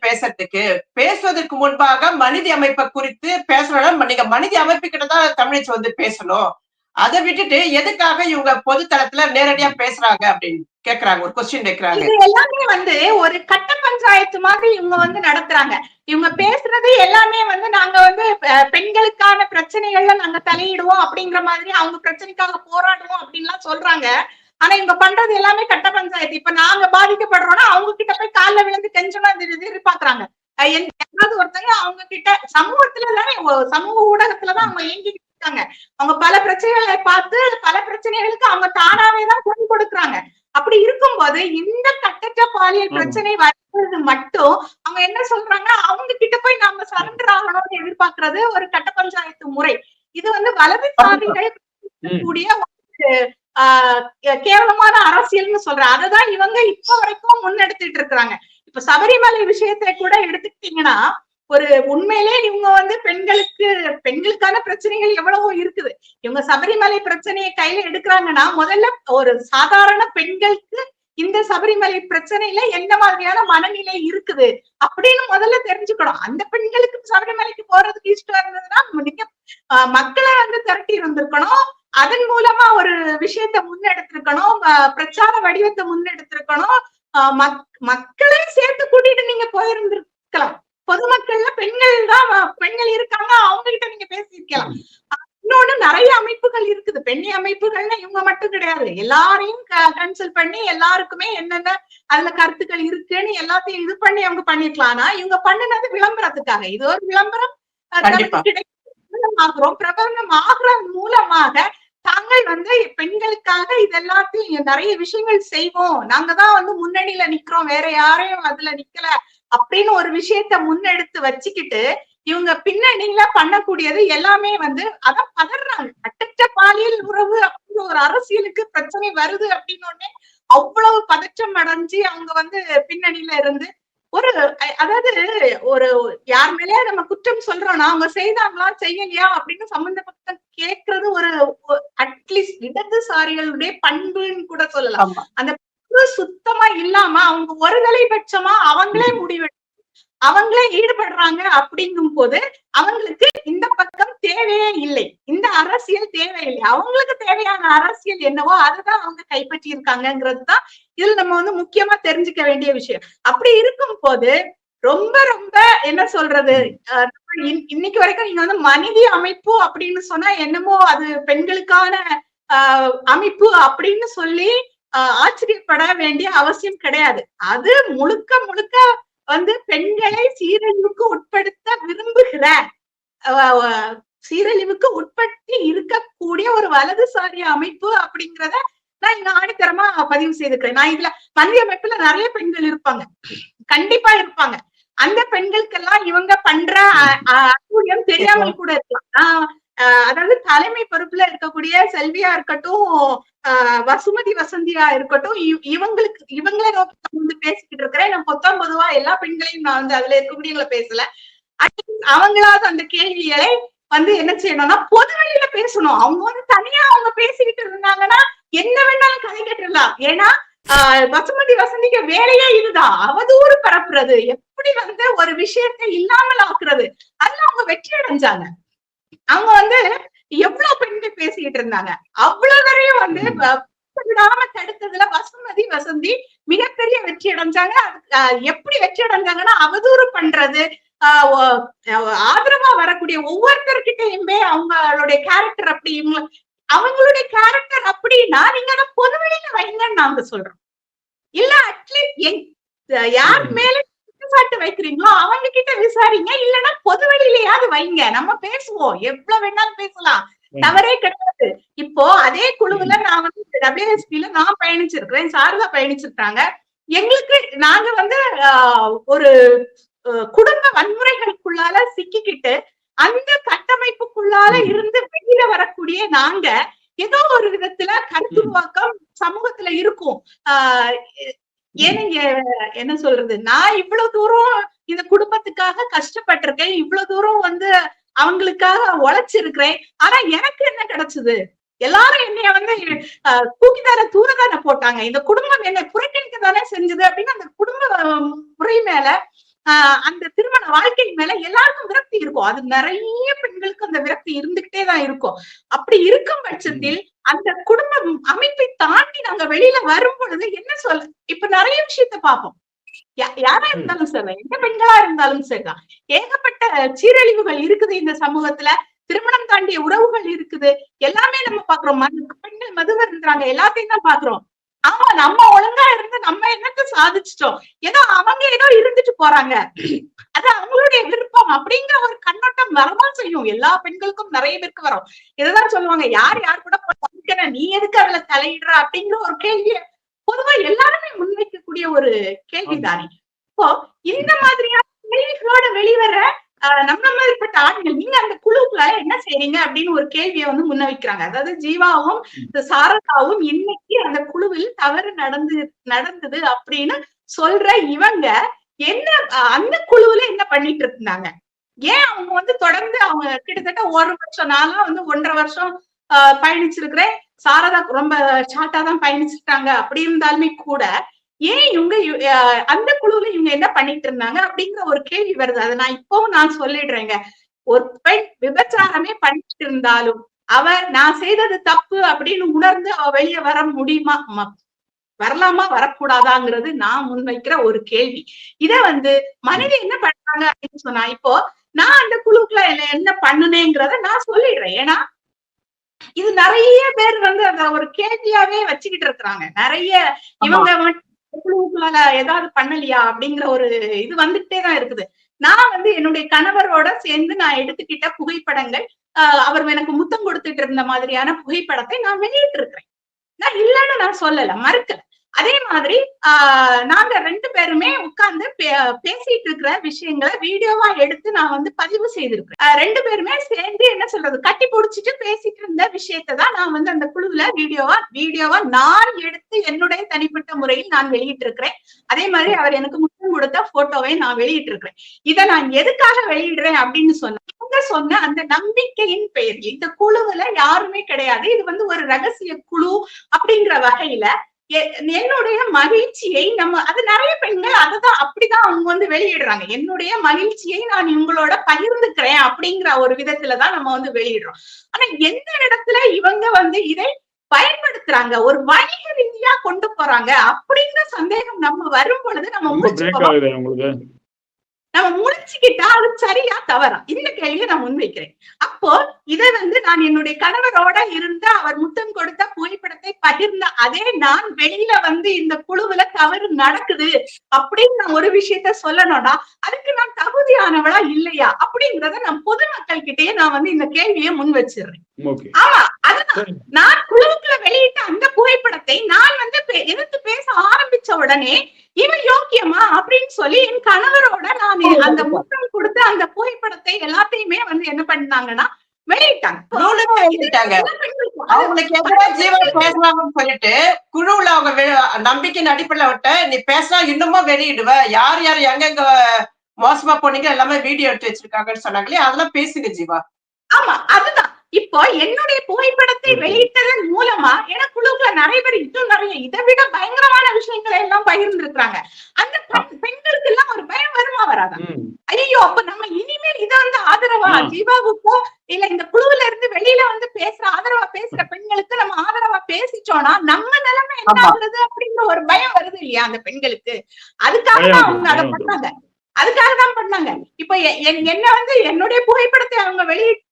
D: பேசுவதற்கு முன்பாக மனித அமைப்பை குறித்து பேசணும், நீங்க மனித அமைப்பு கிட்டதான் தமிழிச்சு வந்து பேசணும், அதை விட்டுட்டு எதுக்காக இவங்க பொது தளத்துல நேரடியா பேசுறாங்க அப்படின்னு கேக்குறாங்க, ஒரு கொஸ்டின் கேக்குறாங்க.
C: இது எல்லாமே வந்து ஒரு கட்ட பஞ்சாயத்து மாதிரி இவங்க வந்து நடத்துறாங்க. இவங்க பேசுறது எல்லாமே வந்து நாங்க வந்து பெண்களுக்கான பிரச்சனைகள்ல நாங்க தலையிடுவோம் அப்படிங்கிற மாதிரி, அவங்க பிரச்சனைக்காக போராடுவோம் அப்படின்லாம் சொல்றாங்க. ஆனா இவங்க பண்றது எல்லாமே கட்ட பஞ்சாயத்து. இப்ப நாங்க பாதிக்கப்படுறோம்னா அவங்க கிட்ட போய் கால்ல விழுந்து கெஞ்சணும் எதிர்பார்க்கறாங்க. யாராவது ஒருத்தங்க அவங்க கிட்ட சமூகத்துல தானே, சமூக ஊடகத்துலதான் அவங்க இயங்கிட்டு இருக்காங்க. அவங்க பல பிரச்சனைகளை பார்த்து பல பிரச்சனைகளுக்கு அவங்க தானாவேதான் குரல் கொடுக்குறாங்க. அப்படி இருக்கும்போது இந்த கட்டற்ற பாலியல் பிரச்சனை வருகிறது மட்டும் அவங்க என்ன சொல்றாங்க, அவங்க கிட்ட போய் நாம சரண்டர் ஆகணும்னு எதிர்பார்க்கறது ஒரு கட்ட பஞ்சாயத்து முறை. இது வந்து வலதுசாரிகள் கூடிய கேவலமான அரசியல்னு சொல்றேன். அததான் இவங்க இப்ப வரைக்கும் முன்னெடுத்துட்டு இருக்கிறாங்க. இப்ப சபரிமலை விஷயத்தை கூட எடுத்துக்கிட்டீங்கன்னா, ஒரு உண்மையிலே இவங்க வந்து பெண்களுக்கான பிரச்சனைகள் எவ்வளவோ இருக்குது. இவங்க சபரிமலை பிரச்சனையை கையில எடுக்கிறாங்கன்னா முதல்ல ஒரு சாதாரண பெண்களுக்கு இந்த சபரிமலை பிரச்சனையில என்ன மாதிரியான மனநிலை இருக்குது அப்படின்னு முதல்ல தெரிஞ்சுக்கணும். அந்த பெண்களுக்கு சபரிமலைக்கு போறதுக்கு இஷ்டம் இருந்ததுன்னா நீங்க மக்களை வந்து திரட்டி இருந்திருக்கணும். அதன் மூலமா ஒரு விஷயத்த முன்னெடுத்திருக்கணும், பிரச்சார வடிவத்தை முன்னெடுத்திருக்கணும். மக்களை சேர்த்து கூட்டிட்டு நீங்க போயிருந்திருக்கலாம். பொதுமக்கள்ல பெண்கள் இருக்காங்க, அவங்க கிட்ட நீங்க பேசியிருக்கலாம். இன்னொன்னு நிறைய அமைப்புகள் இருக்குது. பெண்ணி அமைப்புகள்னா இவங்க மட்டும் கிடையாது, எல்லாரையும் கன்சல்ட் பண்ணி எல்லாருக்குமே என்னென்ன அதுல கருத்துக்கள் இருக்குன்னு எல்லாத்தையும் இது பண்ணி அவங்க பண்ணிருக்கலாம். ஆனா இவங்க பண்ணினது விளம்பரத்துக்காக. இது ஒரு விளம்பரம் பிரபலம் ஆகுறது மூலமாக தாங்கள் வந்து பெண்களுக்காக இது எல்லாத்தையும் நிறைய விஷயங்கள் செய்வோம், நாங்க தான் வந்து முன்னணியில நிக்கிறோம், வேற யாரையும் அதுல நிக்கல அப்படின்னு ஒரு விஷயத்த முன்னெடுத்து வச்சுக்கிட்டு இவங்க பின்னணியில பண்ணக்கூடியது எல்லாமே வந்து அதான் பதறாங்க. கட்டற்ற பாலியல் உறவு அப்படின்னு ஒரு அரசியலுக்கு பிரச்சனை வருது அப்படின்னு அவ்வளவு பதற்றம் அடைஞ்சு அவங்க வந்து பின்னணியில இருந்து அதாவது ஒரு யார் மேலேயே நம்ம குற்றம் சொல்றோம்னா அவங்க செய்தாங்களா செய்யலையா அப்படின்னு சம்பந்தப்பட்ட கேட்கறது ஒரு அட்லீஸ்ட் இடதுசாரிகளுடைய பண்புன்னு கூட சொல்லலாம். அந்த பண்பு சுத்தமா இல்லாம அவங்க ஒரு தலைபட்சமா அவங்களே முடிவெடுத்து அவங்களே ஈடுபடுறாங்க. அப்படிங்கும் போது அவங்களுக்கு இந்த பக்கம் தேவையே இல்லை, இந்த அரசியல் தேவையில்லை. அவங்களுக்கு தேவையான அரசியல் என்னவோ அதுதான் அவங்க கைப்பற்றி இருக்காங்கிறது தான் இதுல நம்ம வந்து முக்கியமா தெரிஞ்சுக்க வேண்டிய விஷயம். அப்படி இருக்கும் போது ரொம்ப ரொம்ப என்ன சொல்றது, இன்னைக்கு வரைக்கும் நீங்க வந்து மனித அமைப்பு அப்படின்னு சொன்னா என்னமோ அது பெண்களுக்கான அமைப்பு அப்படின்னு சொல்லி ஆச்சரியப்பட வேண்டிய அவசியம் கிடையாது. அது முழுக்க முழுக்க வந்து பெண்களை சீரழிவுக்கு உட்படுத்த விரும்புகிற சீரழிவுக்கு உட்பட்டு இருக்கக்கூடிய ஒரு வலதுசாரி அமைப்பு அப்படிங்கிறத நான் இங்க ஆணித்தரமா பதிவு செய்திருக்கிறேன். நான் இதுல மனித அமைப்புல நிறைய பெண்கள் இருப்பாங்க, கண்டிப்பா இருப்பாங்க. அந்த பெண்களுக்கெல்லாம் இவங்க பண்ற அட்டூழியம் தெரியாமல் கூட இருக்கலாம். அதாவது தலைமை பொறுப்புல இருக்கக்கூடிய செல்வியா இருக்கட்டும், வசுமதி வசந்தியா இருக்கட்டும், இவங்களை வந்து பேசிக்கிட்டு இருக்கிறேன். நான் பொதுவா எல்லா பெண்களையும் நான் வந்து அதுல இருக்கக்கூடியவங்களை பேசல. அவங்களாவது அந்த கேள்விகளை வந்து என்ன செய்யணும்னா பொது வெளியில பேசணும். அவங்க வந்து தனியா அவங்க பேசிக்கிட்டு இருந்தாங்கன்னா என்ன வேணாலும் கதை கேட்டுடலாம். ஏன்னா வசுமதி வசந்திக்கு வேலையே இதுதான், அவதூறு பரப்புறது, எப்படி வந்து ஒரு விஷயத்தை இல்லாமல் ஆக்குறது. அதுல அவங்க வெற்றி அடைஞ்சாங்க. அவங்க வந்து எவ்வளவு பெண்கள் பேசிக்கிட்டு இருந்தாங்க, அவ்வளவு வரையும் வந்து விடாம தடுத்ததுல வசுமதி வசந்தி மிகப்பெரிய வெற்றி அடைஞ்சாங்க. எப்படி வெற்றி அடைஞ்சாங்கன்னா அவதூறு பண்றது, ஆதரவா வரக்கூடிய ஒவ்வொருத்தர்கிட்டயுமே அவங்களுடைய கேரக்டர் அப்படி, அவங்களுடைய கேரக்டர் அப்படின்னா நீங்க அதை பொதுவெளியில வைங்கன்னு நாங்க சொல்றோம். இல்ல அட்லீஸ்ட் யார் மேல குற்றச்சாட்டு வைக்கிறீங்களோ அவங்க கிட்ட விசாரிங்க, இல்லைன்னா பொதுவெளியிலயாவது வைங்க, நம்ம பேசுவோம், எவ்வளவு வேணாலும் பேசலாம், தவறே கிடையாது. இப்போ அதே குழுவுல நான் வந்து WSP-ல நான் பயணிச்சிருக்கிறேன், சாரதா பயணிச்சிருக்காங்க. எங்களுக்கு நாங்க வந்து ஒரு குடும்ப வன்முறைகளுக்குள்ளால சிக்கிக்கிட்டு அந்த கட்டமைப்புக்குள்ளால இருந்து வெளியில வரக்கூடிய நாங்க ஏதோ ஒரு விதத்துல கருத்துருவாக்கம் சமூகத்துல இருக்கும். ஏனுங்க என்ன சொல்றது, நான் இவ்வளவு தூரம் இந்த குடும்பத்துக்காக கஷ்டப்பட்டிருக்கேன், இவ்வளவு தூரம் வந்து அவங்களுக்காக உழைச்சிருக்கிறேன். ஆனா எனக்கு என்ன கிடைச்சது? எல்லாரும் என்னைய வந்து தூக்கிதார தூரதான போட்டாங்க, இந்த குடும்பம் என்னை புறக்கணிக்க தானே செஞ்சது அப்படின்னு அந்த குடும்ப முறை மேல அந்த திருமண வாழ்க்கை மேல எல்லாருக்கும் விரக்தி இருக்கும். அது நிறைய பெண்களுக்கு அந்த விரக்தி இருந்துகிட்டே தான் இருக்கும். அப்படி இருக்கும் பட்சத்தில் அந்த குடும்ப அமைப்பை தாண்டி நாங்க வெளியில வரும் பொழுது என்ன சொல்ல, இப்ப நிறைய விஷயத்த பார்ப்போம். யாரா இருந்தாலும் சரி, எந்த பெண்களா இருந்தாலும் சரிதான், ஏகப்பட்ட சீரழிவுகள் இருக்குது இந்த சமூகத்துல. திருமணம் தாண்டிய உறவுகள் இருக்குது, எல்லாமே நம்ம பாக்குறோம். பெண்கள் மதுவருந்துறாங்க, எல்லாத்தையும் தான் பாக்குறோம். ஆமா, நம்ம ஒழுங்கா இருந்து நம்ம என்னத்த சாதிச்சிட்டோம், ஏதோ அவங்க ஏதோ இருந்துட்டு போறாங்க, அது அவங்களுடைய விருப்பம் அப்படிங்கிற ஒரு கண்ணோட்டம் வரதான் செய்யும். எல்லா பெண்களுக்கும் நிறைய பேருக்கு வரும். இதுதான் சொல்லுவாங்க, யார் யார் கூட படிக்கணும், நீ எதுக்கு அதுல தலையிடுற அப்படிங்கிற ஒரு கேள்வியை பொதுவா எல்லாருமே முன்வைக்கக்கூடிய ஒரு கேள்விதானே. இப்போ இந்த மாதிரியான கேள்விகளோட வெளிவர நம்ம மாதிரிப்பட்ட ஆண்கள், நீங்க அந்த குழுக்குள்ள என்ன செய்றீங்க அப்படின்னு ஒரு கேள்வியை வந்து முன்வைக்கிறாங்க. அதாவது ஜீவாவும் சாரதாவும் இன்னைக்கு அந்த குழுவில் தவறு நடந்தது அப்படின்னு சொல்ற இவங்க என்ன அந்த குழுவுல என்ன பண்ணிட்டு இருந்தாங்க? ஏன் அவங்க வந்து தொடர்ந்து அவங்க கிட்டத்தட்ட 1 வருஷம், நான்லாம் வந்து 1.5 வருஷம் பயணிச்சிருக்கிறேன், சாரதா ரொம்ப ஷார்ட்டா தான் பயணிச்சிருக்காங்க. அப்படி இருந்தாலுமே கூட ஏன் இவங்க அந்த குழுவுல இவங்க என்ன பண்ணிட்டு இருந்தாங்க அப்படிங்கிற ஒரு கேள்வி வருது. அதை நான் இப்பவும் நான் சொல்லிடுறேங்க. ஒரு பெண் விபச்சாரமே பண்ணிட்டு இருந்தாலும் நான் செய்தது தப்பு அப்படின்னு உணர்ந்து அவ வெளியே வர முடியுமா, வரலாமா வரக்கூடாதாங்கிறது நான் முன்வைக்கிற ஒரு கேள்வி. இத வந்து மனைவி என்ன பண்றாங்க அப்படின்னு சொன்னா, இப்போ நான் அந்த குழுக்குள்ள என்ன பண்ணுனேங்கிறத நான் சொல்லிடுறேன். ஏன்னா இது நிறைய பேர் வந்து அத ஒரு கேள்வியாவே வச்சுக்கிட்டு இருக்கிறாங்க. நிறைய இவங்க குழுக்குள்ள ஏதாவது பண்ணலையா அப்படிங்கிற ஒரு இது வந்துட்டே தான் இருக்குது. நான் வந்து என்னுடைய கணவரோட சேர்ந்து நான் எடுத்துக்கிட்ட புகைப்படங்கள், அவர் எனக்கு முத்தம் கொடுத்துட்டு இருந்த மாதிரியான புகைப்படத்தை நான் வெளியிட்டு இருக்கிறேன். நான் இல்லைன்னு நான் சொல்லல, மறுக்கல. அதே மாதிரி நாங்க 2 பேருமே உட்கார்ந்து பேசிட்டு இருக்கிற விஷயங்களை வீடியோவா எடுத்து நான் வந்து பதிவு செய்திருக்கிறேன். 2 பேருமே சேர்ந்து என்ன சொல்றது, கட்டி பிடிச்சிட்டு பேசிட்டு இருந்த விஷயத்தான் நான் வந்து அந்த குழுவுல வீடியோவா நான் எடுத்து என்னுடைய தனிப்பட்ட முறையில் நான் வெளியிட்டு இருக்கிறேன். அதே மாதிரி அவர் எனக்கு முத்தம் கொடுத்த போட்டோவை நான் வெளியிட்டு இருக்கிறேன். இதை நான் எதுக்காக வெளியிடுறேன் அப்படின்னு சொன்ன அந்த நம்பிக்கையின் பெயரில் இந்த குழுவுல யாருமே கிடையாது, இது வந்து ஒரு ரகசிய குழு அப்படிங்கிற வகையில என்னுடைய மகிழ்ச்சியை அது நிறைய பெண்கள் அதுதான் அப்படிதான் அவங்க வந்து வெளியிடுறாங்க. என்னுடைய மகிழ்ச்சியை நான் இவங்களோட பகிர்ந்துக்கிறேன் அப்படிங்கிற ஒரு விதத்துலதான் நம்ம வந்து வெளியிடுறோம். ஆனா எந்த இடத்துல இவங்க வந்து இதை பயன்படுத்துறாங்க, ஒரு வணிக ரீதியா கொண்டு போறாங்க அப்படிங்கிற சந்தேகம் நம்ம வரும் பொழுது நம்ம முழிச்சுக்கிட்டா அது சரியா தவறா, இந்த கேள்வியை நான் முன்வைக்கிறேன். அப்போ இதை வந்து நான் என்னுடைய கணவரோட இருந்து அவர் முத்தம் கொடுத்த புகைப்படத்தை பகிர்ந்த அதே நான் வெளியில வந்து இந்த குழுவுல தவறு நடக்குது அப்படின்னு நான் ஒரு விஷயத்த சொல்லணும்னா அதுக்கு நான் தகுதியானவளா இல்லையா அப்படிங்கறத நான் பொதுமக்கள் கிட்டயே நான் வந்து இந்த கேள்வியை முன் வச்சிடுறேன். ஆமா, அதுதான் நான் குழுவுக்குள்ள வெளியிட்ட அந்த புகைப்படத்தை நான் வந்து எதிர்த்து பேச ஆரம்பிச்ச உடனே இவன் யோக்கியமா அப்படின்னு சொல்லி என் கணவரோட நான் அந்த முத்தம் கொடுத்து அந்த புகைப்படத்தை எல்லாத்தையுமே வந்து என்ன பண்ணாங்கன்னா வெளியிட்டாங்க.
D: அவங்களுக்கு எதிராக ஜீவா பேசலாம்னு சொல்லிட்டு குழுவுல அவங்க நம்பிக்கையின் அடிப்படையில விட்டு நீ பேசினா இன்னுமும் வெளியிடுவ, யார் யார் எங்க மோசமா போனீங்க எல்லாமே வீடியோ எடுத்து வச்சிருக்காங்கன்னு சொன்னாங்களே, அதெல்லாம் பேசுங்க ஜீவா.
C: ஆமா, அதுதான் இப்போ என்னுடைய புகைப்படத்தை வெளியிட்டதன் மூலமா ஏன்னா குழுக்குள்ள நிறைய பேர் இன்னும் நிறைய இதை விட பயங்கரமான விஷயங்களை எல்லாம் பகிர்ந்துருக்காங்க. அந்த பெண்களுக்கு எல்லாம் ஒரு பயம் வருமா வராதா? ஐயோ, அப்ப நம்ம இனிமேல் இதை வந்து ஆதரவா ஜீவாவுக்கோ இல்ல இந்த குழுவுல இருந்து வெளியில வந்து ஆதரவா பேசுற பெண்களுக்கு நம்ம ஆதரவா பேசிட்டோம்னா நம்ம நிலைமை என்ன ஆகுறது அப்படிங்கிற ஒரு பயம் வருது இல்லையா அந்த பெண்களுக்கு. அதுக்காக தான் அவங்க அதை பண்ணாங்க, அதுக்காக தான் பண்ணாங்க. இப்ப என்ன வந்து என்னுடைய புகைப்படத்தை அவங்க வெளியிட்டு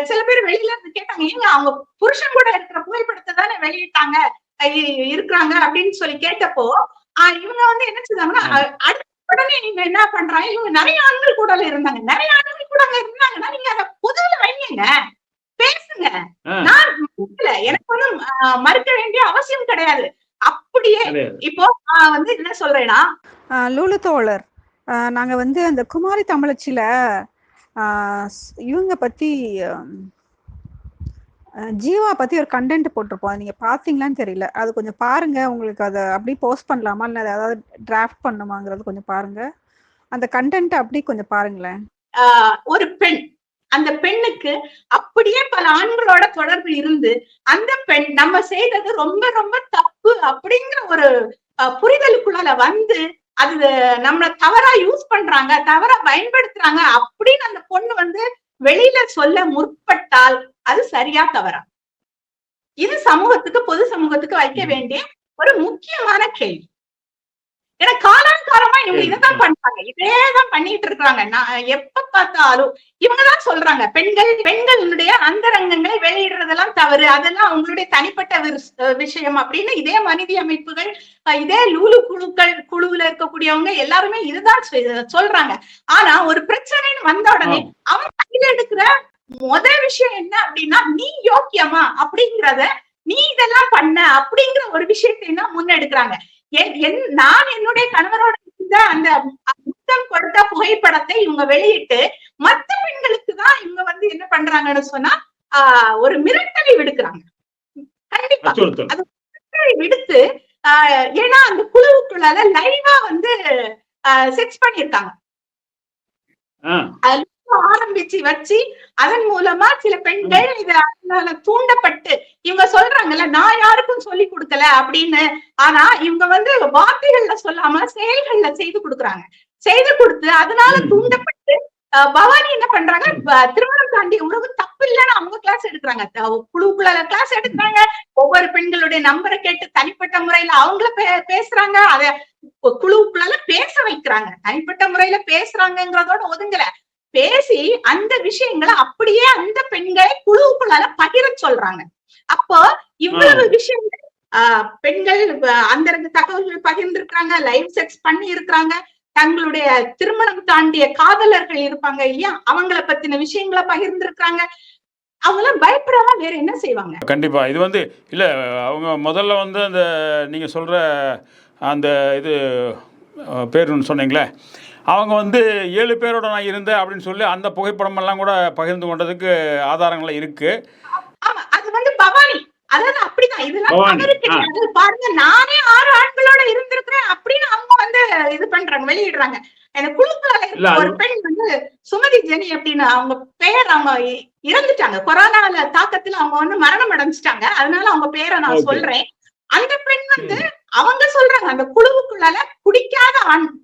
C: சில பேர் வெளியில இருந்து கேட்டாங்க, ஏங்க அவங்க புருஷன் கூட இருக்கிற புகைப்படத்தை தானே வெளியிட்டாங்க இருக்கிறாங்க அப்படின்னு சொல்லி கேட்டப்போ இவங்க வந்து என்ன செய்தாங்கன்னா அடுத்த உடனே நீங்க என்ன பண்றாங்க, இவங்க நிறைய ஆண்கள் கூட இருந்தாங்க, நிறைய ஆண்கள் கூட அங்க இருந்தாங்கன்னா நீங்க அதை பொதுவுல வைங்க, பேசுங்க, நான் எனக்கு வந்து மறுக்க வேண்டிய அவசியம் கிடையாது. அப்படியே இப்போ வந்து என்ன சொல்றேன்னா
E: லூலு தோழர், நாங்க வந்து அந்த குமாரி தமிழச்சில இவங்க பத்தி ஜீவா பத்தி ஒரு கண்டென்ட் போட்டிருப்போம், நீங்க பாத்தீங்களான்னு தெரியல, அது கொஞ்சம் பாருங்க. உங்களுக்கு அதை அப்படி போஸ்ட் பண்ணலாமா இல்ல ஏதாவது டிராஃப்ட் பண்ணுமாங்கிறது கொஞ்சம் பாருங்க. அந்த கண்டென்ட் அப்படி கொஞ்சம் பாருங்களேன்.
C: ஒரு பெண், அந்த பெண்ணுக்கு அப்படியே பல ஆண்களோட தொடர்பு இருந்து அந்த பெண் நம்ம செய்தது ரொம்ப ரொம்ப தப்பு அப்படிங்கிற ஒரு புரிதலுக்குள்ள வந்து அது நம்மள தவறா யூஸ் பண்றாங்க, தவறா பயன்படுத்துறாங்க அப்படின்னு அந்த பொண்ணு வந்து வெளியில சொல்ல முற்பட்டால் அது சரியா தவறா? இது சமூகத்துக்கு, பொது சமூகத்துக்கு வைக்க வேண்டிய ஒரு முக்கியமான கேள்வி. ஏன்னா காலாகாலமா இவங்க இதைதான் பண்றாங்க. இதேதான் பண்ணிட்டு இருக்காங்க. நான் எப்ப பார்த்தாலும் இவங்கதான் சொல்றாங்க பெண்களுடைய அந்தரங்கங்களை வெளியிடுறதெல்லாம் தவறு, அதெல்லாம் அவங்களுடைய தனிப்பட்ட விஷயம் அப்படின்னு. இதே மனித அமைப்புகள், இதே லூலு குழுவுல இருக்கக்கூடியவங்க எல்லாருமே இதுதான் சொல்றாங்க. ஆனா ஒரு பிரச்சனைன்னு வந்த உடனே அவங்க கையில எடுக்கிற முதல் விஷயம் என்ன அப்படின்னா, நீ யோக்கியமா அப்படிங்கறத, நீ இதெல்லாம் பண்ண அப்படிங்கிற ஒரு விஷயத்தை தான் முன்னெடுக்கிறாங்க. நான் என்னுடைய கணவரோட இருந்த அந்த முத்தம் கொடுத்த புகைப்படத்தை இவங்க வெளியிட்டு மற்ற பெண்களுக்கு தான் இவங்க வந்து என்ன பண்றாங்கன்னு சொன்னா ஒரு மிரட்டலை விடுக்கிறாங்க. கண்டிப்பா அது மிரட்டலை விடுத்து, ஏன்னா அந்த குழுவுக்குள்ளால லைவா வந்து செக்ஸ் பண்ணிருக்காங்க. ஆரம்பிச்சு வச்சு அதன் மூலமா சில பெண்கள் இதனால தூண்டப்பட்டு இவங்க சொல்றாங்கல்ல, நான் யாருக்கும் சொல்லி கொடுக்கல அப்படின்னு. ஆனா இவங்க வந்து வார்த்தைகள்ல சொல்லாம செயல்கள்ல செய்து கொடுக்குறாங்க. செய்து கொடுத்து அதனால தூண்டப்பட்டு பவானி என்ன பண்றாங்க, திருமணம் தாண்டிய உறவு தப்பு இல்லைன்னு அவங்க கிளாஸ் எடுக்கிறாங்க, குழுக்குள்ள கிளாஸ் எடுக்கிறாங்க. ஒவ்வொரு பெண்களுடைய நம்பரை கேட்டு தனிப்பட்ட முறையில அவங்கள பேசுறாங்க, அத குழுக்குள்ள பேச வைக்கிறாங்க. தனிப்பட்ட முறையில பேசுறாங்கிறதோட ஒதுங்கல, பேசி அந்த விஷயங்களை அப்படியே அந்த பெண்களை குழுவுக்குள்ளால பகிர சொல்றாங்க. அப்போ இவ்வளவு விஷயங்கள் பெண்கள் அந்தரங்க தகவல்கள் பகிர்ந்திருக்கிறாங்க, லைவ் செக்ஸ் பண்ணி இருக்கிறாங்க, தங்களுடைய திருமணம் தாண்டிய காதலர்கள் இருப்பாங்க இல்லையா, அவங்கள பத்தின விஷயங்களை பகிர்ந்திருக்கிறாங்க. அவங்களாம் பயப்படாம வேற என்ன செய்வாங்க?
A: கண்டிப்பா இது வந்து இல்ல, அவங்க முதல்ல வந்து அந்த நீங்க சொல்ற அந்த இது பேருன்னு சொன்னீங்களே, அவங்க வந்து 7 பேரோட நான் இருந்தேன் அப்படின்னு சொல்லி அந்த புகைப்படம் எல்லாம் கூட பகிர்ந்து கொண்டதுக்கு ஆதாரங்கள் இருக்கு.
C: ஆமா, அது வந்து பவானி, அதாவது அப்படிதான். இதெல்லாம் தவறு கிடையாது. பாருங்க, நானே 6 ஆண்களோட இருந்திருக்கிறேன் அப்படின்னு அவங்க வந்து இது பண்றாங்க, வெளியிடுறாங்க. அந்த குழுக்கள ஒரு பெண் வந்து சுமதி ஜெனி அப்படின்னு அவங்க பெயர், அவங்க இறந்துட்டாங்க கொரோனால தாக்கத்துல, அவங்க வந்து மரணம் அடைஞ்சிட்டாங்க. அதனால அவங்க பேரை நான் சொல்றேன். அந்த பெண் வந்து அவங்க சொல்றாங்க, அந்த குழுவுக்குள்ளால குடிக்காத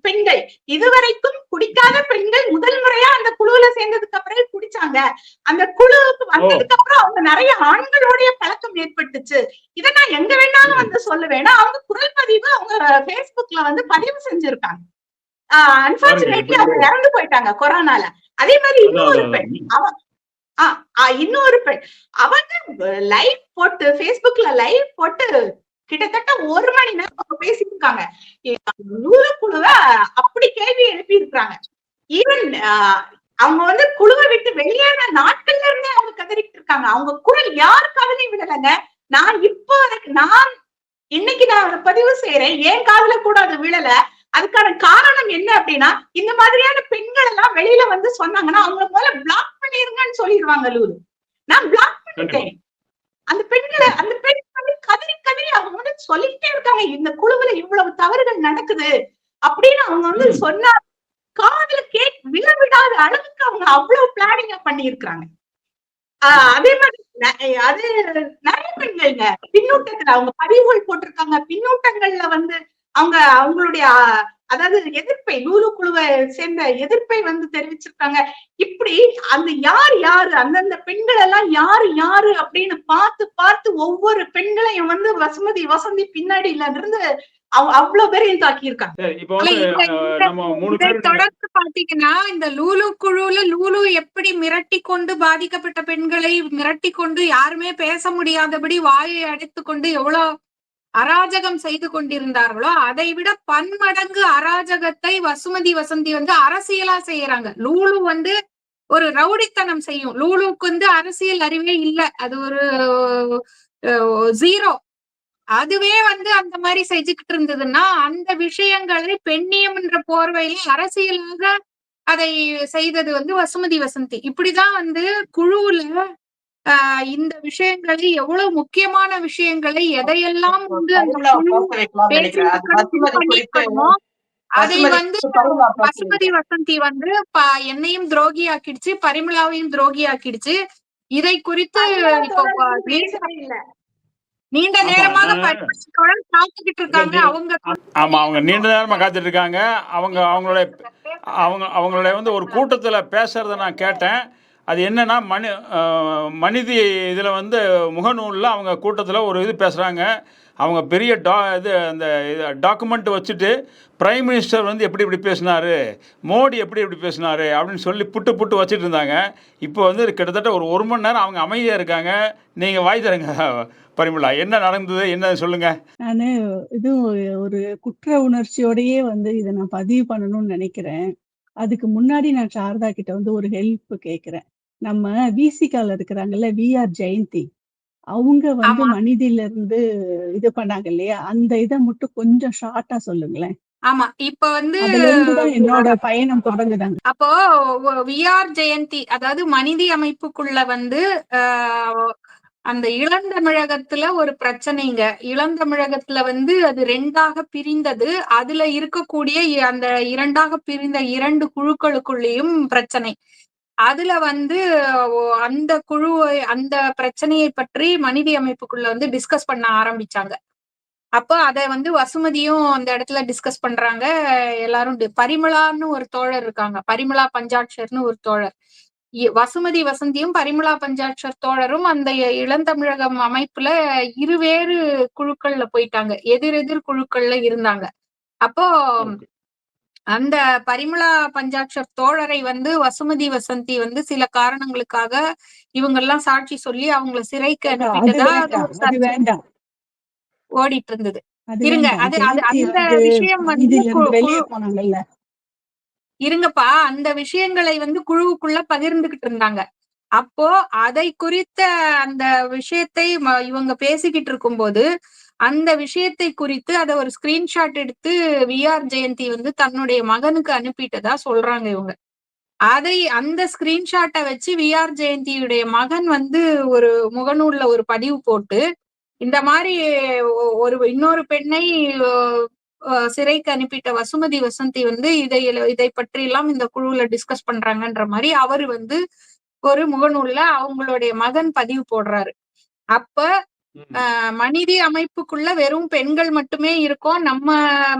C: பெண்கள், இதுவரைக்கும் குடிக்காத பெண்கள் முதல் முறையா அந்த குழுவுல சேர்ந்ததுக்கு அப்புறம் குடிச்சாங்க. அந்த குழுவுக்கு வந்ததுக்கு அப்புறம் அவங்க நிறைய ஆண்களுடைய பழக்கம் ஏற்பட்டுச்சு. இதை நான் எங்க வேணாலும் வந்து சொல்லுவேன். அவங்க குரல் பதிவு அவங்க பேஸ்புக்ல வந்து பதிவு செஞ்சிருக்காங்க. அன்பார்ச்சுனேட்லி அவங்க இறந்து போயிட்டாங்க கொரோனால. அதே மாதிரி இன்னொரு பெண், இன்னொரு பெண் அவங்க லைவ் போட்டு பேஸ்புக்ல லைவ் போட்டு கிட்டத்தட்ட 1 மணி நேரம் அவங்க பேசிட்டு இருக்காங்க. நூறு குழுவை அப்படி கேள்வி எழுப்பி இருக்கிறாங்க. ஈவன் அவங்க வந்து குழுவை விட்டு வெளியேற நாட்கள்ல இருந்தே அவங்க கதறிட்டு இருக்காங்க. அவங்க குரல் யார் காதலையும் விடலைங்க. நான் இன்னைக்கு நான் பதிவு செய்யறேன், என் காதுல கூட அது விழல. அதுக்கான காரணம் என்ன அப்படின்னா, இந்த மாதிரியான பெண்கள் எல்லாம் வெளியில வந்து சொன்னாங்கன்னா அவங்க முதல்ல பிளாக் பண்ணிருங்கன்னு சொல்லிடுவாங்க லூலு. நான் பிளாக் பண்ணிட்டேன். அந்த பெண் வந்து கதறி அவங்க வந்து சொல்லிட்டே இருக்காங்க, இந்த குழுவுல இவ்வளவு தவறுகள் நடக்குது அப்படின்னு அவங்க வந்து சொன்னா காதுல விழவிடாத அளவுக்கு அவங்க அவ்வளவு பிளானிங்க பண்ணி இருக்கிறாங்க. அதே மாதிரி அது நிறைய பெண்கள்ங்க பின்னூட்டத்துல அவங்க பதிவுகள் போட்டிருக்காங்க. பின்னூட்டங்கள்ல வந்து அவங்களுடைய அதாவது எதிர்ப்பை, லூலு குழுவை சேர்ந்த எதிர்ப்பை வந்து தெரிவிச்சிருக்காங்க. இப்படி அந்த யாரு அந்தந்த பெண்கள் எல்லாம் யாரு அப்படின்னு பார்த்து ஒவ்வொரு பெண்களையும் வந்து வசந்தி பின்னாடியில இருந்து அவ்வளவு பேரையும் தாக்கி இருக்காங்க.
E: தொடர்ந்து பாத்தீங்கன்னா, இந்த லூலு குழுல லூலு எப்படி மிரட்டி கொண்டு பாதிக்கப்பட்ட பெண்களை மிரட்டி கொண்டு யாருமே பேச முடியாதபடி வாயை அடைத்துக் கொண்டு எவ்வளவு அராஜகம் செய்து கொண்டிருந்தார்களோ அதை விட பன்மடங்கு அராஜகத்தை வசுமதி வசந்தி வந்து அரசியலா செய்யறாங்க. லூலு வந்து ஒரு ரவுடித்தனம் செய்யும். லூலுக்கு வந்து அரசியல் அறிவே இல்லை, அது ஒரு 0. அதுவே வந்து அந்த மாதிரி செஞ்சுக்கிட்டு இருந்ததுன்னா அந்த விஷயங்களை பெண்ணியம் என்ற போர்வையில அரசியலாக அதை செய்தது வந்து வசுமதி வசந்தி. இப்படிதான் வந்து குழுவுல இந்த விஷயங்களை, எவ்வளவு முக்கியமான விஷயங்களை எதையெல்லாம் வந்து அதை வந்து வசுமதி வசந்தி வந்து என்னையும் துரோகி ஆக்கிடுச்சு, பரிமளாவையும் துரோகி ஆக்கிடுச்சு. இதை குறித்து இப்போ நீண்ட நேரமாக காத்துக்கிட்டு இருக்காங்க.
A: அவங்க நீண்ட நேரமா காத்துட்டு இருக்காங்க. அவங்களுடைய வந்து ஒரு கூட்டத்துல பேசுறத நான் கேட்டேன். அது என்னன்னா, மனிதி இதில் வந்து முகநூலில் அவங்க கூட்டத்தில் ஒரு இது பேசுகிறாங்க. அவங்க பெரிய அந்த டாக்குமெண்ட் வச்சுட்டு பிரைம் மினிஸ்டர் வந்து எப்படி இப்படி பேசினார், மோடி எப்படி பேசினார் அப்படின்னு சொல்லி புட்டு வச்சுட்டு இருந்தாங்க. இப்போ வந்து கிட்டத்தட்ட ஒரு மணி நேரம் அவங்க அமைதியாக இருக்காங்க. நீங்கள் வாய் தருங்க பரிமளா, என்ன நடந்தது, என்ன சொல்லுங்க.
F: நான் இது ஒரு குற்ற உணர்ச்சியோடயே வந்து இதை நான் பதிவு பண்ணணும்னு நினைக்கிறேன். அதுக்கு முன்னாடி நான் சாரதா கிட்ட வந்து ஒரு ஹெல்ப் கேட்கிறேன். நம்ம விசிகால இருக்கிறாங்கல்ல, விஆர் ஜெயந்தி, அவங்க வந்து
E: ஆமா
F: மனிதில இருந்து இது பண்ணாங்க இல்லையா, அந்த இதை மட்டும் கொஞ்சம் ஷார்ட்டா சொல்லுங்களேன்.
E: ஆமா இப்ப வந்து
F: அதுல இருந்துதான் என்னோட பயணம் தொடங்குதாங்க.
E: அப்போ விஆர் ஜெயந்தி, அதாவது மனிதி அமைப்புக்குள்ள வந்து அந்த இளந்தமிழகத்துல ஒரு பிரச்சனைங்க. இளந்தமிழகத்துல வந்து அது 2ஆக பிரிந்தது. அதுல இருக்கக்கூடிய அந்த 2ஆக பிரிந்த 2 குழுக்களுக்குள்ளேயும் பிரச்சனை. அதுல வந்து அந்த குழு அந்த பிரச்சனையை பற்றி மனிதி அமைப்புக்குள்ள வந்து டிஸ்கஸ் பண்ண ஆரம்பிச்சாங்க. அப்போ அத வந்து வசுமதியும் அந்த இடத்துல டிஸ்கஸ் பண்றாங்க. எல்லாரும் பரிமளான்னு ஒரு தோழர் இருக்காங்க, பரிமளா பஞ்சாட்சர்னு ஒரு தோழர். வசுமதி வசந்தியும் பரிமளா பஞ்சாட்சர் தோழரும் அந்த இளந்தமிழகம் அமைப்புல இருவேறு குழுக்கள்ல போயிட்டாங்க, எதிரெதிர் குழுக்கள்ல இருந்தாங்க. அப்போ அந்த பரிமளா பஞ்சாட்சர் தோழரை வந்து வசுமதி வசந்தி வந்து சில காரணங்களுக்காக இவங்க எல்லாம் சாட்சி சொல்லி அவங்கள சிறைக்கு
F: அது
E: அனுப்பிட்டதா
F: வேண்டாம்,
E: ஒரு
F: அது
E: சர்ச்சை
F: வேண்டாம்,
E: ஓடிட்டு இருந்தது.
F: அது
E: இருங்க,
F: வேண்டாம்.
E: அது
F: ஜெயந்தி
E: அந்த
F: வந்து
E: விஷயம் வந்து
F: மனிதில இருந்து வெளியே போனாங்கல்ல.
E: இருங்கப்பா, அந்த விஷயங்களை வந்து குழுவுக்குள்ள பகிர்ந்துகிட்டு இருந்தாங்க. அப்போ அதை குறித்த அந்த விஷயத்தை இவங்க பேசிக்கிட்டு இருக்கும்போது அந்த விஷயத்தை குறித்து அதை ஒரு ஸ்கிரீன்ஷாட் எடுத்து விஆர் ஜெயந்தி வந்து தன்னுடைய மகனுக்கு அனுப்பிட்டதா சொல்றாங்க இவங்க. அந்த ஸ்கிரீன்ஷாட்டை வச்சு விஆர் ஜெயந்தியுடைய மகன் வந்து ஒரு முகநூல்ல ஒரு பதிவு போட்டு, இந்த மாதிரி இன்னொரு பெண்ணை சிறைக்கு அனுப்பிட்ட வசுமதி வசந்தி வந்து இதை பற்றி எல்லாம் இந்த குழுவுல டிஸ்கஸ் பண்றாங்கன்ற மாதிரி அவரு வந்து ஒரு முகநூல்ல அவங்களுடைய மகன் பதிவு போடுறாரு. அப்ப மனிதி அமைப்புக்குள்ள வெறும் பெண்கள் மட்டுமே இருக்கோம், நம்ம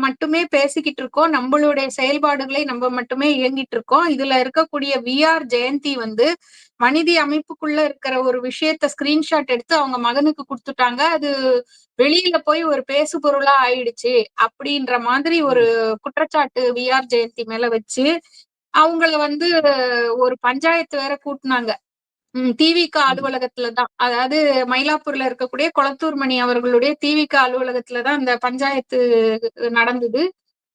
E: மட்டுமே பேசிக்கிட்டு இருக்கோம், நம்மளுடைய செயல்பாடுகளை நம்ம மட்டுமே இயங்கிட்டு இருக்கோம். இதுல இருக்கக்கூடிய விஆர் ஜெயந்தி வந்து மனிதி அமைப்புக்குள்ள இருக்கிற ஒரு விஷயத்த ஸ்கிரீன்ஷாட் எடுத்து அவங்க மகனுக்கு கொடுத்துட்டாங்க. அது வெளியில போய் ஒரு பேசு பொருளா ஆயிடுச்சு அப்படின்ற மாதிரி ஒரு குற்றச்சாட்டு விஆர் ஜெயந்தி மேல வச்சு அவங்கள வந்து ஒரு பஞ்சாயத்து வேற கூட்டினாங்க. திவிக அலுவலகத்துலதான், அதாவது மயிலாப்பூர்ல இருக்கக்கூடிய கொளத்தூர் மணி அவர்களுடைய திவிக அலுவலகத்துலதான் அந்த பஞ்சாயத்து நடந்தது.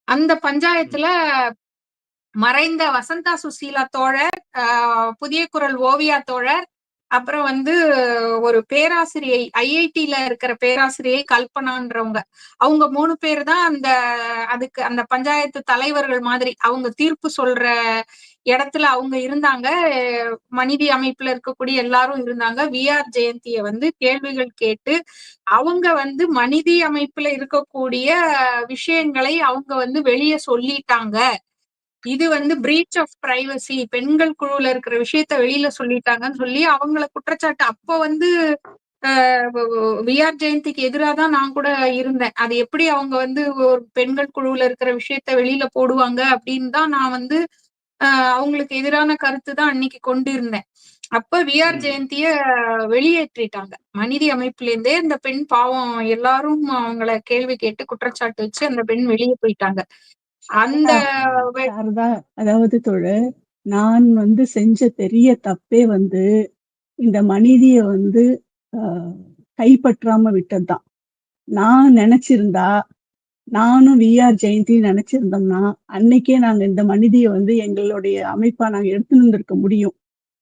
E: அந்த பஞ்சாயத்துல மறைந்த வசந்தா சுசீலா தோழர், புதிய குரல் ஓவியா தோழர், அப்புறம் வந்து ஒரு பேராசிரியை, ஐஐடில இருக்கிற பேராசிரியை கல்பனான்றவங்க, அவங்க 3 பேர் தான் அதுக்கு அந்த பஞ்சாயத்து தலைவர்கள் மாதிரி. அவங்க தீர்ப்பு சொல்ற இடத்துல அவங்க இருந்தாங்க. மனிதி அமைப்புல இருக்கக்கூடிய எல்லாரும் இருந்தாங்க. விஆர் ஜெயந்திய வந்து கேள்விகள் கேட்டு அவங்க வந்து மனிதி அமைப்புல இருக்கக்கூடிய விஷயங்களை அவங்க வந்து வெளியே சொல்லிட்டாங்க. இது வந்து பிரீச் ஆஃப் பிரைவசி, பெண்கள் குழுல இருக்கிற விஷயத்த வெளியில சொல்லிட்டாங்கன்னு சொல்லி அவங்கள குற்றச்சாட்டு. அப்போ வந்து விஆர் ஜெயந்திக்கு எதிராக தான் நான் கூட இருந்தேன். அது எப்படி அவங்க வந்து ஒரு பெண்கள் குழுல இருக்கிற விஷயத்த வெளியில போடுவாங்க அப்படின்னு தான் நான் வந்து அவங்களுக்கு எதிரான கருத்து தான் அன்னைக்கு கொண்டு இருந்தேன். அப்ப விஆர் ஜெயந்திய வெளியேற்றிட்டாங்க மனிதி அமைப்புல இருந்தே. அந்த பெண் பாவம், எல்லாரும் அவங்கள கேள்வி கேட்டு குற்றச்சாட்டு வச்சு அந்த பெண் வெளியே போயிட்டாங்க. அந்த
F: அதாவது தோழர், நான் வந்து செஞ்ச பெரிய தப்பே வந்து இந்த மனிதிய வந்து கைப்பற்றாம விட்டதுதான். நான் நினைச்சிருந்தா, நானும் விஆர் ஜெயந்தி நினைச்சிருந்தோம்னா அன்னைக்கே நாங்க இந்த மனிதியை வந்து எங்களுடைய அமைப்பா நாங்க எடுத்துன்னு வந்திருக்க முடியும்.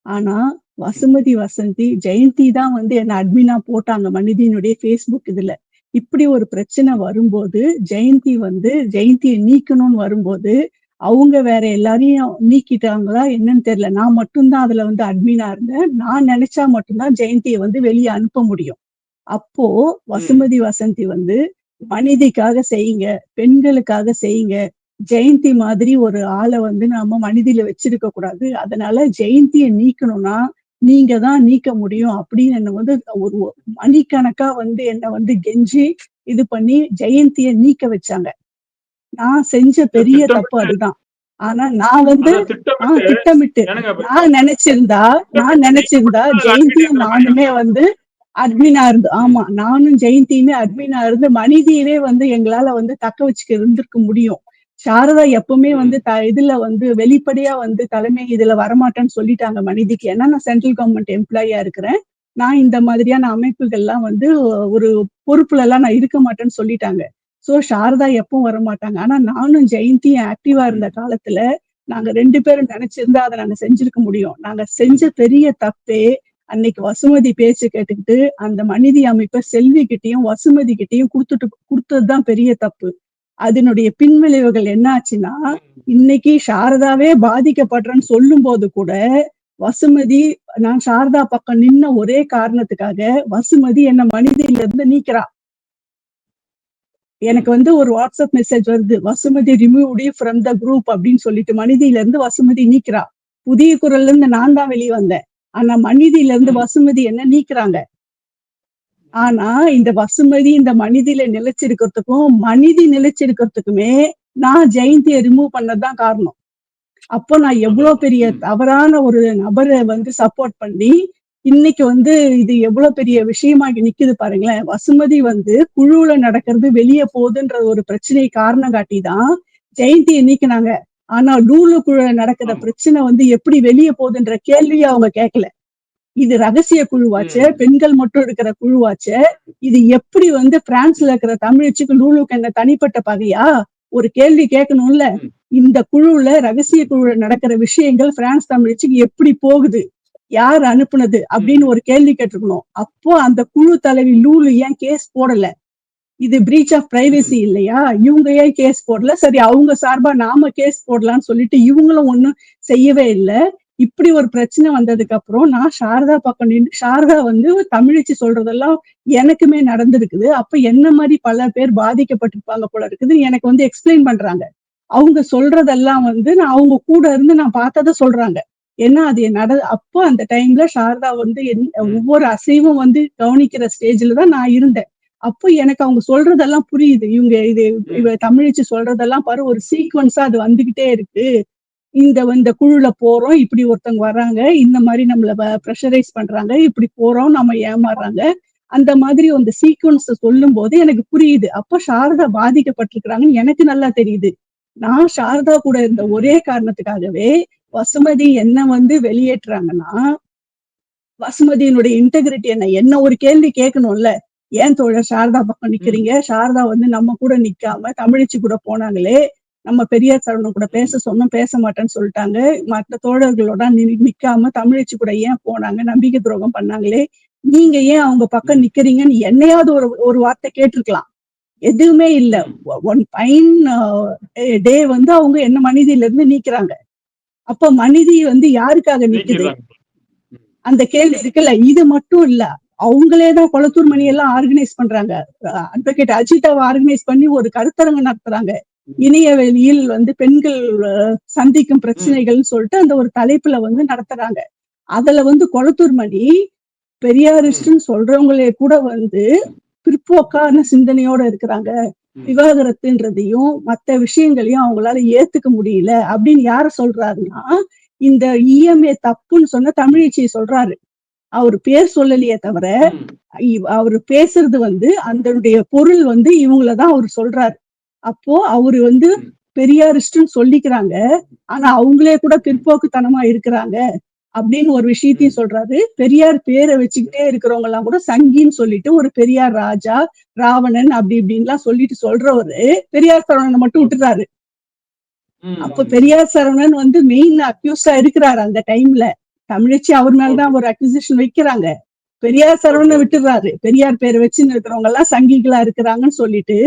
F: ஆனா வசுமதி வசந்தி ஜெயந்தி தான் வந்து என்ன அட்மினா போட்டாங்க மனிதியினுடைய ஃபேஸ்புக் இதுல. இப்படி ஒரு பிரச்சனை வரும்போது ஜெயந்தியை நீக்கணும்னு வரும்போது அவங்க வேற எல்லாரையும் நீக்கிட்டாங்களா என்னன்னு தெரியல. நான் மட்டும்தான் அதுல வந்து அட்மினா இருந்தேன். நான் நினைச்சா மட்டும்தான் ஜெயந்தியை வந்து வெளியே அனுப்ப முடியும். அப்போ வசுமதி வசந்தி வந்து மனிதிக்காக செய்யுங்க, பெண்களுக்காக செய்யுங்க, ஜெயந்தி மாதிரி ஒரு ஆளை வந்து நாம மனிதில வச்சிருக்க கூடாது, அதனால ஜெயந்தியை நீக்கணும்னா நீங்க தான் நீக்க முடியும் அப்படின்னு என்ன வந்து ஒரு மணிக்கணக்கா வந்து என்ன வந்து கெஞ்சி இது பண்ணி ஜெயந்தியை நீக்க வச்சாங்க. நான் செஞ்ச பெரிய தப்பு அதுதான். ஆனா நான் வந்து திட்டமிட்டு நான் நினைச்சிருந்தா ஜெயந்தியும் நானுமே வந்து அட்மினா இருந்து, ஆமா, நானும் ஜெயந்தியுமே அட்மினா இருந்து மனிதியவே வந்து எங்களால வந்து தக்க வச்சுக்க இருந்திருக்க முடியும். சாரதா எப்பவுமே வந்து இதுல வந்து வெளிப்படையா வந்து தலைமை இதுல வரமாட்டேன்னு சொல்லிட்டாங்க மனிதிக்கு. ஏன்னா நான் சென்ட்ரல் கவர்மெண்ட் எம்ப்ளாயியா இருக்கிறேன், நான் இந்த மாதிரியான அமைப்புகள்லாம் வந்து ஒரு பொறுப்புல எல்லாம் நான் இருக்க மாட்டேன்னு சொல்லிட்டாங்க. சோ சாரதா எப்பவும் வரமாட்டாங்க. ஆனா நானும் ஜெயந்தியும் ஆக்டிவா இருந்த காலத்துல நாங்க 2 பேரும் நினைச்சிருந்தா அதை நாங்க செஞ்சிருக்க முடியும். நாங்க செஞ்ச பெரிய தப்பே அன்னைக்கு வசுமதி பேச்சு கேட்டுக்கிட்டு அந்த மனிதி அமைப்பை செல்வி கிட்டையும் வசுமதி கிட்டையும் கொடுத்ததுதான் பெரிய தப்பு. அதனுடைய பின்விளைவுகள் என்ன ஆச்சுன்னா, இன்னைக்கு சாரதாவே பாதிக்கப்படுறேன்னு சொல்லும் போது கூட வசுமதி, நான் சாரதா பக்கம் நின்ன ஒரே காரணத்துக்காக வசுமதி என்ன மனிதியில இருந்து நீக்கிறா. எனக்கு வந்து ஒரு வாட்ஸ்அப் மெசேஜ் வருது, Vasumathi removed from the group அப்படின்னு சொல்லிட்டு மனிதியில இருந்து வசுமதி நீக்கிறா. புதிய குரல்ல இருந்து நான் தான் வெளியே வந்தேன், ஆனா மனிதியில இருந்து வசுமதி என்ன நீக்கிறாங்க. ஆனா இந்த வசுமதி இந்த மனிதியில நிலைச்சிருக்கிறதுக்கும் மனிதி நிலைச்சிருக்கிறதுக்குமே நான் ஜெயந்தியை ரிமூவ் பண்ணதான் காரணம். அப்போ நான் எவ்வளவு பெரிய தவறான ஒரு நபரை வந்து சப்போர்ட் பண்ணி இன்னைக்கு வந்து இது எவ்வளவு பெரிய விஷயமாகி நிக்குது பாருங்களேன். வசுமதி வந்து குழுவுல நடக்கிறது வெளியே போகுதுன்ற ஒரு பிரச்சனை காரணம் காட்டிதான் ஜெயந்தியை நீக்கினாங்க. ஆனா லூலு குழுல நடக்கிற பிரச்சனை வந்து எப்படி வெளியே போகுதுன்ற கேள்வியை அவங்க கேட்கல. இது ரகசிய குழுவாச்சே, பெண்கள் மட்டும் இருக்கிற குழுவாச்சே, இது எப்படி வந்து பிரான்ஸ்ல இருக்கிற தமிழச்சிக்கு லூலுக்கு என்ன தனிப்பட்ட பகையா? ஒரு கேள்வி கேட்கணும்ல. இந்த குழுல ரகசிய குழுல நடக்கிற விஷயங்கள் பிரான்ஸ் தமிழச்சிக்கு எப்படி போகுது, யார் அனுப்புனது அப்படின்னு ஒரு கேள்வி கேட்டிருக்கணும். அப்போ அந்த குழு தலைவி லூலு ஏன் கேஸ் போடல? இது பிரீச் ஆஃப் பிரைவசி இல்லையா? இவங்க ஏன் கேஸ் போடல? சரி, அவங்க சார்பா நாம கேஸ் போடலாம்னு சொல்லிட்டு இவங்களும் ஒண்ணும் செய்யவே இல்லை. இப்படி ஒரு பிரச்சனை வந்ததுக்கு அப்புறம் நான் சாரதா பக்கம் நின்று, சாரதா வந்து தமிழச்சி சொல்றதெல்லாம் எனக்குமே நடந்திருக்குது, அப்ப என்ன மாதிரி பல பேர் பாதிக்கப்பட்டிருப்பாங்க போல இருக்குது எனக்கு வந்து எக்ஸ்பிளைன் பண்றாங்க. அவங்க சொல்றதெல்லாம் வந்து நான் அவங்க கூட இருந்து நான் பார்த்ததை சொல்றாங்க. ஏன்னா அது அப்போ அந்த டைம்ல சாரதா வந்து ஒவ்வொரு அசைவும் வந்து கவனிக்கிற ஸ்டேஜ்ல தான் நான் இருந்தேன். அப்போ எனக்கு அவங்க சொல்றதெல்லாம் புரியுது. இவ தமிழச்சி சொல்றதெல்லாம் பாரு, ஒரு சீக்வன்ஸா அது வந்துகிட்டே இருக்கு. இந்த குழுல போறோம், இப்படி ஒருத்தவங்க வர்றாங்க, இந்த மாதிரி நம்மள ப்ரெஷரைஸ் பண்றாங்க, இப்படி போறோம், நம்ம ஏமாறுறாங்க, அந்த மாதிரி அந்த சீக்வன்ஸ் சொல்லும் போது எனக்கு புரியுது. அப்ப சாரதா பாதிக்கப்பட்டிருக்கிறாங்கன்னு எனக்கு நல்லா தெரியுது. நான் சாரதா கூட இருந்த ஒரே காரணத்துக்காகவே வசுமதி என்ன வந்து வெளியேற்றுறாங்கன்னா, வசுமதியினுடைய இன்டெகிரிட்டி என்ன ஒரு கேள்வி கேட்கணும்ல. ஏன் தோழர் சாரதா பக்கம் நிக்கிறீங்க? சாரதா வந்து நம்ம கூட நிக்காம தமிழச்சி கூட போனாங்களே, நம்ம பெரியார் சரவணன் கூட பேச சொன்னோம், பேச மாட்டேன்னு சொல்லிட்டாங்க, மற்ற தோழர்களோட நிக்காம தமிழச்சி கூட ஏன் போனாங்க, நம்பிக்கை துரோகம் பண்ணாங்களே, நீங்க ஏன் அவங்க பக்கம் நிக்கிறீங்கன்னு என்னையாவது ஒரு வார்த்தை கேட்டிருக்கலாம். எதுவுமே இல்ல. ஒன் ஃபைன் டே வந்து அவங்க என்ன மனிதியில இருந்து நீக்கிறாங்க. அப்ப மனிதி வந்து யாருக்காக நிக்குது? அந்த கேள்வி இருக்குல்ல. இது மட்டும் இல்ல, அவங்களேதான் கொளத்தூர் மணி எல்லாம் ஆர்கனைஸ் பண்றாங்க. அட்வொகேட் அஜிதாவை ஆர்கனைஸ் பண்ணி ஒரு கருத்தரங்கு நடத்துறாங்க. இணையவெளியில் வந்து பெண்கள் சந்திக்கும் பிரச்சனைகள்னு சொல்லிட்டு அந்த ஒரு தலைப்புல வந்து நடத்துறாங்க. அதுல வந்து கொளத்தூர் மணி பெரியாரிஸ்ட்னு சொல்றவங்களே கூட வந்து பிற்போக்கான சிந்தனையோட இருக்கிறாங்க, விவாகரத்துன்றதையும் மத்த விஷயங்களையும் அவங்களால ஏத்துக்க முடியல அப்படின்னு யார சொல்றாருன்னா, இந்த இஎம்ஏ தப்புன்னு சொன்ன தமிழச்சியை சொல்றாரு. அவரு பேர் சொல்லலையே தவிர அவரு பேசுறது வந்து அதனுடைய பொருள் வந்து இவங்களதான் அவரு சொல்றாரு. அப்போ அவரு வந்து பெரியாரிஸ்ட்னு சொல்லிக்கிறாங்க, ஆனா அவங்களே கூட பிற்போக்குத்தனமா இருக்கிறாங்க அப்படின்னு ஒரு விஷயத்தையும் சொல்றாரு. பெரியார் பேரை வச்சுக்கிட்டே இருக்கிறவங்க எல்லாம் கூட சங்கின்னு சொல்லிட்டு ஒரு பெரியார் ராஜா, ராவணன் அப்படி இப்படின்லாம் சொல்லிட்டு சொல்றவரு பெரியார் சரவணனை மட்டும் விட்டுறாரு. அப்ப பெரியார் சரவணன் வந்து மெயின் அக்யூஸ்டா இருக்கிறாரு அந்த டைம்ல. தமிழச்சி அவர் மேலதான் ஒரு அக்யூசேஷன் வைக்கிறாங்க. பெரியார் சரவணனை விட்டுறாரு. பெரியார் பேரை வச்சுன்னு இருக்கிறவங்க எல்லாம் சங்கிகளா இருக்கிறாங்கன்னு சொல்லிட்டு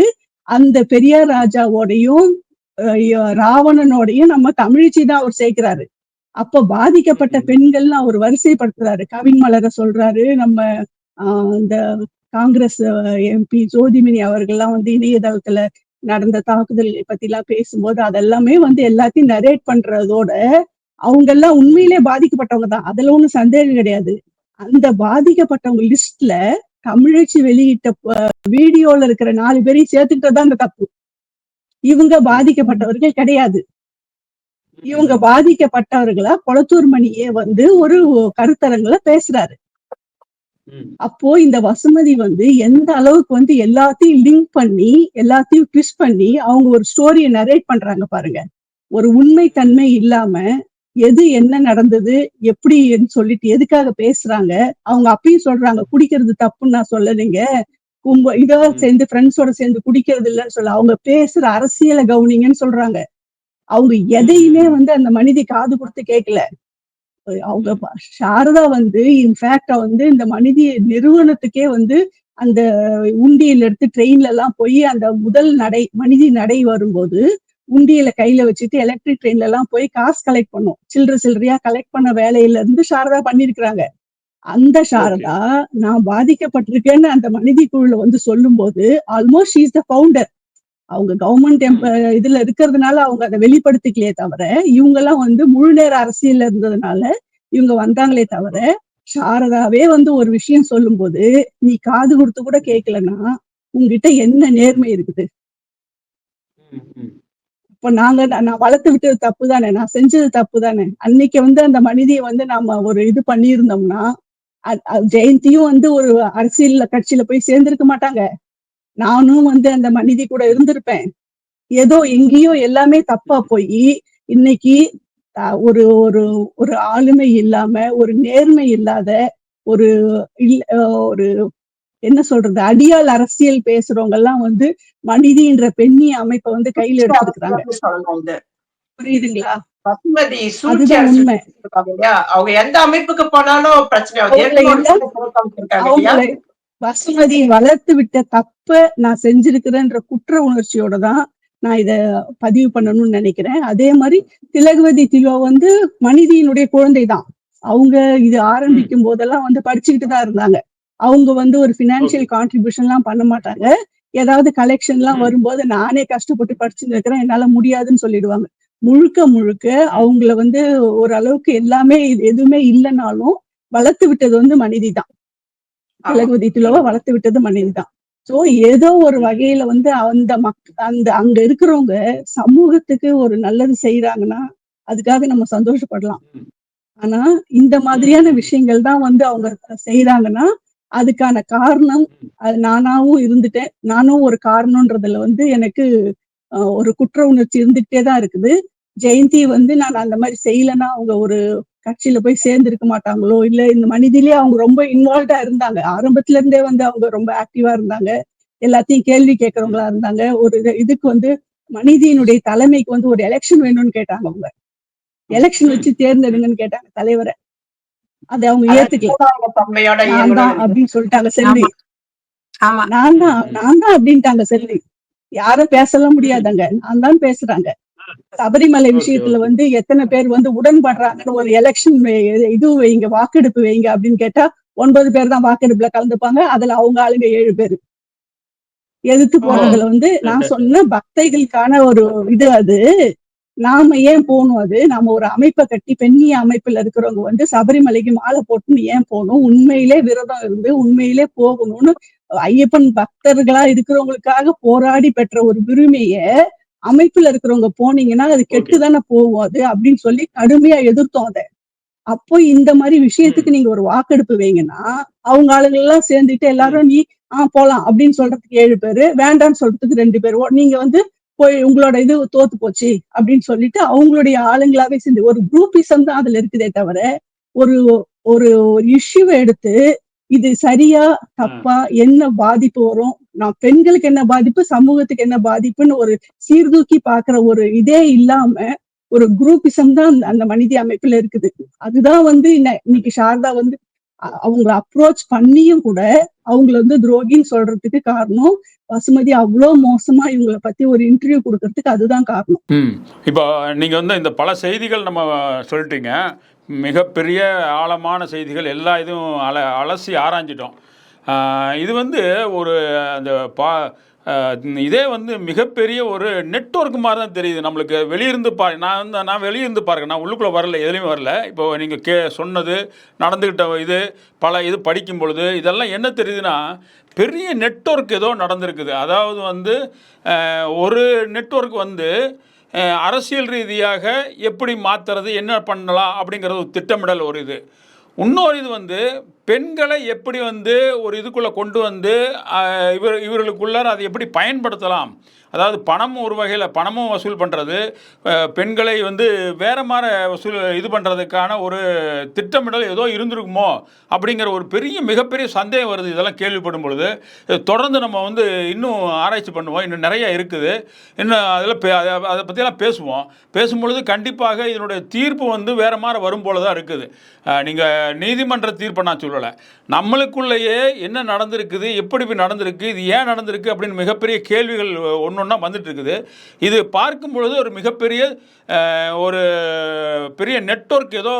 F: அந்த பெரியார் ராஜாவோடையும் ராவணனோடையும் நம்ம தமிழச்சி தான் அவர் சேர்க்கிறாரு. அப்ப பாதிக்கப்பட்ட பெண்கள்னு அவர் வரிசைப்படுத்துறாரு. கவின்மலரை சொல்றாரு. நம்ம இந்த காங்கிரஸ் எம்பி ஜோதிமணி அவர்கள்லாம் வந்து இணையதளத்துல நடந்த தாக்குதல் பத்தி எல்லாம் பேசும்போது அதெல்லாமே வந்து எல்லாத்தையும் நரேட் பண்றதோட அவங்க எல்லாம் உண்மையிலே பாதிக்கப்பட்டவங்க தான், அதுல ஒண்ணும் சந்தேகம் கிடையாது. அந்த பாதிக்கப்பட்டவங்க லிஸ்ட்ல தமிழச்சி வெளியிட்ட வீடியோல இருக்கிற 4 பேரையும் சேர்த்துக்கிட்டதான் அந்த தப்பு. இவங்க பாதிக்கப்பட்டவர்கள் கிடையாது. இவங்க பாதிக்கப்பட்டவர்களா கொளத்தூர் மணியே வந்து ஒரு கருத்தரங்குல பேசுறாரு. அப்போ இந்த வசுமதி வந்து எந்த அளவுக்கு வந்து எல்லாத்தையும் லிங்க் பண்ணி எல்லாத்தையும் ட்விஸ்ட் பண்ணி அவங்க ஒரு ஸ்டோரியை நரேட் பண்றாங்க பாருங்க. ஒரு உண்மை தன்மை இல்லாம எது என்ன நடந்தது எப்படின்னு சொல்லிட்டு எதுக்காக பேசுறாங்க. அவங்க அப்பயும் சொல்றாங்க குடிக்கிறது தப்புன்னு நான் சொல்லலைங்க, இதோட சேர்ந்து ஃப்ரெண்ட்ஸோட சேர்ந்து குடிக்கிறது இல்லைன்னு சொல்ல, அவங்க பேசுற அரசியலை கவனிங்கன்னு சொல்றாங்க. அவங்க எதையுமே வந்து அந்த மனிதி காது கொடுத்து கேட்கல. அவங்க சாரதா வந்து இன்ஃபேக்ட் வந்து இந்த மனிதி நிறுவனத்துக்கே வந்து அந்த உண்டியல் எடுத்து ட்ரெயின்ல எல்லாம் போய் அந்த முதல் நடை மனிதி நடை வரும்போது உண்டியல கையில வச்சுட்டு எலக்ட்ரிக் ட்ரெயின்ல எல்லாம் போய் காசு கலெக்ட் பண்ணும், சில்லறையா கலெக்ட் பண்ண வேலையில இருந்து சாரதா பண்ணிருக்கிறாங்க. அந்த சாரதா நான் பாதிக்கப்பட்டிருக்கேன்னு அந்த மனிதி குழுல வந்து சொல்லும் போது ஆல்மோஸ்ட் இஸ் த ஃபவுண்டர். அவங்க கவர்மெண்ட் இதுல இருக்கிறதுனால அவங்க அதை வெளிப்படுத்திக்கலையே தவிர, இவங்க எல்லாம் வந்து முழு நேர அரசியல்ல இருந்ததுனால இவங்க வந்தாங்களே தவிர, சாரதாவே வந்து ஒரு விஷயம் சொல்லும் போது நீ காது கொடுத்து கூட கேட்கலன்னா உங்ககிட்ட என்ன நேர்மை இருக்குது? இப்ப நான் வளர்த்து விட்டது தப்பு தானே, நான் செஞ்சது தப்பு தானே. அன்னைக்கு வந்து அந்த மனிதியை வந்து நாம ஒரு இது பண்ணியிருந்தோம்னா ஜெயந்தியும் வந்து ஒரு அரசியல் கட்சியில போய் சேர்ந்திருக்க மாட்டாங்க, நானும் வந்து அந்த மனிதி கூட இருந்திருப்பேன். ஏதோ எங்கேயோ எல்லாமே தப்பா போய் இன்னைக்கு ஒரு ஒரு ஒரு ஆளுமை இல்லாம ஒரு நேர்மை இல்லாத ஒரு ஒரு என்ன சொல்றது அடியால் அரசியல் பேசுறவங்க எல்லாம் வந்து மனிதின்ற பெண்ணி அமைப்பை வந்து கையில எடுத்துருக்காங்க. புரியுதுங்களா?
D: வசுமதி
F: அதுதான் உண்மை.
D: அவங்க எந்த அமைப்புக்கு போனாலும் பிரச்சனை.
F: வசுமதி வளர்த்து விட்ட தப்ப நான் செஞ்சிருக்கிறேன்ற குற்ற உணர்ச்சியோட தான் நான் இத பதிவு பண்ணணும்னு நினைக்கிறேன். அதே மாதிரி திலகவதி திலோ வந்து மனிதியினுடைய குழந்தைதான். அவங்க இது ஆரம்பிக்கும் போதெல்லாம் வந்து படிச்சுக்கிட்டு தான் இருந்தாங்க. அவங்க வந்து ஒரு பினான்சியல் கான்ட்ரிபியூஷன் எல்லாம் பண்ண மாட்டாங்க. ஏதாவது கலெக்ஷன் எல்லாம் வரும்போது நானே கஷ்டப்பட்டு படிச்சுட்டு இருக்கிறேன், என்னால முடியாதுன்னு சொல்லிடுவாங்க. முழுக்க முழுக்க அவங்கள வந்து ஓரளவுக்கு எல்லாமே எதுவுமே இல்லைன்னாலும் வளர்த்து விட்டது வந்து மனிதி தான். திலகவதி திலோவை வளர்த்து விட்டது மனிதி தான். சோ ஏதோ ஒரு வகையில வந்து அந்த அங்க இருக்கிறவங்க சமூகத்துக்கு ஒரு நல்லது செய்யறாங்கன்னா அதுக்காக நம்ம சந்தோஷப்படலாம். ஆனா இந்த மாதிரியான விஷயங்கள் தான் வந்து அவங்க செய்யறாங்கன்னா அதுக்கான காரணம் அது நானாவும் இருந்துட்டேன். நானும் ஒரு காரணம்ன்றதுல வந்து எனக்கு ஒரு குற்ற உணர்ச்சி இருந்துகிட்டே தான் இருக்குது. ஜெயந்தி வந்து நான் அந்த மாதிரி செய்யலைன்னா அவங்க ஒரு கட்சியில போய் சேர்ந்திருக்க மாட்டாங்களோ, இல்ல இந்த மனிதிலேயே அவங்க ரொம்ப இன்வால்வ்டா இருந்தாங்க. ஆரம்பத்துல இருந்தே வந்து அவங்க ரொம்ப ஆக்டிவா இருந்தாங்க, எல்லாத்தையும் கேள்வி கேட்கறவங்களா இருந்தாங்க. ஒரு இதுக்கு வந்து மனிதியினுடைய தலைமைக்கு வந்து ஒரு எலெக்ஷன் வேணும்னு கேட்டாங்க. அவங்க எலெக்ஷன் வச்சு தேர்ந்தெடுங்கன்னு கேட்டாங்க தலைவரை. அதை அவங்க ஏத்துக்கல. நான் தான் அப்படின்னு சொல்லிட்டாங்க செல்வி. நான் தான் அப்படின்ட்டாங்க செல்வி. யாரும் பேசலாம் முடியாதாங்க, நான் தான் பேசுறாங்க. சபரிமலை விஷயத்துல வந்து எத்தனை பேர் வந்து உடன்படுறாங்கன்னு ஒரு எலெக்ஷன் இது வைங்க, வாக்கெடுப்பு வைங்க அப்படின்னு கேட்டா 9 பேர் தான் வாக்கெடுப்புல கலந்துப்பாங்க. அதுல அவங்க ஆளுங்க 7 பேரு எதிர்த்து போறதுல வந்து நான் சொன்ன பக்தைகளுக்கான ஒரு இது. அது நாம ஏன் போகணும்? அது நாம ஒரு அமைப்பை கட்டி பெண்ணிய அமைப்புல இருக்கிறவங்க வந்து சபரிமலைக்கு மாலை போட்டுன்னு ஏன் போகணும்? உண்மையிலே விரதம் இருந்து உண்மையிலே போகணும்னு ஐயப்பன் பக்தர்களா இருக்கிறவங்களுக்காக போராடி பெற்ற ஒரு உரிமைய அமைப்புல இருக்கிறவங்க போனீங்கன்னா அது கெட்டுதானே போகும் அது அப்படின்னு சொல்லி கடுமையா எதிர்த்தோம் அதை. அப்போ இந்த மாதிரி விஷயத்துக்கு நீங்க ஒரு வாக்கெடுப்பு வைங்கன்னா அவங்க ஆளுங்க எல்லாம் சேர்ந்துட்டு எல்லாரும் நீ போலாம் அப்படின்னு சொல்றதுக்கு 7 பேரு, வேண்டாம்னு சொல்றதுக்கு 2 பேர். நீங்க வந்து போய் உங்களோட இது தோத்து போச்சு அப்படின்னு சொல்லிட்டு அவங்களுடைய ஆளுங்களாவே சேர்ந்து ஒரு குரூப்பிசம் தான் அதுல இருக்குதே தவிர ஒரு ஒரு இஷ்யூவை எடுத்து இது சரியா தப்பா, என்ன பாதிப்பு வரும், நான் பெண்களுக்கு என்ன பாதிப்பு, சமூகத்துக்கு என்ன பாதிப்புன்னு ஒரு சீர்தூக்கி பாக்குற ஒரு இதே இல்லாம ஒரு குரூப்பிசம் தான் அந்த மனித அமைப்புல இருக்குது. அதுதான் வந்து இன்னைக்கு சாரதா வந்து அவங்களை அப்ரோச் பண்ணியும் கூட அவங்கள வந்து துரோகின்னு சொல்றதுக்கு காரணம் வசுமதி அவ்வளவு மோசமா இவங்களை பத்தி ஒரு இன்டர்வியூ கொடுக்கறதுக்கு அதுதான் காரணம்.
A: இப்போ நீங்க வந்து இந்த பல செய்திகள் நம்ம சொல்லிட்டீங்க, மிகப்பெரிய ஆழமான செய்திகள், எல்லா இதுவும் அலசி ஆராய்ஞ்சிட்டோம். இது வந்து ஒரு அந்த இதே வந்து மிகப்பெரிய ஒரு நெட்வொர்க் மாதிரி தான் தெரியுது நம்மளுக்கு. வெளியிருந்து நான் வெளியிருந்து பாருங்க, நான் உள்ளுக்குள்ளே வரல, எதுலேயுமே வரல. இப்போ நீங்கள் சொன்னது நடந்துக்கிட்ட இது பல இது படிக்கும் பொழுது இதெல்லாம் என்ன தெரியுதுன்னா பெரிய நெட்வொர்க் ஏதோ நடந்திருக்குது. அதாவது வந்து ஒரு நெட்வொர்க் வந்து அரசியல் ரீதியாக எப்படி மாற்றுறது, என்ன பண்ணலாம் அப்படிங்கிறது ஒரு திட்டமிடல் ஒரு இது. இன்னொரு இது வந்து பெண்களை எப்படி வந்து ஒரு இதுக்குள்ளே கொண்டு வந்து இவர்களுக்குள்ளார அதை எப்படி பயன்படுத்தலாம், அதாவது பணம் ஒரு வகையில் பணமும் வசூல் பண்ணுறது, பெண்களை வந்து வேற மாதிரி வசூல் இது பண்ணுறதுக்கான ஒரு திட்டமிடல் ஏதோ இருந்திருக்குமோ அப்படிங்கிற ஒரு மிகப்பெரிய சந்தேகம் வருது இதெல்லாம் கேள்விப்படும் பொழுது. தொடர்ந்து நம்ம வந்து இன்னும் ஆராய்ச்சி பண்ணுவோம், இன்னும் நிறைய இருக்குது, இன்னும் அதை பற்றியெல்லாம் பேசும்பொழுது கண்டிப்பாக இதனுடைய தீர்ப்பு வந்து வேறு மாதிரி வரும் போல தான் இருக்குது. நீங்கள் நீதிமன்ற தீர்ப்பை நான் சொல்லலை, நம்மளுக்குள்ளேயே என்ன நடந்திருக்குது, எப்படி நடந்திருக்கு, இது ஏன் நடந்திருக்கு அப்படின்னு மிகப்பெரிய கேள்விகள் ஒன்றா வந்துட்டு இருக்குது. இது பார்க்கும் பொழுது ஒரு மிகப்பெரிய ஒரு பெரிய நெட்வொர்க் ஏதோ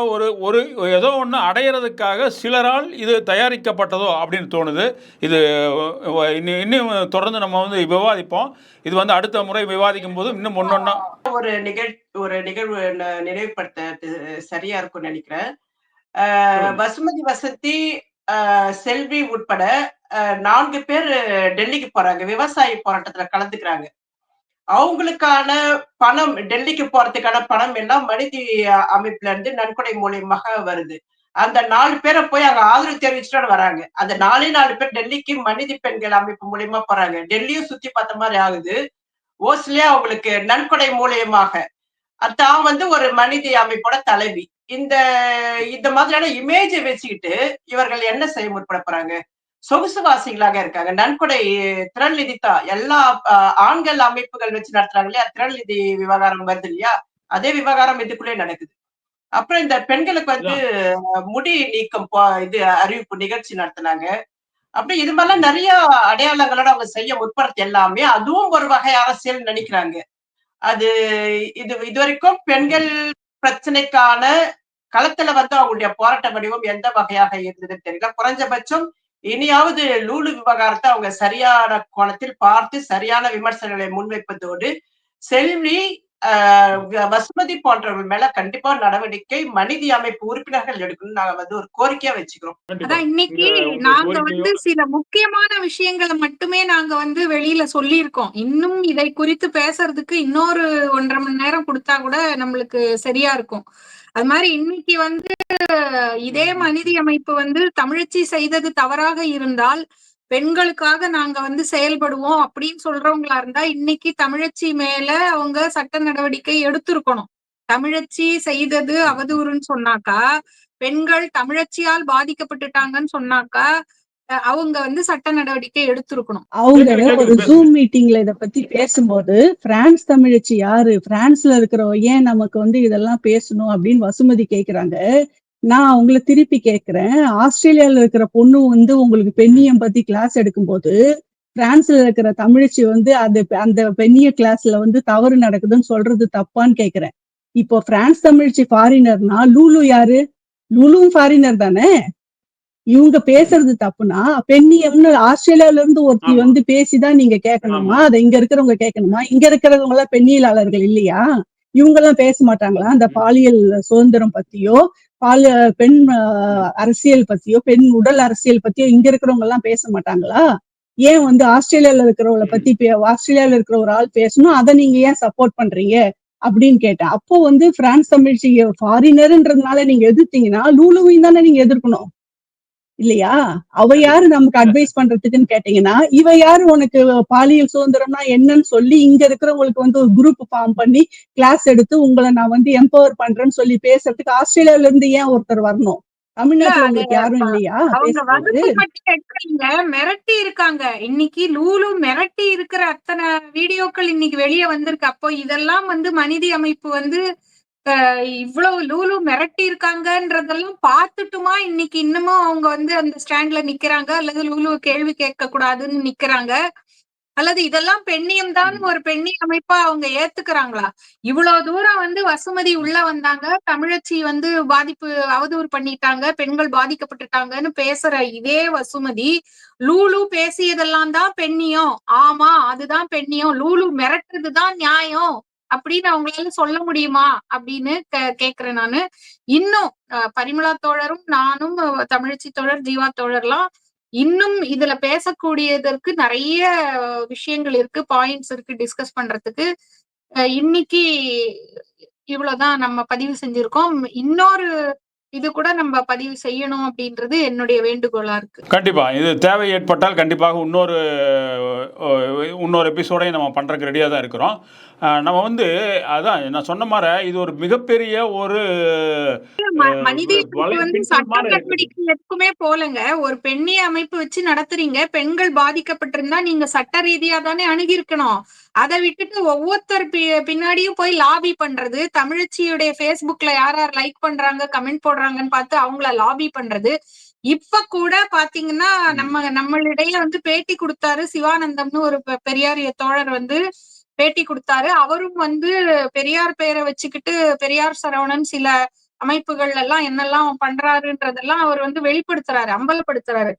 A: ஒன்று அடையிறதுக்காக சிலரால் இது தயாரிக்கப்பட்டதோ அப்படின்னு தோணுது. இது இன்னும் தொடர்ந்து நம்ம வந்து விவாதிப்போம். இது வந்து அடுத்த முறை விவாதிக்கும் போது இன்னும் ஒன்னொன்னா
D: ஒரு நிகழ்வு நினைவுபடுத்த சரியா இருக்கும்னு நினைக்கிறேன். வசுமதி வசந்தி, செல்வி உட்பட 4 பேர் டெல்லிக்கு போறாங்க, விவசாய போராட்டத்துல கலந்துக்கிறாங்க. அவங்களுக்கான பணம், டெல்லிக்கு போறதுக்கான பணம் எல்லாம் மனிதி அமைப்புல இருந்து நன்கொடை மூலியமாக வருது. அந்த 4 பேரை போய் அங்க ஆதரவு தெரிவிச்சுட்டு வராங்க. அந்த 4 பேர் டெல்லிக்கு மனிதி பெண்கள் அமைப்பு மூலியமா போறாங்க. டெல்லியும் சுத்தி பார்த்த மாதிரி ஆகுது. ஓஸ்லயே அவங்களுக்கு நன்கொடை மூலியமாக தான் வந்து ஒரு மனிதி அமைப்போட தலைவி. இந்த மாதிரியான இமேஜை வச்சுக்கிட்டு இவர்கள் என்ன செய்ய முற்பட போறாங்க? சொகுசுவாசிகளாக இருக்காங்க. நன்கொடை திரள் நிதி தான் எல்லா ஆண்கள் அமைப்புகள் வச்சு நடத்துறாங்க இல்லையா, திரள் நிதி விவகாரம் வருது இல்லையா, அதே விவகாரம் இதுக்குள்ளே நடக்குது. அப்புறம் இந்த பெண்களுக்கு வந்து முடி நீக்கம் இது அறிவிப்பு நிகழ்ச்சி நடத்தினாங்க. அப்படி இது மாதிரிலாம் நிறைய அடையாளங்களோட அவங்க செய்ய முற்படுறது எல்லாமே அதுவும் ஒரு வகை அரசியல் நினைக்கிறாங்க. அது இதுவரைக்கும் பெண்கள் பிரச்சனைக்கான களத்துல வந்து அவங்களுடைய போராட்ட வடிவம் எந்த வகையாக இருந்ததுன்னு தெரியல. குறைஞ்சபட்சம் இனியாவது லூலு விவகாரத்தை அவங்க சரியான கோணத்தில் பார்த்து சரியான விமர்சனங்களை முன்வைப்பதோடு, செல்வி, வசுமதி போன்றவர்கள் மேல கண்டிப்பா நடவடிக்கை மனிதி அமைப்பு உறுப்பினர்கள் எடுக்கணும்னு நாங்க வந்து ஒரு கோரிக்கையா வச்சுக்கிறோம்.
E: அதான் இன்னைக்கு நாங்க வந்து சில முக்கியமான விஷயங்களை மட்டுமே நாங்க வந்து வெளியில சொல்லியிருக்கோம். இன்னும் இதை குறித்து பேசுறதுக்கு இன்னொரு 1.5 மணி நேரம் கொடுத்தா கூட நம்மளுக்கு சரியா இருக்கும். அது மாதிரி இன்னைக்கு வந்து இதே மனிதி அமைப்பு வந்து தமிழச்சி செய்தது தவறாக இருந்தால் பெண்களுக்காக நாங்க வந்து செயல்படுவோம் அப்படின்னு சொல்றவங்களா இருந்தா இன்னைக்கு தமிழச்சி மேல அவங்க சட்ட நடவடிக்கை எடுத்திருக்கணும். தமிழச்சி செய்தது அவதூறுன்னு சொன்னாக்கா, பெண்கள் தமிழச்சியால் பாதிக்கப்பட்டுட்டாங்கன்னு சொன்னாக்கா அவங்க வந்து சட்ட நடவடிக்கை எடுத்திருக்கணும்.
F: அவங்க ஒரு ஜூம் மீட்டிங்ல இத பத்தி பேசும்போது பிரான்ஸ் தமிழச்சி யாரு, பிரான்ஸ்ல இருக்கிறவ ஏன் நமக்கு வந்து இதெல்லாம் பேசணும் அப்படின்னு வசுமதி கேக்குறாங்க. நான் அவங்கள திருப்பி கேக்குறேன், ஆஸ்திரேலியால இருக்கிற பொண்ணு வந்து உங்களுக்கு பெண்ணியம் பத்தி கிளாஸ் எடுக்கும்போது பிரான்ஸ்ல இருக்கிற தமிழச்சி வந்து அந்த பெண்ணிய கிளாஸ்ல வந்து தவறு நடக்குதுன்னு சொல்றது தப்பான்னு கேக்குறேன். இப்போ பிரான்ஸ் தமிழச்சி ஃபாரினர்னா லூலு யாரு? லூலும் ஃபாரினர் தானே. இவங்க பேசுறது தப்புனா பெண்ணியம்னு ஆஸ்திரேலியால இருந்து ஒருத்தி வந்து பேசிதான் நீங்க கேட்கணுமா? அதை இங்க இருக்கிறவங்க கேட்கணுமா? இங்க இருக்கிறவங்க எல்லாம் பெண்ணியலாளர்கள் இல்லையா? இவங்க எல்லாம் பேச மாட்டாங்களா அந்த பாலியல் சுதந்திரம் பத்தியோ, பெண் அரசியல் பத்தியோ, பெண் உடல் அரசியல் பத்தியோ இங்க இருக்கிறவங்க எல்லாம் பேச மாட்டாங்களா? ஏன் வந்து ஆஸ்திரேலியால இருக்கிறவங்களை பத்தி ஆஸ்திரேலியால இருக்கிற ஒரு ஆள் பேசணும், அதை நீங்க ஏன் சப்போர்ட் பண்றீங்க அப்படின்னு கேட்டேன். அப்போ வந்து பிரான்ஸ் தமிழ்ச்சி ஃபாரினர்ன்றதுனால நீங்க எதிர்த்தீங்கன்னா லூலுவையும் தானே நீங்க எதிர்க்கணும் இல்லையா? அவ யாரு நமக்கு அட்வைஸ் பண்றதுக்குன்னு கேட்டீங்கன்னா, இவ யாரு உனக்கு பாலியல் சுதந்திரம்னா என்னன்னு சொல்லி இங்க இருக்கிறவங்களுக்கு வந்து ஒரு குரூப் ஃபார்ம் பண்ணி கிளாஸ் எடுத்து உங்களை நான் வந்து எம்பவர் பண்றேன்னு சொல்லி பேசுறதுக்கு ஆஸ்திரேலியால இருந்து ஏன் ஒருத்தர் வரணும்? தமிழ்நாட்டுல உங்களுக்கு யாரும் இல்லையா?
E: அவங்க வகுப்பு மட்டும் எடுக்கலீங்க, மிரட்டி இருக்காங்க. இன்னைக்கு லூலு மிரட்டி இருக்கிற அத்தனை வீடியோக்கள் இன்னைக்கு வெளியே வந்திருக்கு. அப்போ இதெல்லாம் வந்து மனிதி அமைப்பு வந்து இவ்வளவு லூலு மிரட்டி இருக்காங்கன்றதெல்லாம் பார்த்துட்டுமா இன்னைக்கு இன்னமும் அவங்க வந்து அந்த ஸ்டாண்ட்ல நிக்கிறாங்க, அல்லது லூலு கேள்வி கேட்க கூடாதுன்னு நிக்கிறாங்க, அல்லது இதெல்லாம் பெண்ணியம் தான் ஒரு பெண்ணிய அமைப்பா அவங்க ஏத்துக்கிறாங்களா? இவ்வளவு தூரம் வந்து வசுமதி உள்ள வந்தாங்க, தமிழச்சி வந்து அவதூறு பண்ணிட்டாங்க, பெண்கள் பாதிக்கப்பட்டுட்டாங்கன்னு பேசுற இதே வசுமதி லூலு பேசியதெல்லாம் தான் பெண்ணியம், ஆமா அதுதான் பெண்ணியம், லூலு மிரட்டுறதுதான் நியாயம் அப்படின்னு அவங்களால சொல்ல முடியுமா அப்படின்னு கேக்குறேன் நானு. இன்னும் பரிமளா தோழரும் நானும் தமிழச்சி தோழர் ஜீவா தோழர்லாம் இன்னும் இதுல பேசக்கூடியதற்கு நிறைய விஷயங்கள் இருக்கு, பாயிண்ட்ஸ் இருக்கு டிஸ்கஸ் பண்றதுக்கு. இன்னைக்கு இவ்வளவுதான் நம்ம பதிவு செஞ்சிருக்கோம். இன்னொரு இது கூட நம்ம பதிவு செய்யணும் அப்படின்றது என்னுடைய வேண்டுகோளா இருக்கு.
A: கண்டிப்பா இது தேவை ஏற்பட்டால் கண்டிப்பாக இன்னொரு எபிசோடையும் நம்ம பண்றதுக்கு ரெடியாக தான் இருக்கிறோம். நம்ம வந்து அதான் நான் சொன்ன மாதிரி இது ஒரு மிகப்பெரிய ஒரு
E: மனிதர்களுக்கு வந்து சட்ட நடவடிக்கை எதுக்குமே போலங்க. ஒரு பெண்ணிய அமைப்பு வச்சு நடத்துறீங்க, பெண்கள் பாதிக்கப்பட்டிருந்தா நீங்க சட்ட ரீதியா தானே அணுகிருக்கணும். அதை விட்டுட்டு ஒவ்வொருத்தர் பின்னாடியும் போய் லாபி பண்றது, தமிழச்சியுடைய Facebookல யார் யார் லைக் பண்றாங்க கமெண்ட் போடுறாங்கன்னு பார்த்து அவங்கள லாபி பண்றது. இப்ப கூட பாத்தீங்கன்னா நம்மளிடையே வந்து பேட்டி கொடுத்தாரு சிவானந்தம்னு ஒரு பெரியார் தோழர் வந்து பேட்டி கொடுத்தாரு. அவரும் வந்து பெரியார் பெயரை வச்சுக்கிட்டு பெரியார் சரவணன் சில அமைப்புகள் எல்லாம் என்னெல்லாம் பண்றாருன்றதெல்லாம் அவர் வந்து வெளிப்படுத்துறாரு, அம்பலப்படுத்துறாரு.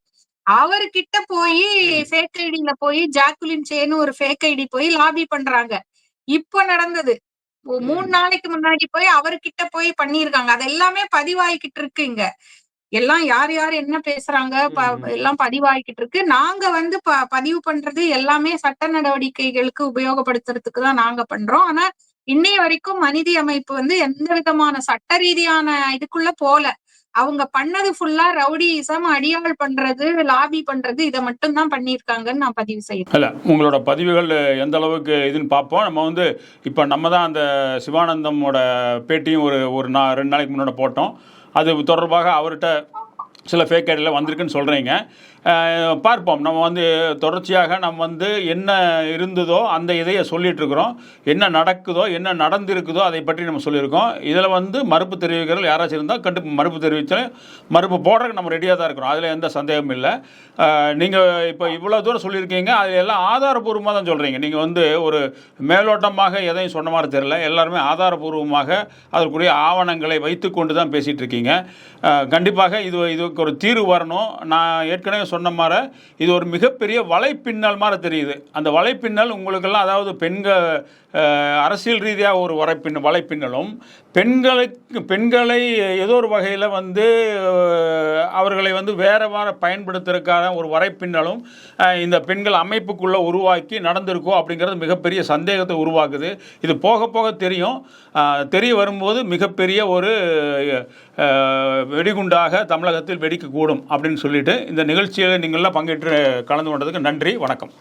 E: அவர்கிட்ட போய் ஃபேக் ஐடியில போய் ஜாக்குலின் சேன்னு ஒரு ஃபேக் ஐடி போய் லாபி பண்றாங்க. இப்ப நடந்தது 3 நாளைக்கு முன்னாடி போய் அவர்கிட்ட போய் பண்ணிருக்காங்க. அது எல்லாமே பதிவாயிக்கிட்டு இருக்கு. இங்க எல்லாம் யார் யார் என்ன பேசுறாங்க எல்லாம் பதிவாகிக்கிட்டு இருக்கு. நாங்க வந்து பதிவு பண்றது எல்லாமே சட்ட நடவடிக்கைகளுக்கு உபயோகப்படுத்துறதுக்கு தான் நாங்க பண்றோம். ஆனா இன்னைய வரைக்கும் மனித அமைப்பு வந்து எந்த விதமான சட்ட ரீதியான இதுக்குள்ள போல. அவங்க பண்ணது ஃபுல்லா ரவுடிசம், அடியாள் பண்றது, லாபி பண்றது, இதை மட்டும் தான் பண்ணியிருக்காங்கன்னு நான் பதிவு செய்யறேன்.
A: இல்ல உங்களோட பதிவுகள் எந்த அளவுக்கு இதுன்னு பார்ப்போம். நம்ம வந்து இப்போ நம்ம தான் அந்த சிவானந்தமோட பேட்டியும் ஒரு 2 நாளைக்கு முன்னாடி போட்டோம். அது தொடர்பாக அவர்கிட்ட சில ஃபேக் ஐடியில் வந்திருக்குன்னு சொல்கிறீங்க. பார்ப்போம். நம்ம வந்து தொடர்ச்சியாக நம்ம வந்து என்ன இருந்ததோ அந்த இதையை சொல்லிகிட்ருக்குறோம். என்ன நடக்குதோ என்ன நடந்திருக்குதோ அதை பற்றி நம்ம சொல்லியிருக்கோம். இதில் வந்து மறுப்பு தெரிவிக்கிறவர்கள் யாராச்சும் இருந்தால் மறுப்பு தெரிவித்தாலும் மறுப்பு போடுறதுக்கு நம்ம ரெடியாக தான் இருக்கிறோம். அதில் எந்த சந்தேகமும் இல்லை. நீங்கள் இப்போ இவ்வளோ தூரம் சொல்லியிருக்கீங்க, அது எல்லாம் ஆதாரபூர்வமாக தான் சொல்கிறீங்க. நீங்கள் வந்து ஒரு மேலோட்டமாக எதையும் சொன்ன மாதிரி தெரியல. எல்லாருமே ஆதாரபூர்வமாக அதற்குரிய ஆவணங்களை வைத்து கொண்டு தான் பேசிகிட்டு இருக்கீங்க. கண்டிப்பாக இதுக்கு ஒரு தீர்வு வரணும். நான் ஏற்கனவே சொன்ன மாதிரி இது ஒரு மிகப்பெரிய வலைப்பின்னல் மாதிரி தெரியுது. அந்த வலைப்பின்னல் உங்களுக்கெல்லாம், அதாவது அரசியல் ரீதியாக ஒரு வலைப்பின்னலும், பெண்களை ஏதோ ஒரு வகையில் வந்து அவர்களை வந்து வேறு பயன்படுத்துறதுக்கான ஒரு வலைப்பின்னலும் இந்த பெண்கள் அமைப்புக்குள்ளே உருவாக்கி நடந்திருக்கோ அப்படிங்கிறது மிகப்பெரிய சந்தேகத்தை உருவாக்குது. இது போக போக தெரிய வரும்போது மிகப்பெரிய ஒரு வெடிகுண்டாக தமிழகத்தில் வெடிக்கக்கூடும் அப்படின்னு சொல்லிட்டு இந்த நிகழ்ச்சியில் நீங்கள்லாம் பங்கேற்று கலந்து கொண்டதுக்கு நன்றி, வணக்கம்.